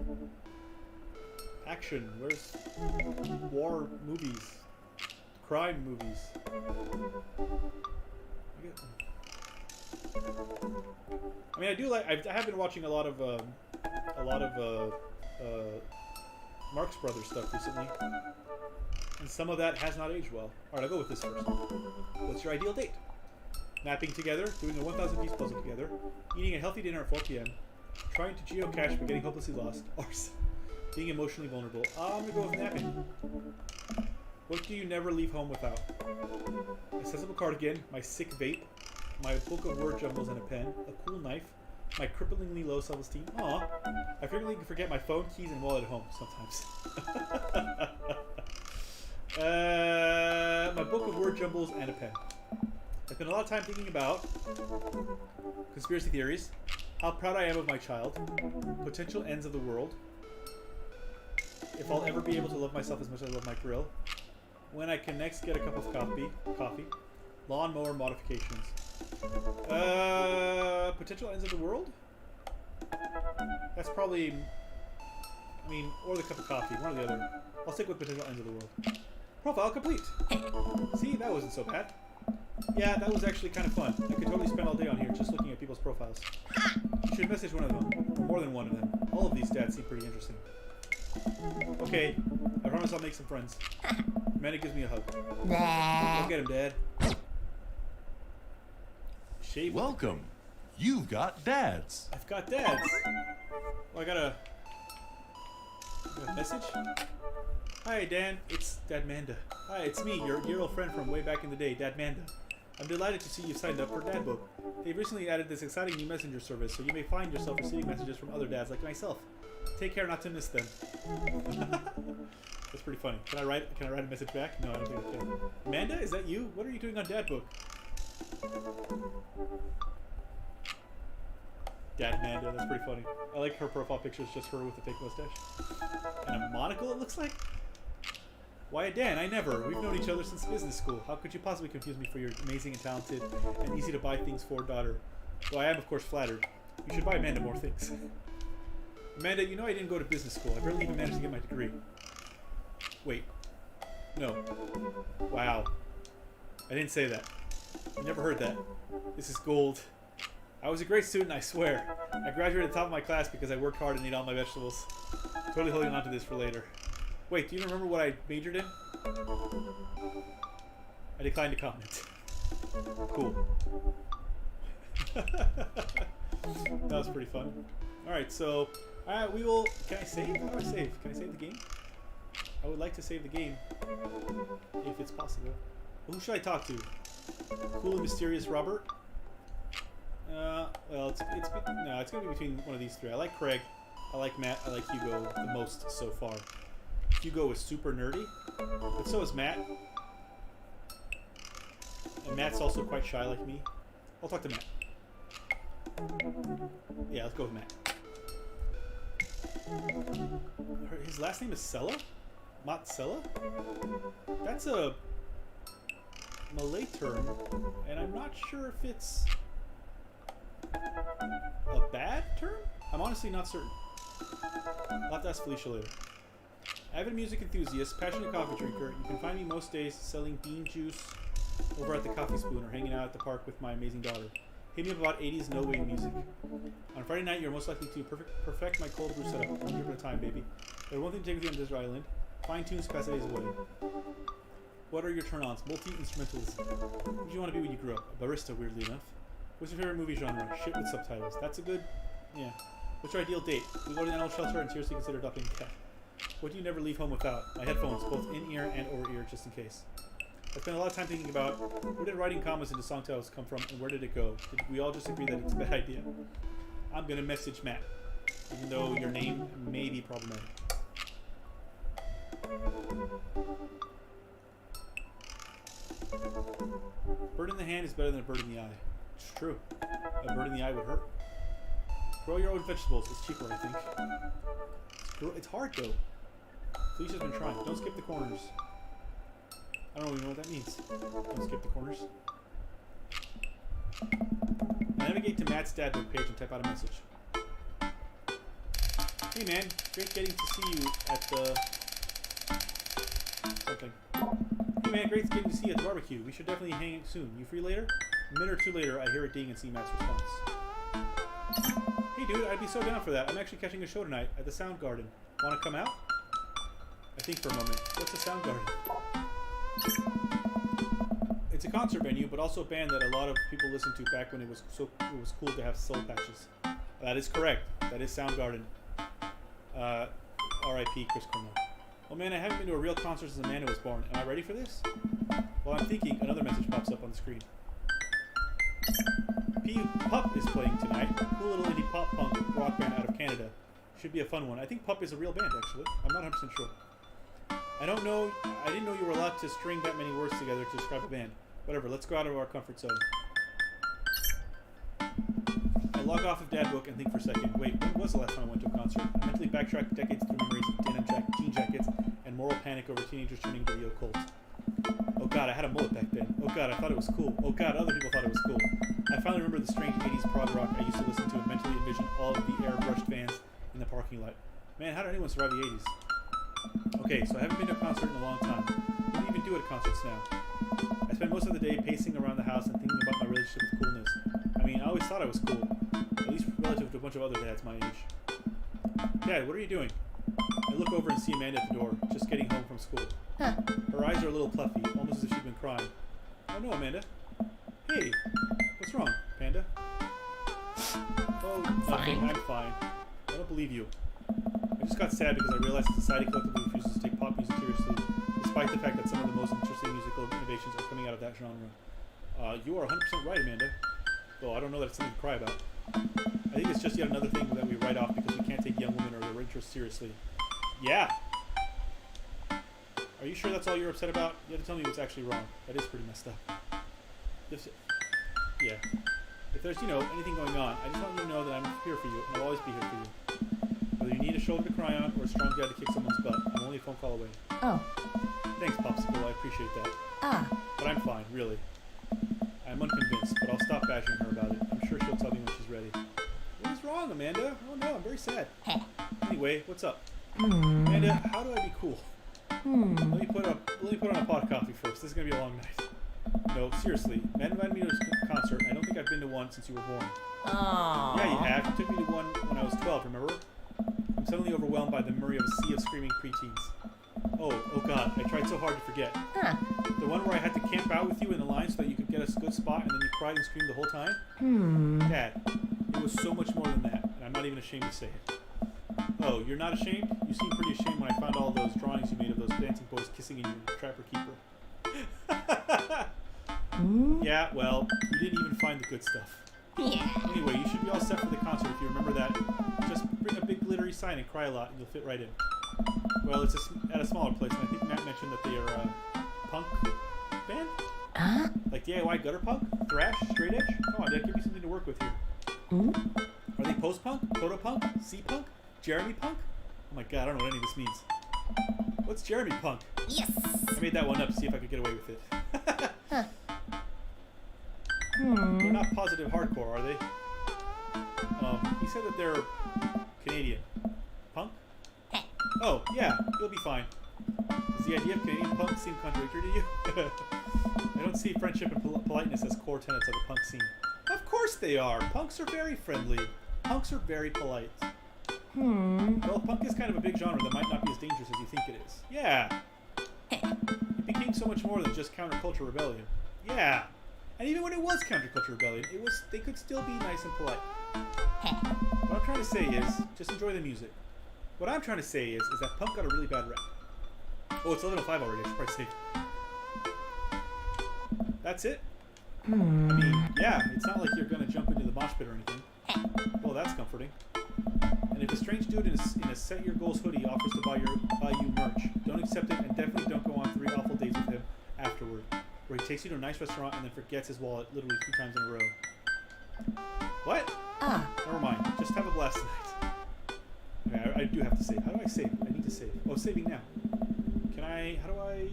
action? Where's war movies? Crime movies? I mean, I do like. I have been watching a lot of Marx Brothers stuff recently, and some of that has not aged well. All right, I'll go with this first. What's your ideal date? Napping together, doing a 1,000-piece puzzle together, eating a healthy dinner at 4 p.m., trying to geocache but getting hopelessly lost, or being emotionally vulnerable. I'm gonna go with napping. What do you never leave home without? A sensible cardigan, my sick vape, my book of word jumbles and a pen, a cool knife, my cripplingly low self-esteem. Aw, I frequently forget my phone, keys, and wallet at home sometimes. My book of word jumbles and a pen. I spent a lot of time thinking about conspiracy theories, how proud I am of my child, potential ends of the world, if I'll ever be able to love myself as much as I love my grill, when I can next get a cup of coffee, lawnmower modifications. Potential ends of the world? That's probably... I mean, or the cup of coffee, one or the other. I'll stick with potential ends of the world. Profile complete! See, that wasn't so bad. Yeah, that was actually kind of fun. I could totally spend all day on here just looking at people's profiles. You should message one of them, or more than one of them. All of these dads seem pretty interesting. Okay, I promise I'll make some friends. Amanda gives me a hug. Look at him, Dad. Shave. Welcome. You've got dads. I've got dads. Oh, I got a message? Hi, Dan. It's Dadmanda. Hi, it's me, your dear old friend from way back in the day, Dadmanda. I'm delighted to see you signed up for Dadbook. They've recently added this exciting new messenger service, so you may find yourself receiving messages from other dads like myself. Take care not to miss them. That's pretty funny. Can I write a message back? No, I don't think I can. Amanda, is that you? What are you doing on Dadbook? Dadmanda, that's pretty funny. I like her profile picture. It's just her with a fake mustache. And a monocle, it looks like? Why, Dan, I never. We've known each other since business school. How could you possibly confuse me for your amazing and talented and easy to buy things for daughter? Though I am, of course, flattered. You should buy Amanda more things. Amanda, you know I didn't go to business school. I barely even managed to get my degree. Wait. No. Wow. I didn't say that. You never heard that. This is gold. I was a great student, I swear. I graduated at the top of my class because I worked hard and ate all my vegetables. Totally holding on to this for later. Wait, do you remember what I majored in? I declined to comment. Cool. That was pretty fun. Alright, so we will... Can I save? How do I save? Can I save the game? I would like to save the game. If it's possible. Who should I talk to? Cool and mysterious Robert? Well, it's gonna be between one of these three. I like Craig, I like Matt, I like Hugo the most so far. Hugo is super nerdy, but so is Matt. And Matt's also quite shy like me. I'll talk to Matt. Yeah, let's go with Matt. His last name is Sella? Motzella? That's a Malay term, and I'm not sure if it's a bad term? I'm honestly not certain. I'll have to ask Felicia later. Avid music enthusiast, passionate coffee drinker, you can find me most days selling bean juice over at the Coffee Spoon or hanging out at the park with my amazing daughter. Hit me up about 80s no-wave music. On Friday night, you're most likely to perfect my cold brew setup, one drip at a time, baby. There's one thing to take with you on desert island. Fine tunes to pass the days away. What are your turn-ons? Multi-instrumentalism. What did you want to be when you grew up? A barista, weirdly enough. What's your favorite movie genre? Shit with subtitles. That's a good... Yeah. What's your ideal date? We go to the animal shelter and seriously consider adopting a cat. What do you never leave home without? My headphones, both in-ear and over-ear, just in case. I spent a lot of time thinking about where did writing commas into song titles come from and where did it go? Did we all just agree that it's a bad idea? I'm gonna message Matt, even though your name may be problematic. Bird in the hand is better than a bird in the eye. It's true. A bird in the eye would hurt. Grow your own vegetables. It's cheaper, I think. It's hard, though. Felicia's been trying. Don't skip the corners. I don't even know what that means. Don't skip the corners. Navigate to Matt's Dadbook page and type out a message. Hey, man. Great getting to see you at the... something. Hey, man. Great getting to see you at the barbecue. We should definitely hang out soon. You free later? A minute or two later, I hear a ding and see Matt's response. Hey, dude. I'd be so down for that. I'm actually catching a show tonight at the Sound Garden. Want to come out? I think for a moment. What's the Sound Garden? It's a concert venue, but also a band that a lot of people listened to back when it was cool to have soul patches. That is correct. That is Soundgarden. R.I.P. Chris Cornell. Oh man, I haven't been to a real concert since Amanda was born. Am I ready for this? While I'm thinking, another message pops up on the screen. Pup is playing tonight. Cool little indie pop punk rock band out of Canada. Should be a fun one. I think Pup is a real band, actually. I'm not 100% sure. I didn't know you were allowed to string that many words together to describe a band. Whatever, let's go out of our comfort zone. I log off of Dadbook and think for a second. Wait, when was the last time I went to a concert? I mentally backtrack decades through memories of denim jean jackets and moral panic over teenagers turning video cults. Oh god, I had a mullet back then. Oh god, I thought it was cool. Oh god, other people thought it was cool. I finally remember the strange 80s prog rock I used to listen to and mentally envision all of the airbrushed vans in the parking lot. Man, how did anyone survive the 80s? Okay, so I haven't been to a concert in a long time. What do you even do at concerts now? I spend most of the day pacing around the house and thinking about my relationship with coolness. I mean, I always thought I was cool, at least relative to a bunch of other dads my age. Dad, what are you doing? I look over and see Amanda at the door, just getting home from school. Huh. Her eyes are a little puffy, almost as if she'd been crying. Oh no, Amanda. Hey, what's wrong, Panda? Oh, nothing, Fine. I'm fine. I don't believe you. I just got sad because I realized that society collectively refuses to take pop music seriously, despite the fact that some of the most interesting musical innovations are coming out of that genre. You are 100% right, Amanda. Though I don't know that it's something to cry about. I think it's just yet another thing that we write off because we can't take young women or their interests seriously. Yeah! Are you sure that's all you're upset about? You have to tell me what's actually wrong. That is pretty messed up. Yeah. If there's, anything going on, I just want you to know that I'm here for you, and I'll always be here for you. Whether you need a shoulder to cry on or a strong dad to kick someone's butt, I'm only a phone call away. Oh. Thanks, Popsicle, I appreciate that. Ah. But I'm fine, really. I'm unconvinced, but I'll stop bashing her about it. I'm sure she'll tell me when she's ready. What is wrong, Amanda? Oh no, I'm very sad. Anyway, what's up? Amanda, how do I be cool? Let me put on a pot of coffee first. This is gonna be a long night. No, seriously. Man invited me to a concert, and I don't think I've been to one since you were born. Oh. Yeah, you have. You took me to one when I was 12, remember? I'm suddenly overwhelmed by the memory of a sea of screaming preteens. Oh god, I tried so hard to forget. Huh. The one where I had to camp out with you in the line so that you could get a good spot and then you cried and screamed the whole time? Dad, it was so much more than that, and I'm not even ashamed to say it. Oh, you're not ashamed? You seemed pretty ashamed when I found all those drawings you made of those dancing boys kissing in your Trapper Keeper. Yeah, well, you didn't even find the good stuff. Yeah. Anyway, you should be all set for the concert if you remember that. Just bring a big glittery sign and cry a lot and you'll fit right in. Well, it's at a smaller place, and I think Matt mentioned that they are a punk band? Huh? Like DIY gutter punk? Thrash? Straight edge? Come on, Dad, give me something to work with here. Are they post-punk? Proto-punk? C-punk? Jeremy punk? Oh my god, I don't know what any of this means. What's Jeremy punk? Yes. I made that one up to see if I could get away with it. Huh. They're not positive hardcore, are they? He said that they're Canadian. Punk? Oh, yeah, you'll be fine. Does the idea of Canadian punk seem contradictory to you? I don't see friendship and politeness as core tenets of the punk scene. Of course they are! Punks are very friendly. Punks are very polite. Well, punk is kind of a big genre that might not be as dangerous as you think it is. Yeah! It became so much more than just counterculture rebellion. Yeah! And even when it was counterculture rebellion, they could still be nice and polite. What I'm trying to say is, just enjoy the music. What I'm trying to say is that punk got a really bad rap. Oh, it's 11:05 already, I should probably say. That's it? I mean, yeah, it's not like you're gonna jump into the mosh pit or anything. Well, that's comforting. And if a strange dude in a Set Your Goals hoodie offers to buy you merch, don't accept it and definitely don't go on 3 awful days with him afterward, where he takes you to a nice restaurant and then forgets his wallet literally 3 times in a row. What? Never mind. Just have a blast tonight. Okay, I do have to save. How do I save? I need to save. Oh, saving now. Can I... How do I...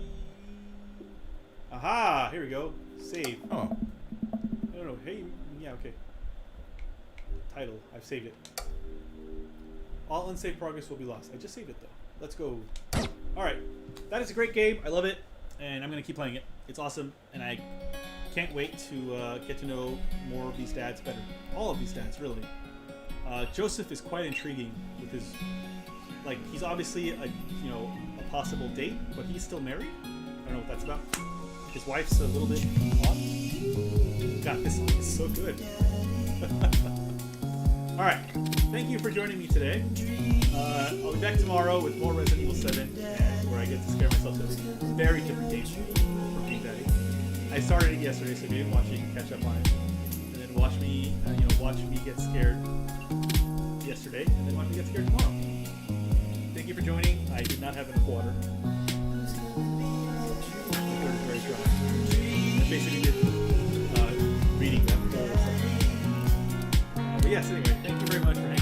Aha! Here we go. Save. Oh. No. Hey, yeah, okay. Title. I've saved it. All unsaved progress will be lost. I just saved it, though. Let's go. Alright. That is a great game. I love it. And I'm going to keep playing it. It's awesome. And I can't wait to get to know more of these dads better. All of these dads, really. Joseph is quite intriguing with his... Like, he's obviously a possible date, but he's still married. I don't know what that's about. His wife's a little bit odd. God, this song is so good. Alright, thank you for joining me today. I'll be back tomorrow with more Resident Evil 7, where I get to scare myself to a very different game from King Daddy. I started it yesterday, so if you didn't watch it, you can catch up on it. And then watch me get scared yesterday, and then watch me get scared tomorrow. Thank you for joining. I did not have enough water. Very dry. I basically did reading that whole section. But yes, anyway, thank you very much for hanging